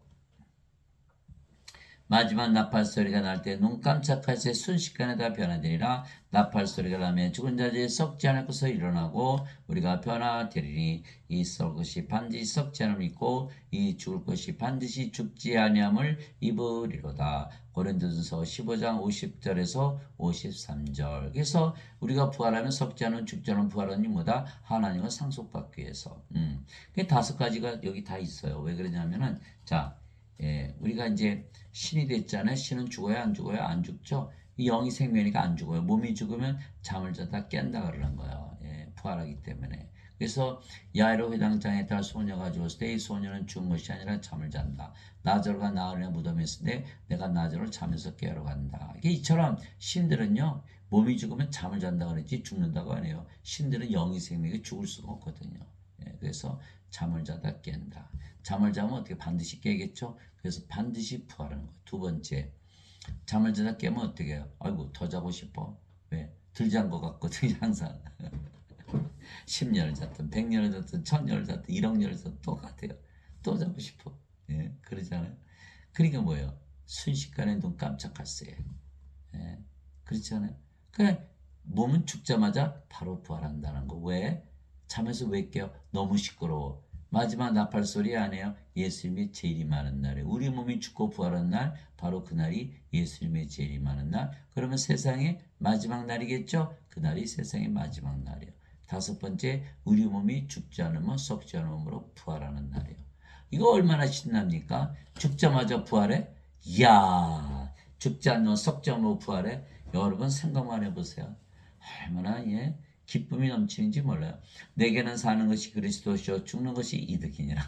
마지막 나팔 소리가 날 때 눈 깜짝할 새 순식간에 다 변화되리라. 나팔 소리가 나면 죽은 자들이 썩지 않을 것을 일어나고 우리가 변화되리니 이 썩을 것이 반드시 썩지 않음을 입고 이 죽을 것이 반드시 죽지 아니함을 입으리로다. 고린도전서 15장 50절에서 53절. 그래서 우리가 부활하면 썩지 않은 죽지 않은 부활하는 뭐다? 하나님과 상속받기 위해서. 그 다섯 가지가 여기 다 있어요. 왜 그러냐면은 자, 우리가 이제 신이 됐잖아요. 신은 죽어요, 안 죽어요? 안 죽죠. 이 영이 생명이니까 안 죽어요. 몸이 죽으면 잠을 자다 깬다 그러는 거예요. 부활하기 때문에. 그래서 야이로 회당장에 딸 소녀가 죽었을 때 이 소녀는 죽은 것이 아니라 잠을 잔다. 나저로가 나흘에 무덤에 있을 때 내가 나저로를 잠에서 깨러 간다. 이처럼 신들은요. 몸이 죽으면 잠을 잔다 그랬지 죽는다고 안 해요. 신들은 영이 생명이 죽을 수가 없거든요. 그래서 잠을 자다 깬다. 잠을 자면 어떻게 반드시 깨겠죠? 그래서 반드시 부활하는 거예요. 두 번째, 잠을 자다 깨면 어떻게 해요? 아이고 더 자고 싶어. 왜? 덜 잔 것 같거든요. 항상 10년을 잤든 100년을 잤든 1000년을 잤든 1억년을 잤든 똑같아요. 또 자고 싶어. 그러잖아요. 그러니까 뭐예요? 순식간에 눈 깜짝할 새에. 그렇잖아요. 그냥 몸은 죽자마자 바로 부활한다는 거. 왜? 잠에서 왜 깨요? 너무 시끄러워. 마지막 나팔 소리 아니에요? 예수님의 제일이 많은 날이에요. 우리 몸이 죽고 부활한 날, 바로 그날이 예수님의 제일이 많은 날. 그러면 세상의 마지막 날이겠죠? 그날이 세상의 마지막 날이에요. 다섯 번째, 우리 몸이 죽지 않으면 썩지 않은 몸으로 부활하는 날이에요. 이거 얼마나 신납니까? 죽자마자 부활해? 이야, 죽지 않으면 썩지 않으면 부활해? 여러분 생각만 해보세요. 얼마나 기쁨이 넘치는지 몰라요. 내게는 사는 것이 그리스도시요 죽는 것이 이득이니라.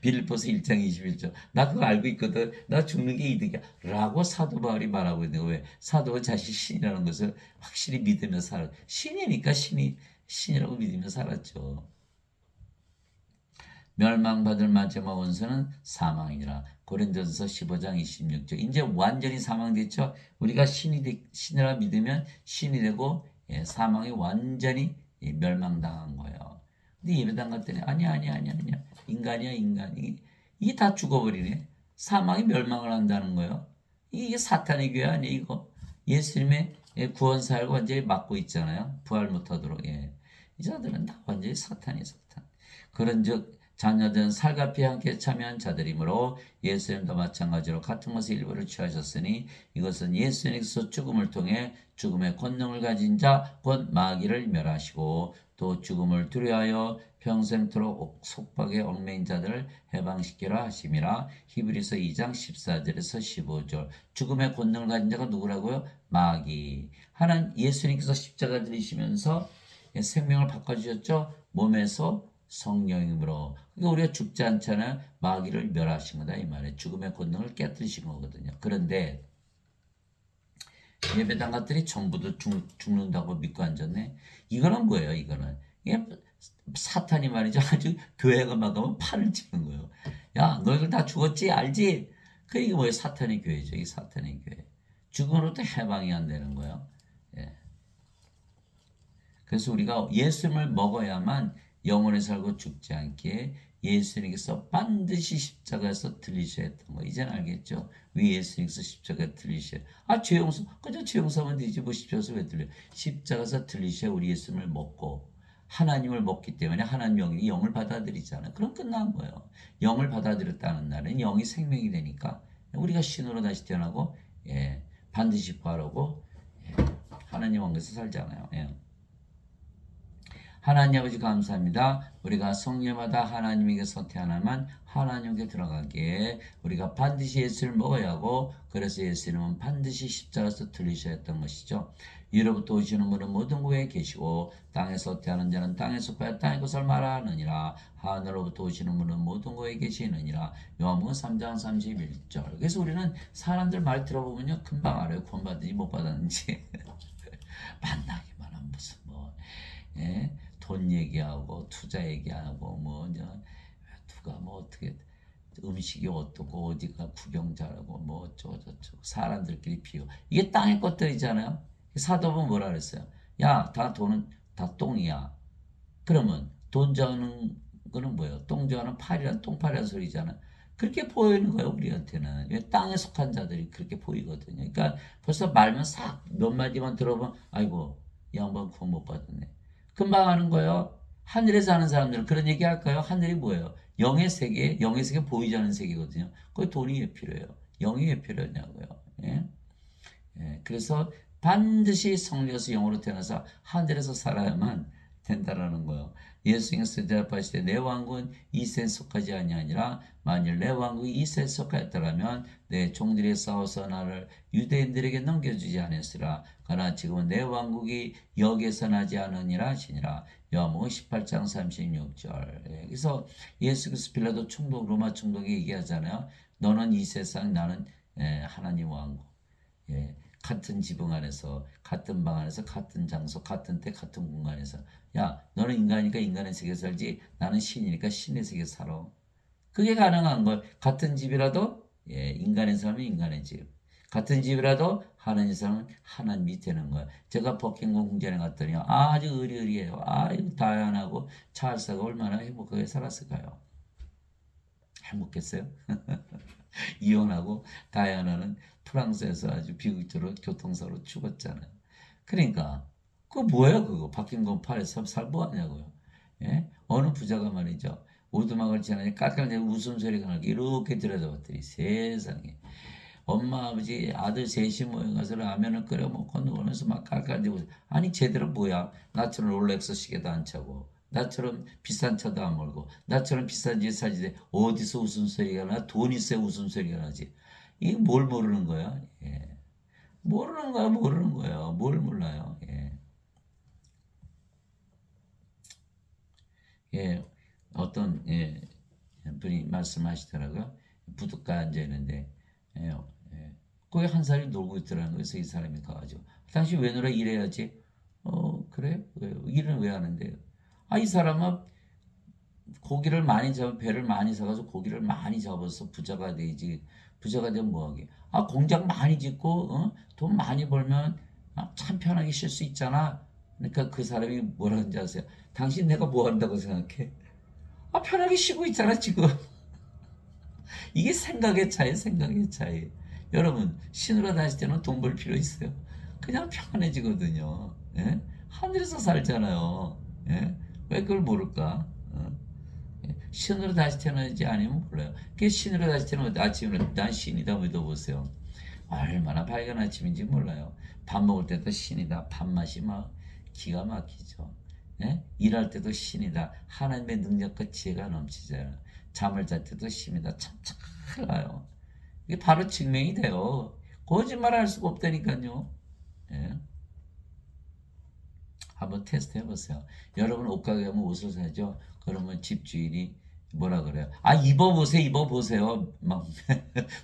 빌립보서 1장 21절. 나 그거 알고 있거든. 나 죽는 게 이득이야. 라고 사도 바울이 말하고 있는 거예요. 왜? 사도가 자신 신이라는 것을 확실히 믿으며 살아. 신이니까 신이라고 믿으며 살았죠. 멸망받을 마지막 원수는 사망이니라. 고린도전서 15장 26절. 이제 완전히 사망됐죠. 우리가 신이라 믿으면 신이 되고 사망이 완전히 멸망당한 거예요. 근데 예배당 갔더니 아니야. 인간이야 인간. 이게 다 죽어버리네. 사망이 멸망을 한다는 거예요. 이게 사탄의 교회 아니에요 이거. 예수님의 구원 사역을 완전히 막고 있잖아요. 부활 못하도록. 이 자들은 다 완전히 사탄이 사탄. 그런즉 자녀들은 살갑이 함께 참여한 자들이므로 예수님도 마찬가지로 같은 것의 일부를 취하셨으니 이것은 예수님께서 죽음을 통해 죽음의 권능을 가진 자 곧 마귀를 멸하시고 또 죽음을 두려워하여 평생토록 속박에 얽매인 자들을 해방시키라 하심이라. 히브리서 2장 14절에서 15절. 죽음의 권능을 가진 자가 누구라고요? 마귀. 하나님 예수님께서 십자가 들이시면서 생명을 바꿔주셨죠. 몸에서 성령님으로. 그러니까 우리가 죽지 않잖아요. 마귀를 멸하신 거다 이 말이에요. 죽음의 권능을 깨뜨리신 거거든요. 그런데 예배당 같더니 전부 다 죽는다고 믿고 앉았네. 이거는 뭐예요? 이거는 이게 사탄이 말이죠. 아주 교회가 막 가면 팔을 치는 거예요. 야, 너희들 다 죽었지? 알지? 그 이게 뭐예요? 사탄의 교회죠. 이게 사탄의 교회. 죽음으로부터 해방이 안 되는 거예요. 그래서 우리가 예수님을 먹어야만 영원히 살고 죽지 않게 예수님께서 반드시 십자가에서 들리셔야 했던 거. 이제는 알겠죠? 왜 예수님께서 십자가에 들리셔야. 죄 용서. 그저 죄 용서하면 되지. 뭐 십자가에서 왜 들려? 십자가에서 들리셔야 우리 예수님을 먹고 하나님을 먹기 때문에 하나님 영이 영을 받아들이잖아요. 그럼 끝난 거예요. 영을 받아들였다는 날은 영이 생명이 되니까 우리가 신으로 다시 태어나고 반드시 부활하고 하나님 왕국에서 살잖아요. 하나님 아버지 감사합니다. 우리가 성령마다 하나님에게서 태어나만 하나님께 들어가기에 우리가 반드시 예수를 먹어야 하고 그래서 예수님은 반드시 십자가에서 들리셔야 했던 것이죠. 위로부터 오시는 분은 모든 곳에 계시고 땅에서 태어난 자는 땅에 속하여 땅의 것을 말하느니라. 하늘로부터 오시는 분은 모든 곳에 계시느니라. 요한복음 3장 31절. 그래서 우리는 사람들 말 들어보면요 금방 알아요. 구원 받은지 못 받았는지. 만나기만 하면 무슨 돈 얘기하고 투자 얘기하고 누가 어떻게 음식이 어떻고 어디가 구경 잘하고 어쩌고 저쩌고 사람들끼리 비교. 이게 땅의 것들이잖아요. 사도분 뭐라 그랬어요? 야, 다 돈은 다 똥이야. 그러면 돈 좋아하는 거는 뭐예요? 똥 좋아하는 팔이란 똥팔이란 소리잖아. 그렇게 보이는 거예요, 우리한테는. 왜 땅에 속한 자들이 그렇게 보이거든요. 그러니까 벌써 말만 싹 몇 마디만 들어보면, 아이고, 이 양반 구원 못 받았네. 금방 하는 거예요. 하늘에 사는 사람들은 그런 얘기 할까요? 하늘이 뭐예요? 영의 세계 보이지 않는 세계거든요. 거기 돈이 왜 필요해요? 영이 왜 필요하냐고요. 예? 예, 그래서 반드시 성령에서 영으로 태어나서 하늘에서 살아야만 된다라는 거예요. 예수님께서 대답하실 때 내 왕국은 이 세에 속하지 아니하니라. 만일 내 왕국이 이 세에 속하였더라면 내 종들이 싸워서 나를 유대인들에게 넘겨주지 않았으라. 그러나 지금은 내 왕국이 여기에서 나지 않으니라 하시니라. 요한복음 18장 36절. 예, 그래서 예수께서 빌라도 총독 로마 총독이 얘기하잖아요. 너는 이 세상, 나는 하나님 왕국. 예, 같은 지붕 안에서, 같은 방 안에서, 같은 장소, 같은 때, 같은 공간에서. 야, 너는 인간이니까 인간의 세계에 살지, 나는 신이니까 신의 세계에 살아. 그게 가능한 걸. 같은 집이라도, 예, 인간의 삶은 인간의 집. 같은 집이라도 하나님 삶은 하나님이 되는 거야. 제가 버킹엄 궁전에 갔더니 아주 의리의리해요. 아주 다양하고 찰스가 얼마나 행복하게 살았을까요? 행복했어요? 이혼하고 다이아나는 프랑스에서 아주 비극적으로 교통사고로 죽었잖아요. 그러니까 그거 뭐예요 그거? 박힌 팔에서 살 뭐하냐고요. 예? 어느 부자가 말이죠. 오두막을 지나니 깔깔대고 웃음소리가 나게 이렇게 들여다봤더니 세상에 엄마 아버지 아들 셋이 모여가서 라면을 끓여 먹고 놀면서 막 깔깔대고 아니 쟤들은 뭐야? 나처럼 롤렉스 시계도 안 차고 나처럼 비싼 차도 안 몰고 나처럼 비싼 집에 살지 어디서 웃음소리가 나? 돈 있어야 웃음소리가 나지. 이게 뭘 모르는 거야? 예. 모르는 거야, 모르는 거예요. 뭘 몰라요. 예. 예. 어떤 분이 말씀하시더라고요. 부둣가에 앉아 있는데 예, 거기 한 사람이 놀고 있더라는 거예요. 그래서 이 사람이 가가지고 당신 왜 놀아? 일해야지. 그래? 왜? 일은 왜 하는데요? 아, 이 사람은 고기를 많이 잡아 배를 많이 사가지고 고기를 많이 잡아서 부자가 되지. 부자가 되면 뭐하게? 아, 공장 많이 짓고 돈 많이 벌면 참 편하게 쉴 수 있잖아. 그러니까 그 사람이 뭐라 하는지 아세요? 당신 내가 뭐 한다고 생각해? 아, 편하게 쉬고 있잖아 지금. 이게 생각의 차이, 생각의 차이. 여러분, 신으로 다실 때는 돈 벌 필요 있어요. 그냥 편해지거든요. 예? 하늘에서 살잖아요. 예? 왜 그걸 모를까? 예? 신으로 다시 태어나지 아니면 몰라요. 그 신으로 다시 태어나면 아침에 난 신이다 믿어보세요. 얼마나 밝은 아침인지 몰라요. 밥 먹을 때도 신이다. 밥맛이 막 기가 막히죠. 예? 일할 때도 신이다. 하나님의 능력과 지혜가 넘치잖아요. 잠을 잘 때도 신이다. 참 잘 나요. 이게 바로 증명이 돼요. 거짓말 할 수가 없다니까요. 예? 한번 테스트 해보세요. 여러분 옷가게 가면 옷을 사죠. 그러면 집주인이 뭐라 그래요? 아, 입어보세요, 입어보세요. 막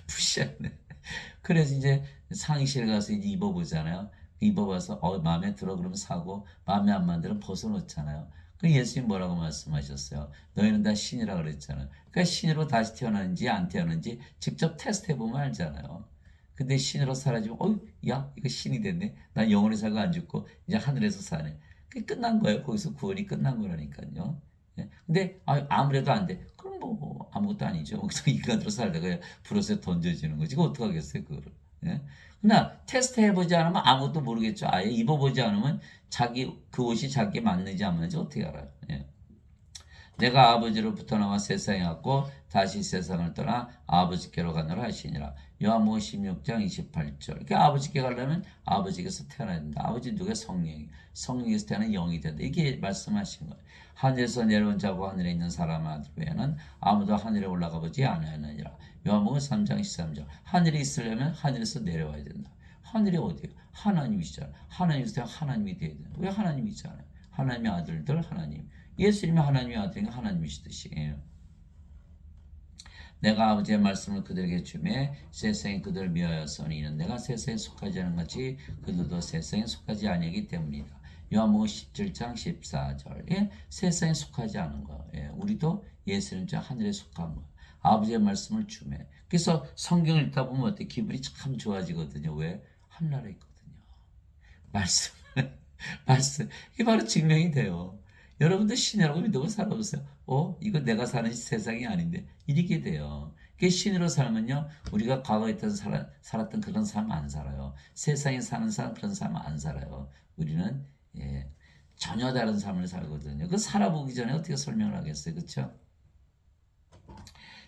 푸시하네. 그래서 이제 상의실 가서 이제 입어보잖아요. 입어봐서 마음에 들어 그러면 사고 마음에 안 만들면 벗어놓잖아요. 그 예수님 뭐라고 말씀하셨어요? 너희는 다 신이라 그랬잖아요. 그러니까 신으로 다시 태어났는지 안 태어났는지 직접 테스트해 보면 알잖아요. 근데 신으로 사라지면 야 이거 신이 됐네. 난 영원히 살고 안 죽고 이제 하늘에서 사네. 그게 끝난 거예요. 거기서 구원이 끝난 거라니까요. 예. 근데 아무래도 안 돼. 그럼 뭐 아무것도 아니죠. 그래서 인간으로 살다가 불옷에 던져지는 거지. 그거 어떡하겠어요, 그거를. 예? 그러나 테스트 해보지 않으면 아무것도 모르겠죠. 아예 입어보지 않으면 자기 그 옷이 자기에 맞는지 안 맞는지 어떻게 알아요. 예. 내가 아버지로부터 나와 세상에 왔고 다시 세상을 떠나 아버지께로 가노라 하시니라. 요한복음 16장 28절. 그러니까 아버지께 가려면 아버지께서 태어나야 된다. 아버지 누가 성령이. 성령에서 태어난 영이 된다. 이게 말씀하신 거예요. 하늘에서 내려온 자고 하늘에 있는 사람 아들 외에는 아무도 하늘에 올라가 보지 않았느니라. 요한복음 3장 13절. 하늘에 있으려면 하늘에서 내려와야 된다. 하늘이 어디예요? 하나님이시잖아요. 하나님에서 하나님이 돼야 된다. 왜 하나님이잖아요. 하나님의 아들들 하나님. 예수님이 하나님의 아들이니까 하나님이시듯이. 내가 아버지의 말씀을 그들에게 주매 세상이 그들을 미워하였으니 이는 내가 세상에 속하지 않은 같이 그들도 세상에 속하지 아니하기 때문이다. 요한복음 17장 14절. 예? 세상에 속하지 않은 거. 예? 우리도 예수님 저 하늘에 속한 거. 아버지의 말씀을 주매. 그래서 성경을 읽다 보면 어때? 기분이 참 좋아지거든요. 왜? 하늘나라에 있거든요. 말씀. 말씀. 이게 바로 증명이 돼요. 여러분들 신이라고 믿고 살아보세요. 이거 내가 사는 세상이 아닌데 이렇게 돼요. 그 신으로 살면요, 우리가 과거에 살았던 그런 삶 안 살아요. 세상에 사는 사람 그런 삶 안 살아요. 우리는 예, 전혀 다른 삶을 살거든요. 그 살아보기 전에 어떻게 설명을 하겠어요, 그렇죠?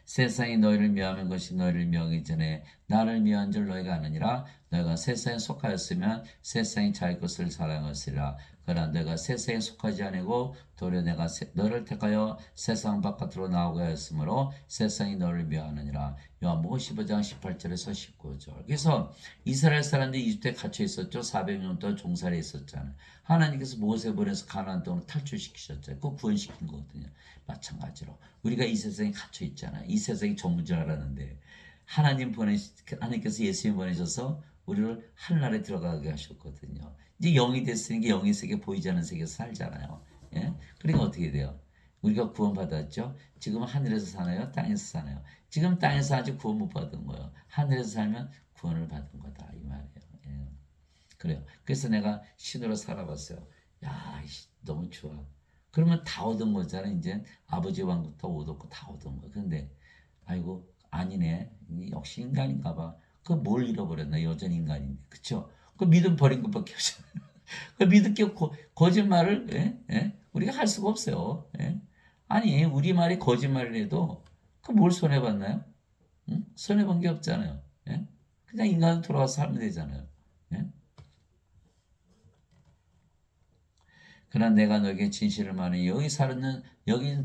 세상이 너희를 미워하는 것이 너희를 미워하기 전에 나를 미워한 줄 너희가 아느니라. 너희가 세상에 속하였으면 세상이 자기 것을 사랑하시리라. 그러나 너희가 세상에 속하지 아니고 도리어 내가 너를 택하여 세상 바깥으로 나오게 하였으므로 세상이 너를 미워하느니라. 요한복음 15장 18절에서 19절. 그래서 이스라엘 사람들이 이집트에 갇혀 있었죠. 400년 동안 종살이 있었잖아요. 하나님께서 모세 보내서 가나안 땅으로 탈출시키셨죠. 그 구원시킨 거거든요. 마찬가지로 우리가 이 세상에 갇혀 있잖아요. 이 세상이 전부인 줄 알았는데 하나님께서 예수님 보내셔서 우리를 하늘나라에 들어가게 하셨거든요. 이제 영이 됐으니까 영의 세계 보이지 않는 세계에서 살잖아요. 예? 그러니까 어떻게 돼요? 우리가 구원받았죠? 지금은 하늘에서 사나요? 땅에서 사나요? 지금 땅에서 아직 구원 못 받은 거예요. 하늘에서 살면 구원을 받은 거다 이 말이에요. 예. 그래요. 그래서 내가 신으로 살아봤어요. 야, 너무 좋아. 그러면 다 얻은 거잖아. 이제 아버지 왕부터 얻었고 다 얻은 거야. 근데 아이고 아니네. 역시 인간인가 봐. 그 뭘 잃어버렸나. 여전히 인간인데. 그쵸? 그 믿음 버린 것밖에 없잖아. 그 믿음 게 거짓말을 예? 예? 우리가 할 수가 없어요. 예? 아니 우리 말이 거짓말을 해도 그 뭘 손해봤나요? 응? 손해본 게 없잖아요. 예? 그냥 인간은 돌아와서 살면 되잖아요. 예? 그러나 내가 너에게 진실을 말하니 여기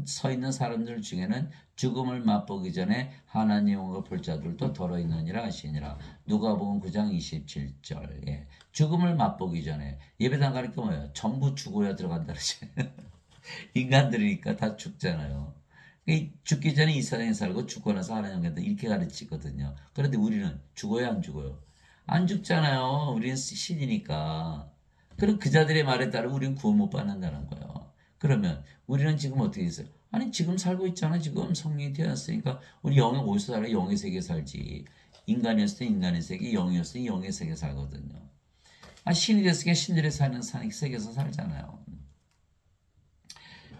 서 있는 사람들 중에는 죽음을 맛보기 전에 하나님 영광을 볼 자들도 더러 있느니라 하시니라. 누가복음 9장 27절. 예. 죽음을 맛보기 전에 예배당 가니까 뭐예요? 전부 죽어야 들어간다 그러지. 인간들이니까 다 죽잖아요. 죽기 전에 이 세상에 살고 죽고 나서 하나님 영광 이렇게 가르치거든요. 그런데 우리는 죽어요, 안 죽어요? 안 죽잖아요. 우리는 신이니까. 그럼 그 자들의 말에 따라 우리는 구원 못 받는다는 거예요. 그러면 우리는 지금 어떻게 있어요? 아니 지금 살고 있잖아. 지금 성령이 되었으니까 우리 영이 어디서 살아? 영의 세계 살지. 인간이었을 때 인간의 세계, 영이었을 때 영의 세계 살거든요. 아, 신이 됐으니까 신들의 사는 세계에서 살잖아요.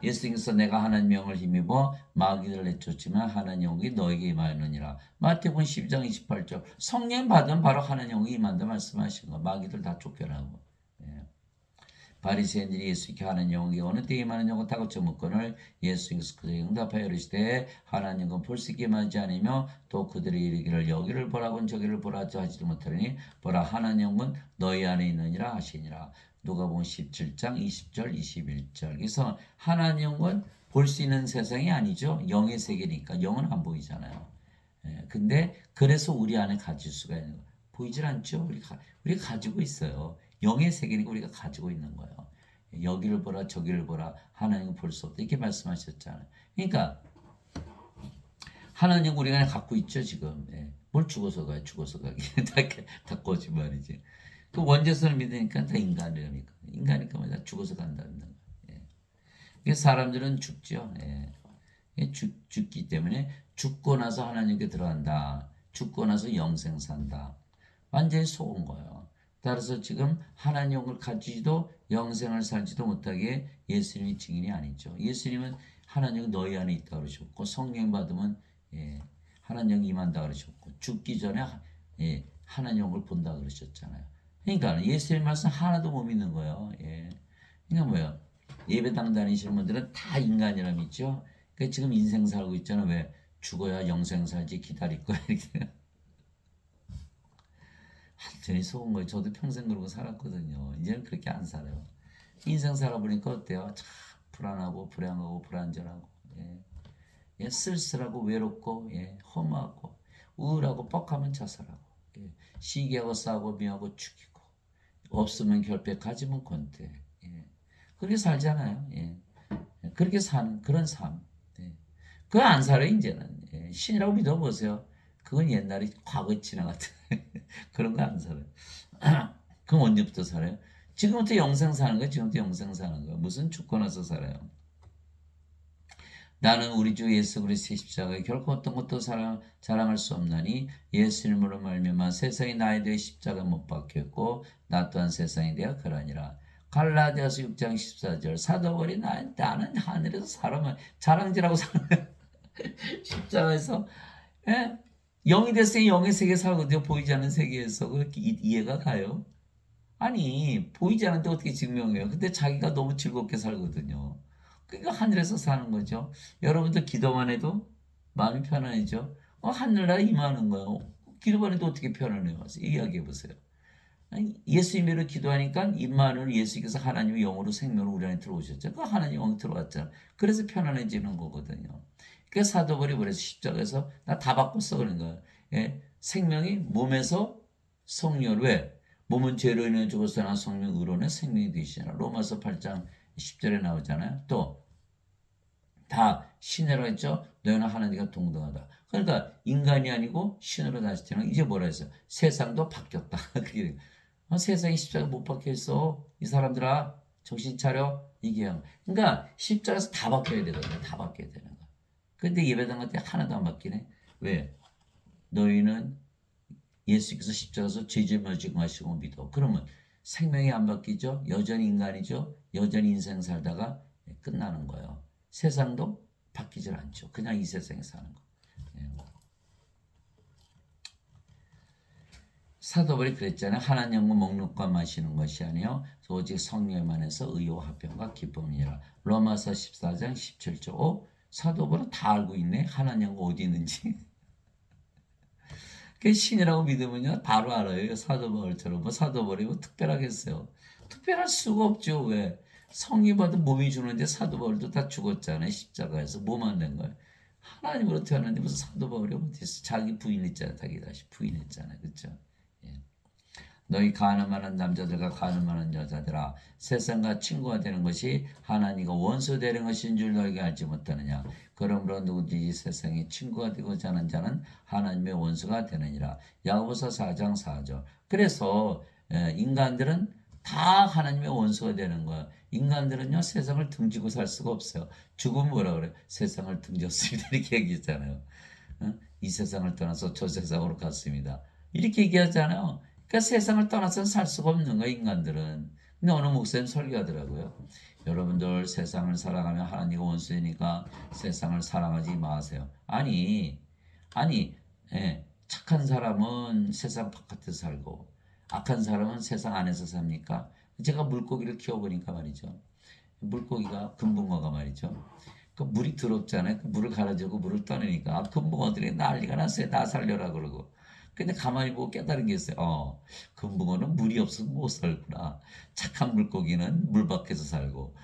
예수님께서 내가 하나님 영을 힘입어 마귀를 내쫓지만 하나님 영이 너에게 임하느니라. 마태복음 12장 28절. 성령 받으면 바로 하나님 영이 임한다 말씀하신 거. 마귀들 다 쫓겨나고. 예. 바리새인들이 예수께 하나님 영이 어느 때에 임하는 영은 다고쳐 묻거늘 예수께서 그들에게 응답하여 이르시되 하나님 영은 볼 수 있게 임하지 않으며 또 그들이 이르기를 여기를 보라곤 저기를 보라 하지도 못하니 보라 하나님 영은 너희 안에 있느니라 하시니라. 누가복음 17장 20절 21절. 그래서 하나님 영은 볼 수 있는 세상이 아니죠. 영의 세계니까 영은 안 보이잖아요. 예, 근데 그래서 우리 안에 가질 수가 있는 거예요. 보이질 않죠. 우리가 가지고 있어요. 영의 세계니까 우리가 가지고 있는 거예요. 여기를 보라 저기를 보라 하나님은 볼 수 없다 이렇게 말씀하셨잖아요. 그러니까 하나님 우리가 갖고 있죠 지금. 예. 뭘 죽어서 가요. 죽어서 가기 다 거짓말이지. 그 원죄선을 믿으니까 다 인간이니까 다 죽어서 간다는 거예요. 예. 그래서 사람들은 죽죠. 예. 죽기 때문에 죽고 나서 하나님께 들어간다. 죽고 나서 영생 산다. 완전히 속은 거예요. 따라서 지금 하나님을 가지지도 영생을 살지도 못하게 예수님이 증인이 아니죠. 예수님은 하나님은 너희 안에 있다 그러셨고 성령 받으면 예, 하나님 임한다 그러셨고 죽기 전에 예, 하나님을 본다 그러셨잖아요. 그러니까 예수님 말씀 하나도 못 믿는 거예요. 예. 그러니까 뭐야? 예배당 다니시는 분들은 다 인간이라 믿죠. 그러니까 지금 인생 살고 있잖아. 왜? 죽어야 영생 살지 기다릴 거야. 이렇게. 완전히 속은 거예요. 저도 평생 그러고 살았거든요. 이제는 그렇게 안 살아요. 인생 살아보니까 어때요? 참 불안하고 불행하고 불안전하고 예. 예, 쓸쓸하고 외롭고 예, 허무하고 우울하고 뻑하면 자살하고 예. 시기하고 싸우고 미워하고 죽이고 없으면 결백 가지면 권태 예. 그렇게 살잖아요. 예. 그렇게 사는 그런 삶 예. 그거 안 살아요 이제는 예. 신이라고 믿어보세요. 그건 옛날에 과거에 지나갔던 그런 거 안 살아요. 그럼 언제부터 살아요? 지금부터 영생 사는 거예요. 지금부터 영생 사는 거예요. 무슨 죽고 나서 살아요. 나는 우리 주 예수 그리스도의 십자가에 결코 어떤 것도 자랑할 수 없나니 예수님으로 말미암아 세상이 나에 대해 십자가 못 박혔고 나 또한 세상에 대해 그러니라. 갈라디아서 6장 14절 사도 바울이 나는 하늘에서 사람을 자랑질하고 사는 십자가에서 예? 영이 됐으니 영의 세계 살거든요. 보이지 않는 세계에서. 그렇게 이해가 가요? 아니, 보이지 않는데 어떻게 증명해요? 근데 자기가 너무 즐겁게 살거든요. 그러니까 하늘에서 사는 거죠. 여러분들 기도만 해도 마음이 편안해져. 하늘나라 임하는 거예요. 기도만 해도 어떻게 편안해요? 이야기해 보세요. 예수님으로 기도하니까 임마누엘 예수께서 하나님의 영으로 생명으로 우리 안에 들어오셨죠. 그 하나님 영이 들어왔잖아. 그래서 편안해지는 거거든요. 그 사도 바울이 그래서 십자가에서 나 다 바꿨어 그런 거야. 예? 생명이 몸에서 성령 왜? 몸은 죄로 인해 죽었으나 성령 의로는 생명이 되시나. 로마서 8장 10절에 나오잖아요. 또 다 신으로 했죠. 너희는 하나님과 동등하다. 그러니까 인간이 아니고 신으로 다시 태어나 이제 뭐라 했어요? 세상도 바뀌었다. 그게 세상에 십자가 못 박혀 있어. 이 사람들아 정신 차려. 이게 그러니까 십자가에서 다 바뀌어야 되거든요. 다 바뀌어야 되는 거. 근데 예배당 갈 때 하나도 안 바뀌네. 왜? 너희는 예수께서 십자가에서 죄짐을 지고 하시고 믿어. 그러면 생명이 안 바뀌죠. 여전히 인간이죠. 여전히 인생 살다가 끝나는 거예요. 세상도 바뀌질 않죠. 그냥 이 세상에 사는 거. 예. 사도 바울이 그랬잖아요. 하나님과 먹는과 마시는 것이 아니요 오직 성령만에서 의와 화평과 기쁨이라. 로마서 14장 17절. 사도 바울은 다 알고 있네. 하나님과 어디 있는지. 그 신이라고 믿으면요 바로 알아요. 사도 바울처럼. 뭐 사도 바울이 뭐 특별하겠어요. 특별할 수가 없죠. 왜? 성령 받은 몸이 주는데 사도 바울도 다 죽었잖아요. 십자가에서 뭐 만든 거예요. 하나님으로 태어났는데 무슨 사도 바울이 어디 있어? 자기 부인 있잖아. 자기 다시 부인했잖아요. 그렇죠? 너희 가늠하는 남자들과 가늠하는 여자들아 세상과 친구가 되는 것이 하나님과 원수 되는 것인 줄 너희가 알지 못하느냐. 그러므로 누구든지 세상에 친구가 되고자 하는 자는 하나님의 원수가 되느니라. 야고보서 4장 4절. 그래서 인간들은 다 하나님의 원수가 되는 거야. 인간들은요 세상을 등지고 살 수가 없어요. 죽으면 뭐라 그래? 세상을 등졌습니다. 이렇게 얘기했잖아요. 이 세상을 떠나서 저 세상으로 갔습니다. 이렇게 얘기하잖아요. 그러니까 세상을 떠나서는 살 수가 없는 거야, 인간들은. 근데 어느 목사님 설교하더라고요. 여러분들 세상을 살아가면 하나님과 원수이니까 세상을 사랑하지 마세요. 아니, 예, 착한 사람은 세상 바깥에서 살고, 악한 사람은 세상 안에서 삽니까? 제가 물고기를 키워보니까 말이죠. 물고기가 금붕어가 말이죠. 그 물이 더럽잖아요. 그 물을 갈아주고 물을 떠내니까 금붕어들이 난리가 났어요. 나 살려라 그러고. 근데 가만히 보고 깨달은 게 있어요. 금붕어는 물이 없으면 못 살구나. 착한 물고기는 물 밖에서 살고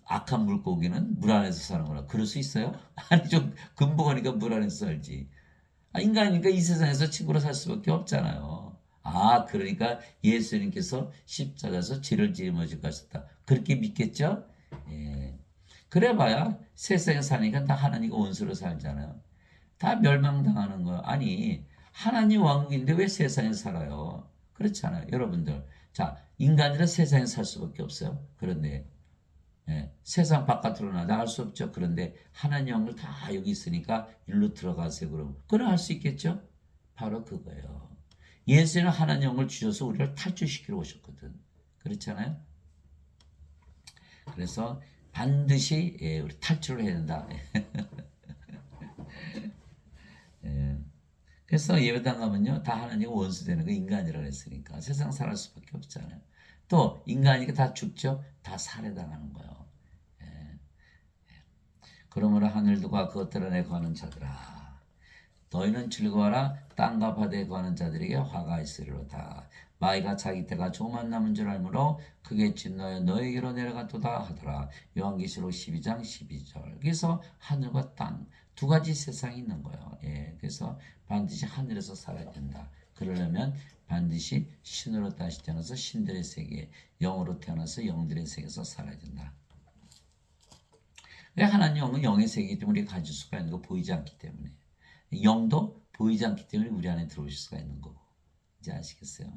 악한 물고기는 물 안에서 사는구나. 그럴 수 있어요? 아니 좀 금붕어니까 물 안에서 살지. 인간이니까 이 세상에서 친구로 살 수밖에 없잖아요. 그러니까 예수님께서 십자가에서 죄를 짊어지고 가셨다. 그렇게 믿겠죠? 예. 그래봐야 세상에 사니까 다 하나님과 원수로 살잖아요. 다 멸망당하는 거예요. 아니, 하나님 왕국인데 왜 세상에 살아요? 그렇잖아요. 여러분들. 자, 인간들은 세상에 살 수밖에 없어요. 그런데, 세상 바깥으로 나갈 수 없죠. 그런데 하나님 왕국 다 여기 있으니까 일로 들어가세요. 그럼 할 수 있겠죠? 바로 그거예요. 예수는 하나님 왕국을 주셔서 우리를 탈출시키러 오셨거든. 그렇잖아요? 그래서 반드시 우리 탈출을 해야 된다. 예. 그래서 예배당 가면요 다 하나님 원수 되는 거 인간이라고 했으니까 세상 살할 수밖에 없잖아요. 또 인간이니까 다 죽죠. 다 살해당하는 거예요. 예. 그러므로 하늘과 그것들 안에 거하는 자들아 너희는 즐거워라. 땅과 바다에 거하는 자들에게 화가 있으리로다. 마이가 자기 때가 조만 남은 줄 알므로 크게 진노하여 너에게로 내려갔도다 하더라. 요한계시록 12장 12절. 그래서 하늘과 땅 두 가지 세상이 있는 거예요. 그래서 반드시 하늘에서 살아야 된다. 그러려면 반드시 신으로 다시 태어나서 신들의 세계, 영으로 태어나서 영들의 세계에서 살아야 된다. 하나님 영은 영의 세계이기 때문에 우리가 가질 수가 있는 거 보이지 않기 때문에. 영도 보이지 않기 때문에 우리 안에 들어오실 수가 있는 거고. 이제 아시겠어요?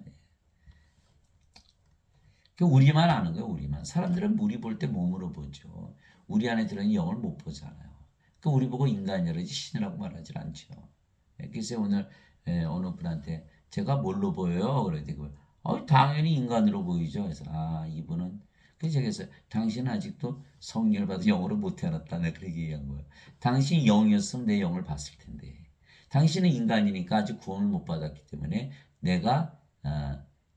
우리만 아는 거예요, 우리만. 사람들은 우리 볼 때 몸으로 보죠. 우리 안에 들어있는 영을 못 보잖아요. 우리 보고 인간이라지 신이라고 말하지 않죠. 그래서 오늘 어느 분한테 제가 뭘로 보여요? 그러더니 당연히 인간으로 보이죠. 그래서 이분은 그래서 제가 했어요. 당신은 아직도 성령을 받아 영으로 못 태어났다. 내가 그렇게 얘기한 거예요. 당신이 영이었으면 내 영을 봤을 텐데. 당신은 인간이니까 아직 구원을 못 받았기 때문에 내가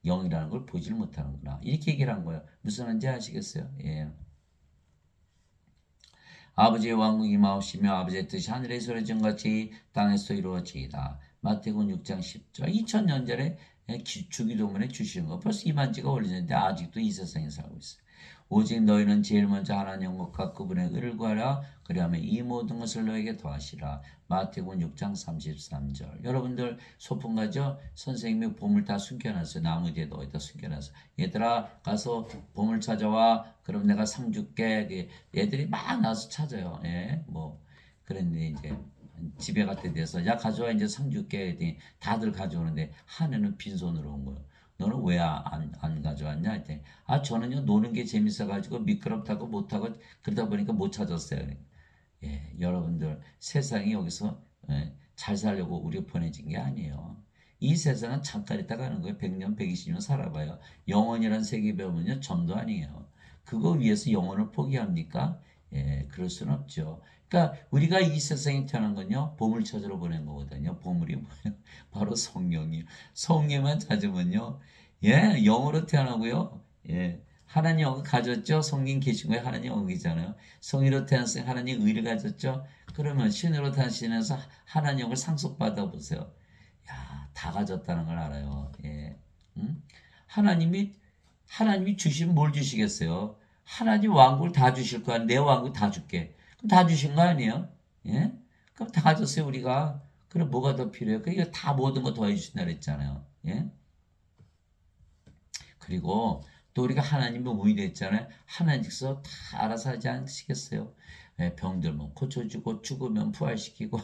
영이라는 걸 보질 못하는구나. 이렇게 얘기를 한 거예요. 무슨 말인지 아시겠어요? 예. 아버지의 왕국이 마옵시며 아버지의 뜻이 하늘에서 이루어진 같이 땅에서 이루어지이다. 마태복음 6장 10절. 2000년 전에 주기도문에 주신 거 벌써 이만지가 올리는데 아직도 이 세상에 살고 있어요. 오직 너희는 제일 먼저 하나님 영광과 그분의 의를 구하라. 그리하면 이 모든 것을 너에게 더하시라. 마태복음 6장 33절. 여러분들 소풍 가죠? 선생님이 보물 다 숨겨놨어요. 나무 뒤에 어디다 숨겨놨어. 얘들아 가서 보물 찾아와. 그럼 내가 상 줄게. 얘들이 막 나서 찾아요. 예, 뭐 그런데 이제 집에 갈 때 돼서 야 가져와 이제 상 줄게. 했더니 다들 가져오는데 한 해는 빈손으로 온 거예요. 너는 왜 안 가져왔냐? 했더니 저는요 노는 게 재밌어가지고 미끄럽다고 못하고 그러다 보니까 못 찾았어요. 예, 여러분들 세상이 여기서 잘 살려고 우리 보내진 게 아니에요. 이 세상은 잠깐 있다가 가는 거예요. 100년, 120년 살아봐요. 영원이라는 세계 배우면요 점도 아니에요. 그거 위해서 영혼을 포기합니까? 예, 그럴 수는 없죠. 그러니까 우리가 이 세상에 태어난 건요 보물 찾으러 보낸 거거든요. 보물이 뭐예요? 바로 성령이요. 성령만 찾으면요, 예, 영으로 태어나고요. 예, 하나님 영을 가졌죠. 성령 계신 거예요. 하나님 영이잖아요. 성의로 태어났으니 하나님 의를 가졌죠. 그러면 신으로 태어나시면서 하나님 영을 상속받아 보세요. 야, 다 가졌다는 걸 알아요. 예, 하나님이 주시면 뭘 주시겠어요? 하나님 왕국을 다 주실 거야. 내 왕국 다 줄게. 그럼 다 주신 거 아니에요? 예? 그럼 다 가졌어요, 우리가. 그럼 뭐가 더 필요해요? 그러니까 다 모든 거 더해 주신다 그랬잖아요. 예? 그리고 또 우리가 하나님의 우위됐잖아요. 하나님께서 다 알아서 하지 않으시겠어요? 예, 병들면 고쳐주고 죽으면 부활시키고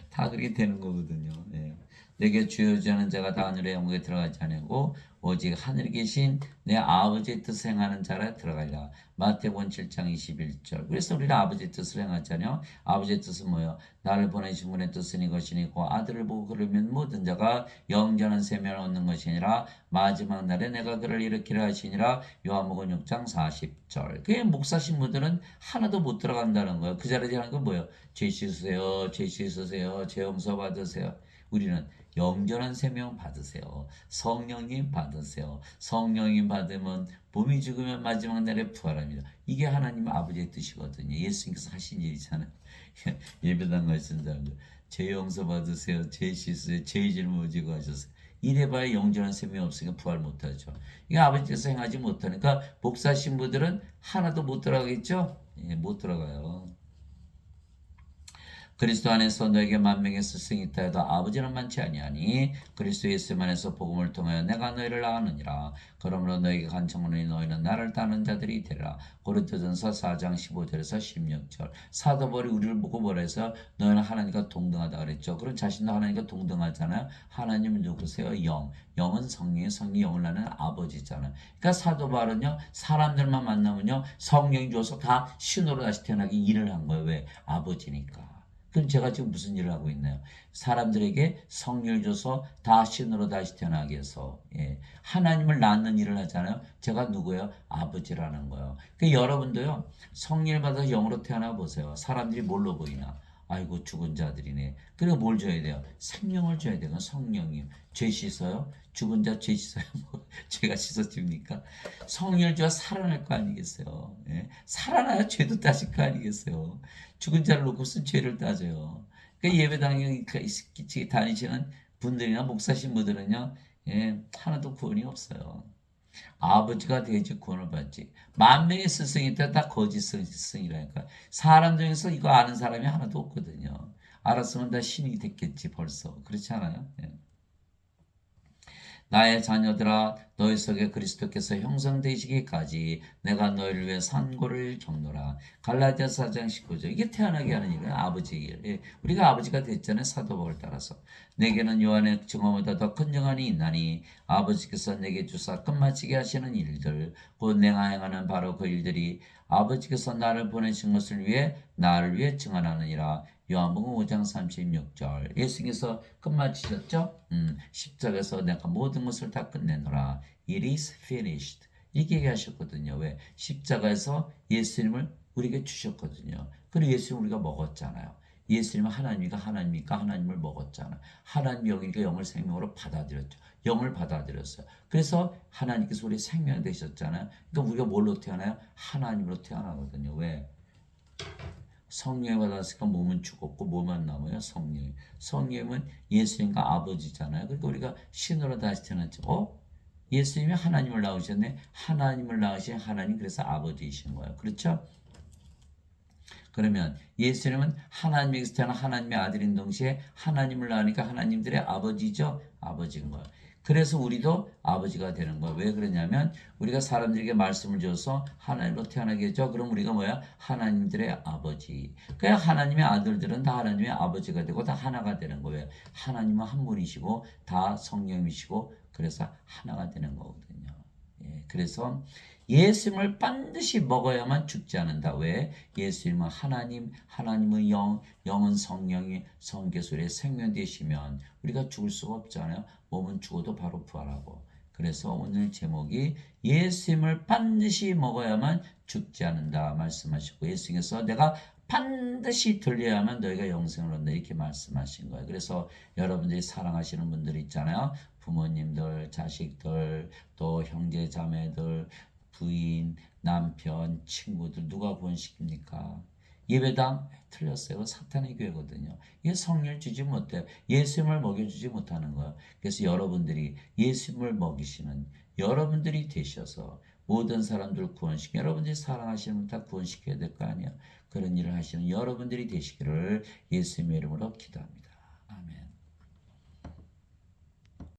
다 그렇게 되는 거거든요. 예. 내게 주어지 않은 자가 다 하늘의 영광에 들어가지 않고 오직 하늘에 계신 내 아버지의 뜻을 행하는 자라 들어가리라. 마태복음 7장 21절. 그래서 우리는 아버지의 뜻을 행하잖아요. 아버지의 뜻은 뭐예요? 나를 보내신 분의 뜻은 이것이니고 아들을 보고 그러면 모든 자가 영전한 생명을 얻는 것이니라. 마지막 날에 내가 그를 일으키려 하시니라. 요한복음 6장 40절. 그게 목사 신부들은 하나도 못 들어간다는 거예요. 그 자리에 하는 건 뭐예요? 죄 씻으세요. 죄 씻으세요. 죄 용서 받으세요. 우리는 영전한 생명 받으세요. 성령님 받으세요. 성령님 받으면 몸이 죽으면 마지막 날에 부활합니다. 이게 하나님 아버지의 뜻이거든요. 예수님께서 하신 일이잖아요. 예배당 가신 사람들 죄 용서 받으세요. 죄 씻으세요. 죄의 짊어지고 하셨어요. 이래봐야 영전한 생명이 없으니까 부활 못하죠. 이게 아버지께서 행하지 못하니까 목사 신부들은 하나도 못 들어가겠죠? 예, 못 들어가요. 그리스도 안에서 너에게 만명의 스승이 있다 해도 아버지는 많지 아니하니 그리스도 예수 안에서 복음을 통하여 내가 너희를 낳았느니라. 그러므로 너에게 간청하노니 너희는 나를 따르는 자들이 되리라. 고린도전서 4장 15절에서 16절. 사도 바울이 우리를 보고 뭐라 해서 너희는 하나님과 동등하다 그랬죠. 그럼 자신도 하나님과 동등하잖아요. 하나님은 누구세요? 영. 영은 성령의 성령이 영을 낳는 아버지잖아요. 그러니까 사도 바울은요 사람들만 만나면요 성령이 줘서 다 신으로 다시 태어나기 일을 한 거예요. 왜? 아버지니까. 그럼 제가 지금 무슨 일을 하고 있나요? 사람들에게 성령을 줘서 다 신으로 다시 태어나게 해서 하나님을 낳는 일을 하잖아요. 제가 누구예요? 아버지라는 거예요. 그 여러분도요. 성령을 받아서 영으로 태어나 보세요. 사람들이 뭘로 보이나? 아이고 죽은 자들이네. 그리고 뭘 줘야 돼요? 생명을 줘야 돼요. 성령님. 죄 씻어요? 죽은 자 죄 씻어요? 뭐 죄가 씻어집니까? 성령을 줘야 살아날 거 아니겠어요? 예? 살아나야 죄도 따질 거 아니겠어요? 죽은 자를 놓고 쓴 죄를 따져요. 그러니까 예배당에 다니시는 분들이나 목사 신부들은요, 하나도 구원이 없어요. 아버지가 되지 구원을 받지. 만명의 스승이 있다 다 거짓 스승이라니까. 사람 중에서 이거 아는 사람이 하나도 없거든요. 알았으면 다 신이 됐겠지 벌써. 그렇지 않아요? 예. 나의 자녀들아 너희 속에 그리스도께서 형성되시기까지 내가 너희를 위해 산고를 겪노라. 갈라디아서 4장 19절. 이게 태어나게 하는 일은 아버지의 일. 예. 우리가 아버지가 됐잖아요. 사도 바울 따라서. 내게는 요한의 증언보다 더 큰 증언이 있나니 아버지께서 내게 주사 끝마치게 하시는 일들 곧 내가 행하는 바로 그 일들이 아버지께서 나를 보내신 것을 위해 나를 위해 증언하느니라. 요한복음 5장 36절. 예수님께서 끝마치셨죠? 십자가에서 내가 모든 것을 다 끝내노라. It is finished. 이렇게 얘기하셨거든요. 왜? 십자가에서 예수님을 우리에게 주셨거든요. 그리고 예수님 우리가 먹었잖아요. 예수님은 하나님이니까 하나님이니까 하나님을 먹었잖아. 하나님이 영이니까 영을 생명으로 받아들였죠. 영을 받아들였어요. 그래서 하나님께서 우리 생명 되셨잖아요. 그러니까 우리가 뭘로 태어나요? 하나님으로 태어나거든요. 왜? 성령을 받았으니까 몸은 죽었고 뭐만 남아요? 성령. 성령은 예수님과 아버지잖아요. 그러니까 우리가 신으로 다시 태어났죠. 예수님이 하나님을 낳으셨네. 하나님을 낳으신 하나님, 그래서 아버지이신 거예요. 그렇죠? 그러면 예수님은 하나님에게서 태어난 하나님의 아들인 동시에 하나님을 낳으니까 하나님들의 아버지죠. 아버지인 거예요. 그래서 우리도 아버지가 되는 거예요. 왜 그러냐면 우리가 사람들에게 말씀을 줘서 하나님으로 태어나게 해줘. 그럼 우리가 뭐야? 하나님들의 아버지. 그냥 하나님의 아들들은 다 하나님의 아버지가 되고 다 하나가 되는 거예요. 하나님은 한 분이시고 다 성령이시고 그래서 하나가 되는 거거든요. 예, 그래서 예수님을 반드시 먹어야만 죽지 않는다. 왜? 예수님은 하나님, 하나님은 영, 영은 성령이 성계술의 생명 되시면 우리가 죽을 수가 없잖아요. 몸은 죽어도 바로 부활하고. 그래서 오늘 제목이 예수님을 반드시 먹어야만 죽지 않는다 말씀하시고, 예수님께서 내가 반드시 들려야만 너희가 영생을 얻는다 이렇게 말씀하신 거예요. 그래서 여러분들이 사랑하시는 분들 있잖아요. 부모님들, 자식들, 또 형제 자매들, 부인, 남편, 친구들 누가 구원시킵니까? 예배당 틀렸어요. 사탄의 교회거든요. 이게 성령을 주지 못해요. 예수님을 먹여주지 못하는 거예요. 그래서 여러분들이 예수님을 먹이시는 여러분들이 되셔서 모든 사람들을 구원시켜 여러분들이 사랑하시는 분 다 구원시켜야 될 거 아니에요. 그런 일을 하시는 여러분들이 되시기를 예수님의 이름으로 기도합니다.